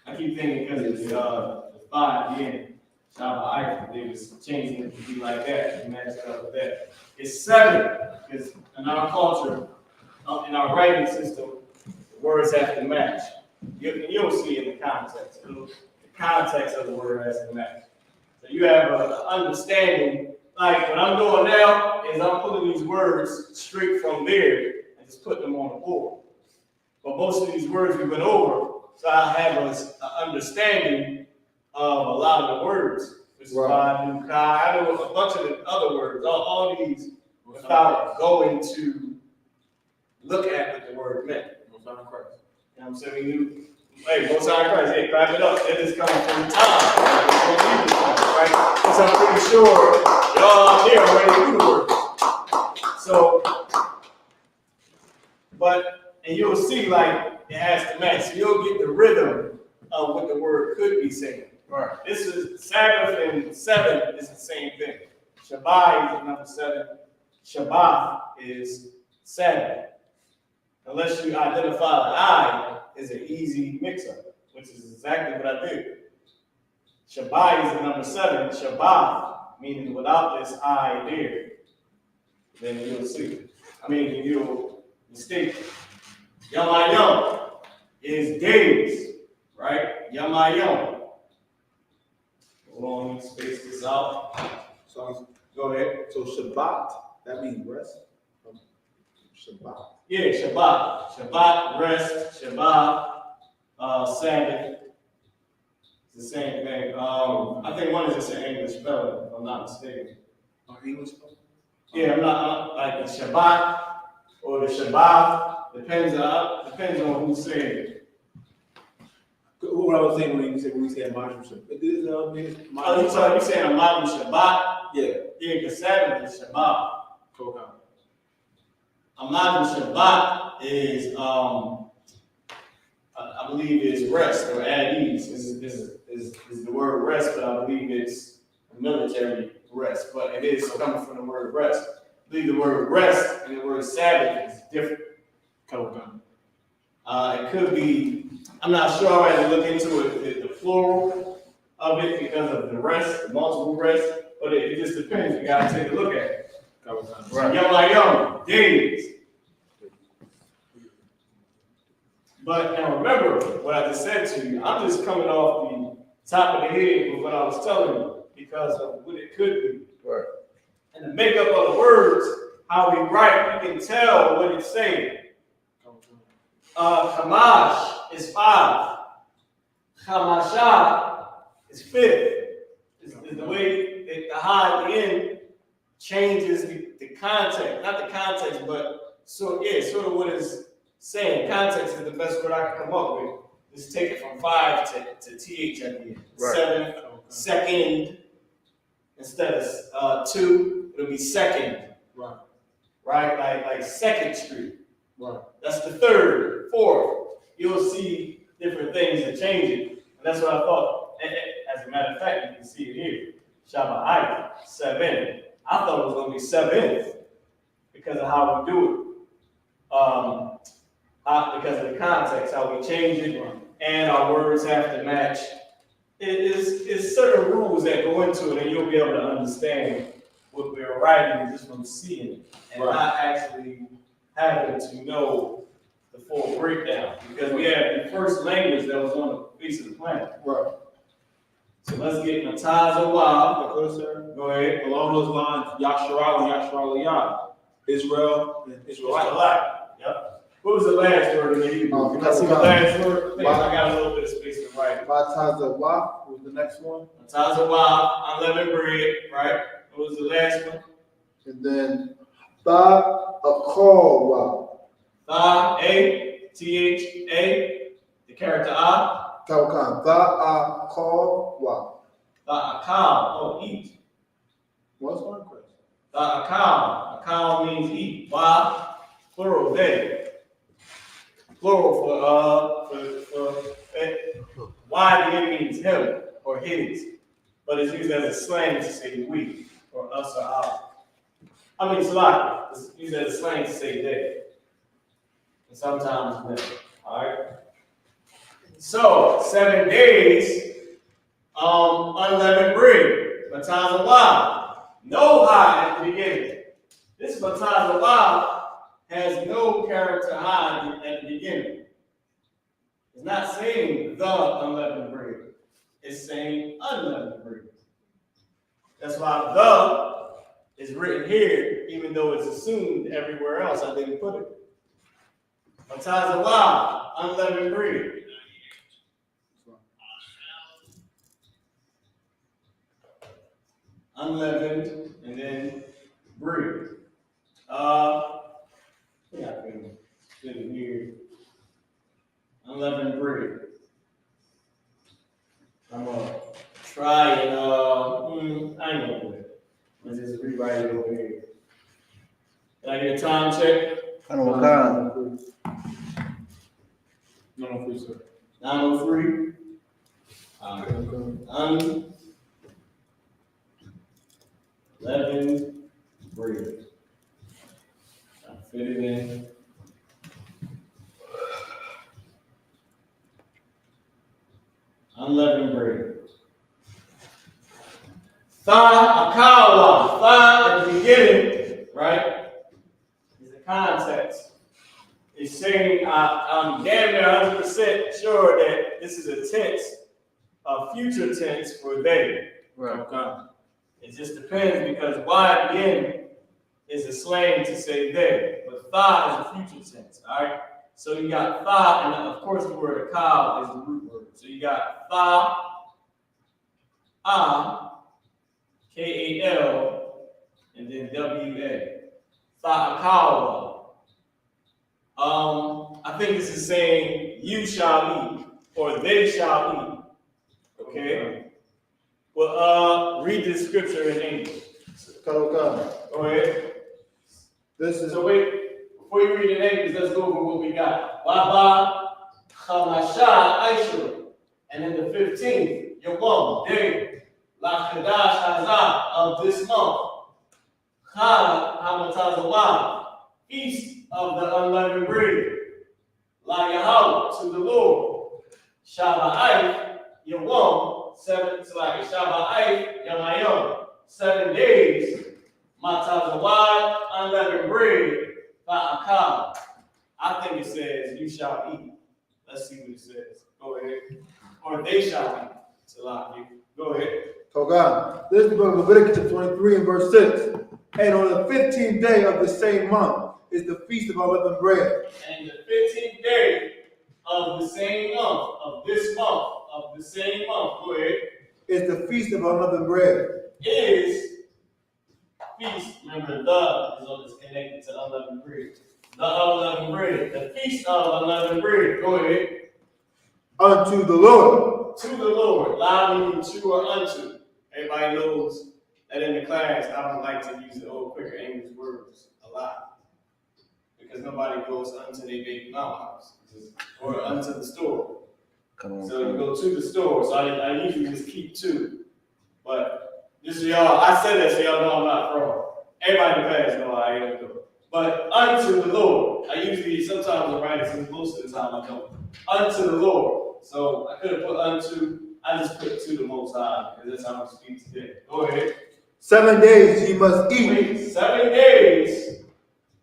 Speaker 11: I keep thinking because it's the 5 at the end. Shabbat Ike, they was changing it to be like that, to match up with that. It's 7, because in our culture, in our writing system, the words have to match. You'll see in the context. The context of the word has to match. So you have an understanding, like what I'm doing now is I'm pulling these words straight from there and just putting them on the board. But most of these words we went over, so I have an understanding of a lot of the words. Which is why I knew Kai. I know a bunch of the other words, all these, without going to look at what the word meant. You know what I'm saying? We knew, hey, Most High Christ, hey, clap it up. That is coming from time. Right? Because I'm pretty sure y'all out there already knew the word. So, and you'll see, like, it has to match. So you'll get the rhythm of what the word could be saying. Right. This is Sabbath and 7 is the same thing. Shabbat is number 7. Shabbat is Sabbath. Unless you identify the I is an easy mix-up, which is exactly what I did. Shabbat is the number 7. Shabbat, meaning without this I there, then you'll see. You'll mistake. Yamayom is days, right? Yamayom. Hold on, let me space this out.
Speaker 10: So
Speaker 11: go ahead.
Speaker 10: So Shabbat, that means rest. Shabbat.
Speaker 11: Yeah, Shabbat. Shabbat, rest, Shabbat, Sabbath. It's the same thing. I think one is just an English spelling, if I'm not mistaken.
Speaker 10: English spelling?
Speaker 11: Yeah, I'm not like the Shabbat or the Shabbat. Depends on who's saying it.
Speaker 10: What I was saying when you said Major Shabbat. It is
Speaker 11: you saying a modern Shabbat?
Speaker 10: Yeah.
Speaker 11: Yeah, because Sabbath is Shabbat.
Speaker 10: Okay.
Speaker 11: A modern Shabbat is, I believe is rest or at ease. Is the word rest, but I believe it's military rest. But it is coming from the word rest. I believe the word rest and the word Sabbath is different. It could be, I'm not sure, I had to look into it, the plural of it because of the rest, the multiple rest, but it just depends. You gotta take a look at it. Right. Yom, days. But now remember what I just said to you. I'm just coming off the top of the head with what I was telling you because of what it could be. Right. And the makeup of the words, how we write, you can tell what it's saying. Kamash is 5. Chamasha is 5th. Is the way that the ha at the end changes the context. Not the context, but sort of what it's saying. Context is the best word I can come up with. Just take it from 5 to th at the end. Right. 7, second, instead of 2, it'll be second. Right. Right? Like 2nd Street. Right. That's the 3rd, 4th. You'll see different things that change it. And that's what I thought. As a matter of fact, you can see it here. Shabbat 7. I thought it was going to be 7th because of how we do it. Because of the context, how we change it, and our words have to match. It's certain rules that go into it, and you'll be able to understand what we're writing just from seeing it, and not actually having to know the full breakdown. Because we have the first language that was on the face of the planet. Right. So let's get Mataza Wa. Go ahead.
Speaker 10: Along those lines, Yasharal and Yasharaliyah. Israel and Israelite.
Speaker 11: Yep. What was the last word in the Hebrew? Can I see the last word? I think I got a little bit of space to write.
Speaker 10: Batazawa was the next one.
Speaker 11: Batazawa, unleavened bread, right? What was the last one?
Speaker 10: And then Tha'akawa.
Speaker 11: Tha-A, the character A.
Speaker 10: Kaukan. Tha'akawa.
Speaker 11: Tha'akal, oh, eat.
Speaker 10: What's one question?
Speaker 11: Tha'akal, akal means eat. Why? Plural, they. Plural for why the it means him or his, but it's used as a slang to say we or us or our. I mean, it's like it's used as a slang to say they, and sometimes them. All right. So 7 days, unleavened bread, Batazawa, no high at the beginning. This Batazawa has no character high at the beginning. It's not saying the unleavened bread. It's saying unleavened bread. That's why the is written here, even though it's assumed everywhere else. I didn't put it. Batazawa, unleavened bread. Unleavened and then bread. Yeah, I can fit it here. Unleavened bread. I'm gonna try and I ain't gonna do it. Let's just rewrite it over here. Can I get a time check?
Speaker 10: I don't know what kind.
Speaker 11: 903, sir. 903. Unleavened bread. Fit it in. Unleavened bread. Tha'akawa. Tha at the beginning, right? Is the context. It's saying I'm damn near 100% sure that this is a tense, a future tense for they.
Speaker 10: Right.
Speaker 11: Okay. It just depends because why at the end is a slang to say they, but tha is a future tense, all right? So you got tha, and of course the word akal is the root word. So you got tha, K-A-L, and then W-A. Tha'akawa. I think this is saying you shall eat, or they shall eat. Okay? Well, read this scripture in English.
Speaker 10: Kaukan.
Speaker 11: Go ahead.
Speaker 10: This is
Speaker 11: So wait, before you read in English, let's go over what we got. Waba Chamasha Aishur. And then the 15th, Yawam, day, La Qadash Hazah of this month. Chala Hamatazawa, feast of the unleavened bread. La Yahweh, to the Lord. Shabbat, Yawam, 7, it's like Shabbat, Yamayom, 7 days. Matazawad, unleavened bread, Ba'akal. I think it says, you shall eat. Let's see what it says. Go ahead. Or they shall eat. Salaki. Go ahead.
Speaker 10: Togan. This is the book of Leviticus 23 and verse 6. And on the 15th day of the same month is the feast of unleavened bread.
Speaker 11: And the 15th day of the same month, of this month, of the same month, go ahead,
Speaker 10: is the feast of unleavened bread.
Speaker 11: is feast. Remember, the is connected to unleavened bread. The unleavened bread. The feast of unleavened bread. Go ahead.
Speaker 10: Unto the Lord.
Speaker 11: To the Lord. La meaning to or unto. Everybody knows that in the class, I don't like to use the old quicker English words a lot. Because nobody goes unto their baby mama house. Or unto the store. So you go to the store. So I usually just keep two. But just so y'all, I said that so y'all know I'm not fraud. Everybody in the class know I am doing. But unto the Lord. I usually, sometimes I write it, so most of the time I don't. Unto the Lord. So I could have put unto, I just put to the Most High, because that's how I speak today. Go ahead.
Speaker 10: 7 days ye must eat.
Speaker 11: Wait, 7 days.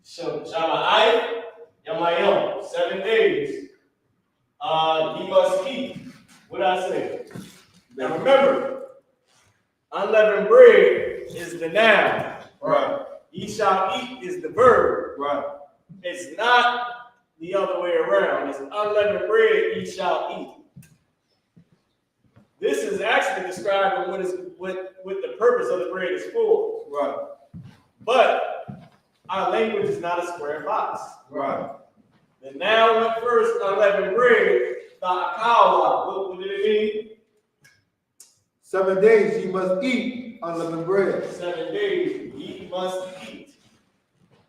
Speaker 11: Shabbat, Yamayom. 7 days. Ye must eat. What I say? Now remember, unleavened bread is the noun.
Speaker 10: Right.
Speaker 11: Ye shall eat is the verb.
Speaker 10: Right.
Speaker 11: It's not the other way around. It's unleavened bread ye shall eat. This is actually describing what the purpose of the bread is for.
Speaker 10: Right.
Speaker 11: But our language is not a square box.
Speaker 10: Right.
Speaker 11: The now went first unleavened bread, ta'akawa. What did it mean?
Speaker 10: 7 days ye must eat unleavened bread.
Speaker 11: 7 days ye must eat.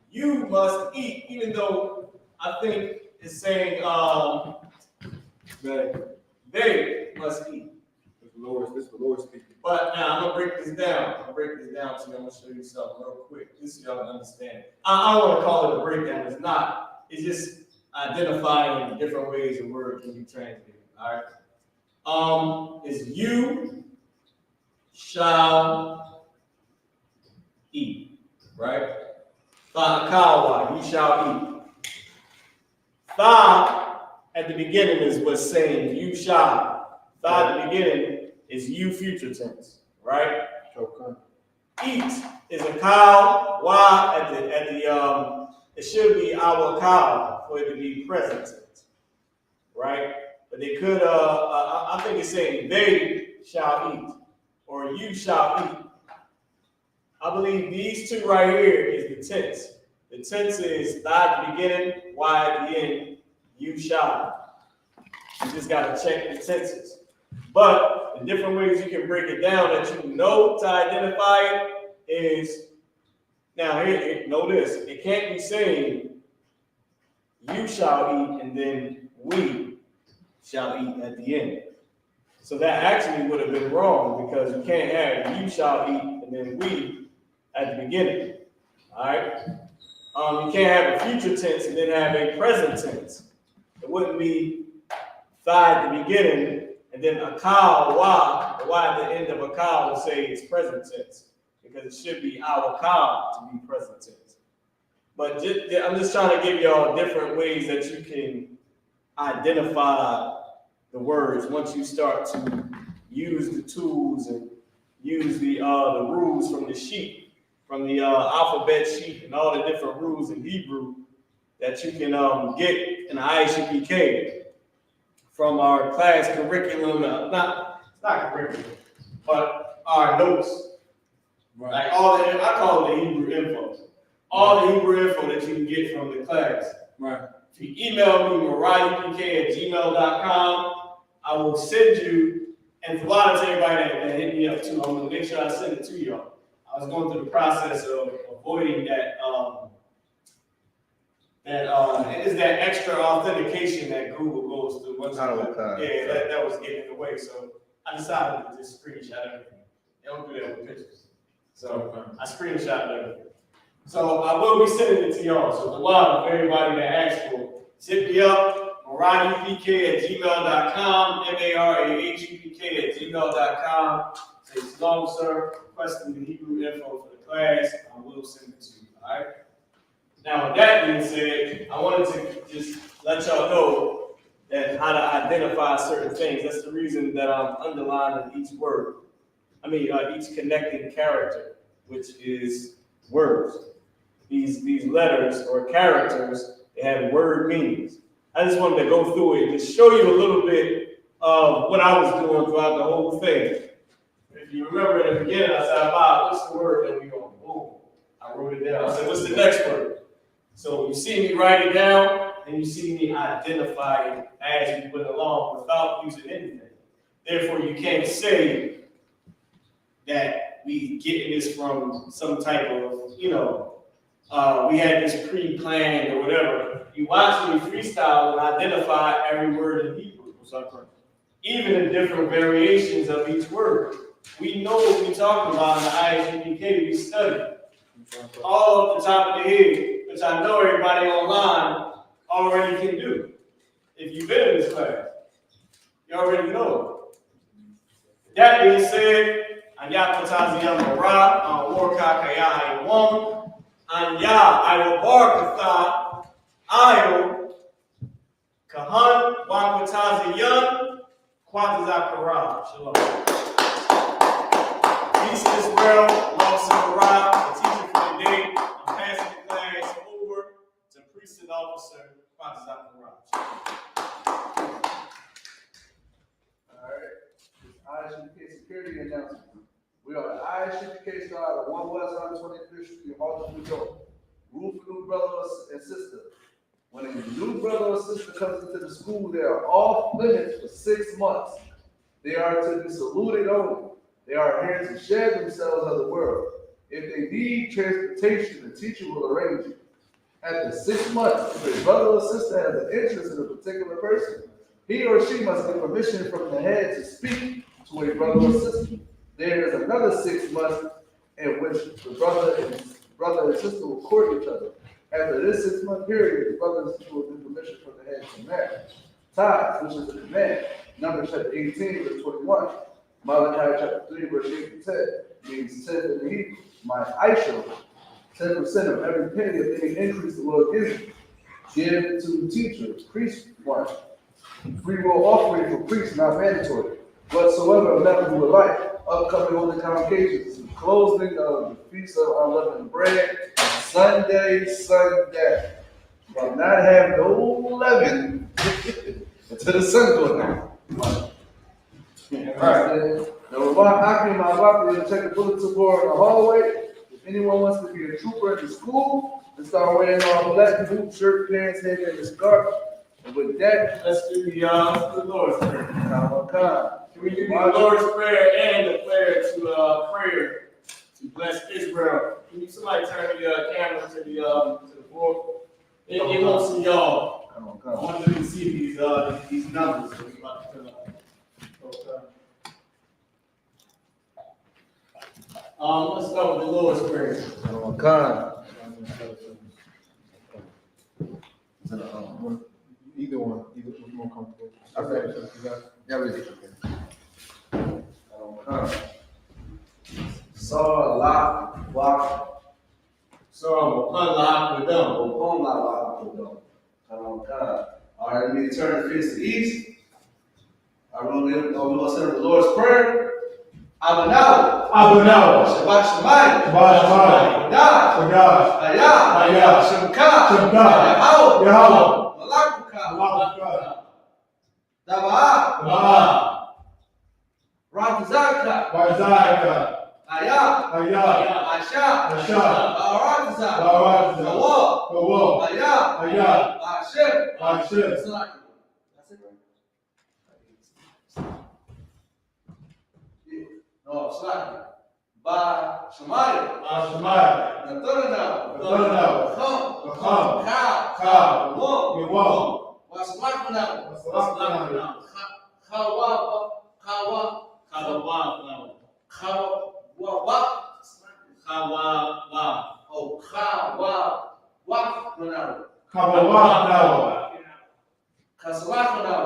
Speaker 11: You must eat, even though I think it's saying they must eat.
Speaker 10: This is the Lord speaking.
Speaker 11: But now I'm gonna break this down. I'm gonna show you something real quick, just so y'all can understand. I don't want to call it a breakdown. It's not. It's just identifying different ways a word can be translated. All right. Is you shall eat, right? Ta'akawa, you shall eat. Tha at the beginning is what's saying you shall. Tha at the beginning is you future tense, right?
Speaker 10: Okay.
Speaker 11: Eat is a cow. Why at the it should be our cow for it to be present tense, right? But they could I think it's saying they shall eat or you shall eat. I believe these two right here is the tense. The tense is tha at the beginning, y at the end, you shall. You just gotta check the tenses. But the different ways you can break it down that you know to identify it is, now here, know this, it can't be saying you shall eat and then we shall eat at the end. So that actually would have been wrong because you can't have you shall eat and then we at the beginning. All right? You can't have a future tense and then have a present tense. It wouldn't be tha at the beginning and then a cow, the y at the end of a cow will say it's present tense because it should be our cow to be present tense. But I'm just trying to give y'all different ways that you can identify the words once you start to use the tools and use the rules from the sheet, from the alphabet sheet and all the different rules in Hebrew that you can get in the Isupk from our class curriculum, it's not curriculum, but our notes. Right. Like I call it the Hebrew info. All the Hebrew info that you can get from the class.
Speaker 10: Right.
Speaker 11: If you email me, mariahupk@gmail.com, I will send you, and for a lot of everybody that hit me up too, I'm gonna make sure I send it to y'all. I was going through the process of avoiding that it is that extra authentication that Google goes through. That was getting in the way. So I decided to just screenshot everything. They don't do that with pictures. So I screenshot everything. So I will be sending it to y'all. So the lot of everybody that asked for, hit me up, marahupk@gmail.com, marahupk@gmail.com. Say shalom, sir, requesting the Hebrew info for the class. I will send it to you. All right. Now, with that being said, I wanted to just let y'all know that how to identify certain things. That's the reason that I'm underlining each word. Each connecting character, which is words. These letters or characters, they have word meanings. I just wanted to go through it and just show you a little bit of what I was doing throughout the whole thing. If you remember in the beginning, I said, Bob, what's the word that we going? Boom. I wrote it down. I said, what's the next word? So you see me write it down, and you see me identify it as we went along without using anything. Therefore, you can't say that we getting this from some type of, we had this pre-planned or whatever. You watch me freestyle and identify every word in Hebrew. Even in different variations of each word. We know what we're talking about in the Isupk. We study all off the top of the head, which I know everybody online already can do. If you've been in this class, you already know it. That being said, Anya Pataziyam Mara, Warka Kaya Wong, Anya, I will bark Ayo, Kahan, Wakwataziyan, Kwatazakara. Shalom. Peace Israel, love Samarah, the teacher for the day. I'm passing the class over to priest and officer, Kwatazakara.
Speaker 12: security announcement. We are the Isupk side of 1 West 125th Street, Harlem, New York. Rule for new brother and sister. When a new brother or sister comes into the school, they are off limits for 6 months. They are to be saluted only. They are here to share themselves of the world. If they need transportation, the teacher will arrange it. After 6 months, if a brother or sister has an interest in a particular person, he or she must get permission from the head to speak to a brother or sister. There is another 6 months in which the brother and sister will court each other. After this 6 month period, the brother and sister will get permission from the head to marry. Tithes, which is a command. Numbers chapter 18, verse 21. Malachi chapter 3, verse 8 to 10 means 10 in the Hebrew. My Isha, 10% of every penny of any increase the Lord gives you. Give to the teacher, priest one. Free will offering for priests, not mandatory. Whatsoever member who would like, upcoming holy convocations, closing of the Feast of Unleavened Bread, Sunday. But not have no leaven until the sun goes down. Alright. The Rabban Hakim Al-Bakri will check the bulletin board in the hallway. If anyone wants to be a trooper in the school, and start wearing all black boots, shirt, pants, headband, and scarf. And with that,
Speaker 11: Let's do the Lord's Prayer.
Speaker 12: Can
Speaker 11: we do the Lord's Prayer and the prayer to bless Israel? Can you somebody turn the camera to the board? It won't see y'all. I want them to see these numbers that we're about to fill up. Let's start with the Lord's Prayer.
Speaker 10: Either one more comfortable.
Speaker 12: All right, let me turn the face to the east. I'm going to say the Lord's Prayer. Abanaw. Shabbat Shemayim. Qadash. Ayah. Shemka. Yahweh. Malakuka. Daba'ah. Ratazaka. Ayah. Asha. Ba'aratazak. Kawah. Ayah. Hashem. That's it, right? No, Slaki. Ba Shemayim. Natananaw. Cham. Ka. Wom. Wasalakanaw. Kawa. Oh, Kasalakanaw.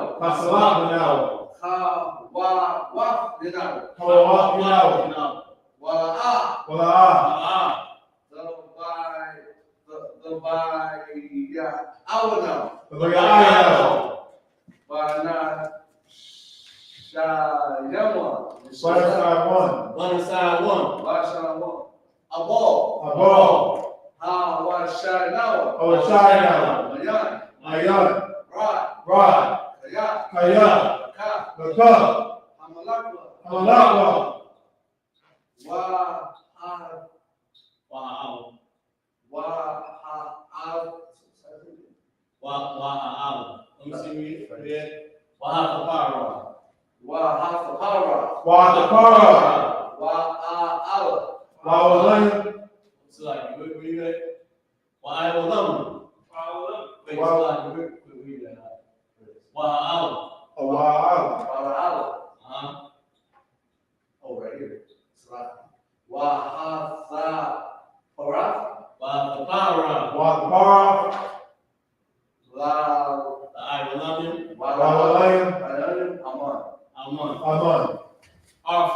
Speaker 12: Our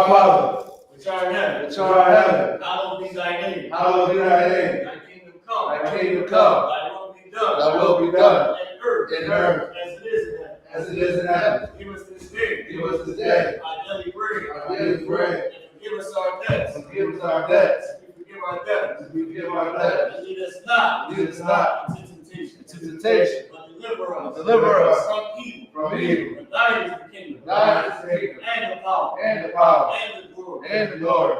Speaker 12: Father, which art in heaven, hallowed be thy name. Thy kingdom come. Thy will be done. In earth. As it is in heaven. Give us this day. Our daily bread. And forgive us our debts. As we forgive our debtors. And lead us not into temptation. But deliver us from evil. For thine is the kingdom. kingdom,
Speaker 8: and the power,
Speaker 12: and the power,
Speaker 8: and the glory,
Speaker 12: and the glory,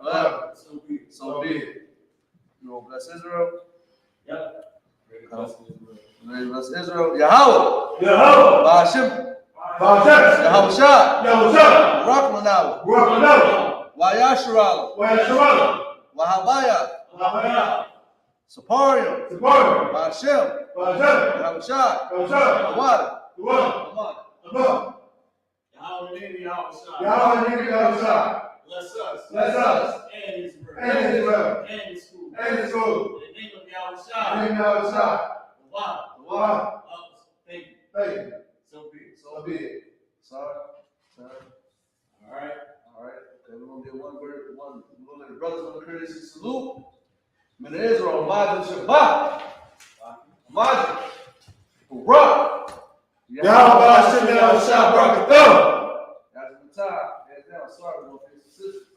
Speaker 8: forever. So be it.
Speaker 12: So be it. You want to bless Israel?
Speaker 8: Yep.
Speaker 12: Bless Israel. Yahweh.
Speaker 10: Yahweh.
Speaker 12: Ba'ashem.
Speaker 10: Ba'ashem.
Speaker 12: Yahweh Shah.
Speaker 10: Yahweh Shah.
Speaker 12: Rakhmanawa.
Speaker 10: Rakhmanawa.
Speaker 12: Wayasharala.
Speaker 10: Wayasharala.
Speaker 12: Wahabaya.
Speaker 10: Wahabaya.
Speaker 12: Saparium.
Speaker 10: Saparium.
Speaker 12: Ba'ashem.
Speaker 10: Ba'ashem.
Speaker 12: Yahweh Shah.
Speaker 10: Yahweh Shah.
Speaker 12: Awad.
Speaker 10: Awad.
Speaker 12: Amad.
Speaker 10: Amad.
Speaker 8: Yahweh name Yahweh Shah.
Speaker 10: Yahweh name Yahweh Shah.
Speaker 8: Bless us.
Speaker 10: Bless us.
Speaker 8: And Israel.
Speaker 10: And Israel.
Speaker 8: And the school.
Speaker 10: And the school.
Speaker 8: In the name of Yahweh Shah.
Speaker 10: In the name of Yahweh Shah.
Speaker 8: Wow.
Speaker 10: Wow.
Speaker 8: Thank you.
Speaker 10: Thank you.
Speaker 8: So be it.
Speaker 12: So be it. Sorry.
Speaker 8: All right.
Speaker 12: All right. Okay, we're gonna get one word, one. We're gonna let the brothers of the courtesy salute. Men of Israel, Majid Shabbat. Majid. Barak.
Speaker 10: Yahweh Hashem Yahweh Shah Barakatuh.
Speaker 12: That's the time. Hands down. Sorry, we're gonna fix the system.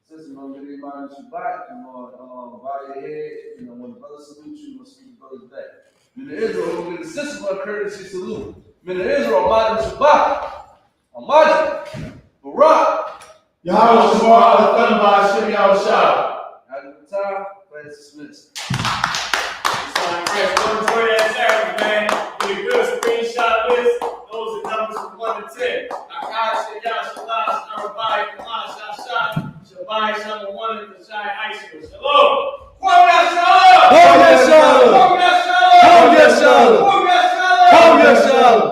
Speaker 12: System gonna get everybody Shabbat. You know, bow your head. You know, when the brothers salute you, we'll salute the brothers back. Men of Israel, we're gonna get the system of courtesy salute. Men of Israel, Majid Shabbat. Majid. Barak.
Speaker 10: Yahweh Shemar Al Hashem Yahweh Shah.
Speaker 12: That's the time. Class dismissed.
Speaker 8: Enjoy that Saturday, man. Get a good screenshot list. Those are numbers from 1 to 10. Akash, Yashalas, Arabai, Kamash, Shashan, Shabai, Shama 1, and Kashai, Isupk. Shalom.
Speaker 12: Shalom. Shalom. Shalom. Shalom. Shalom.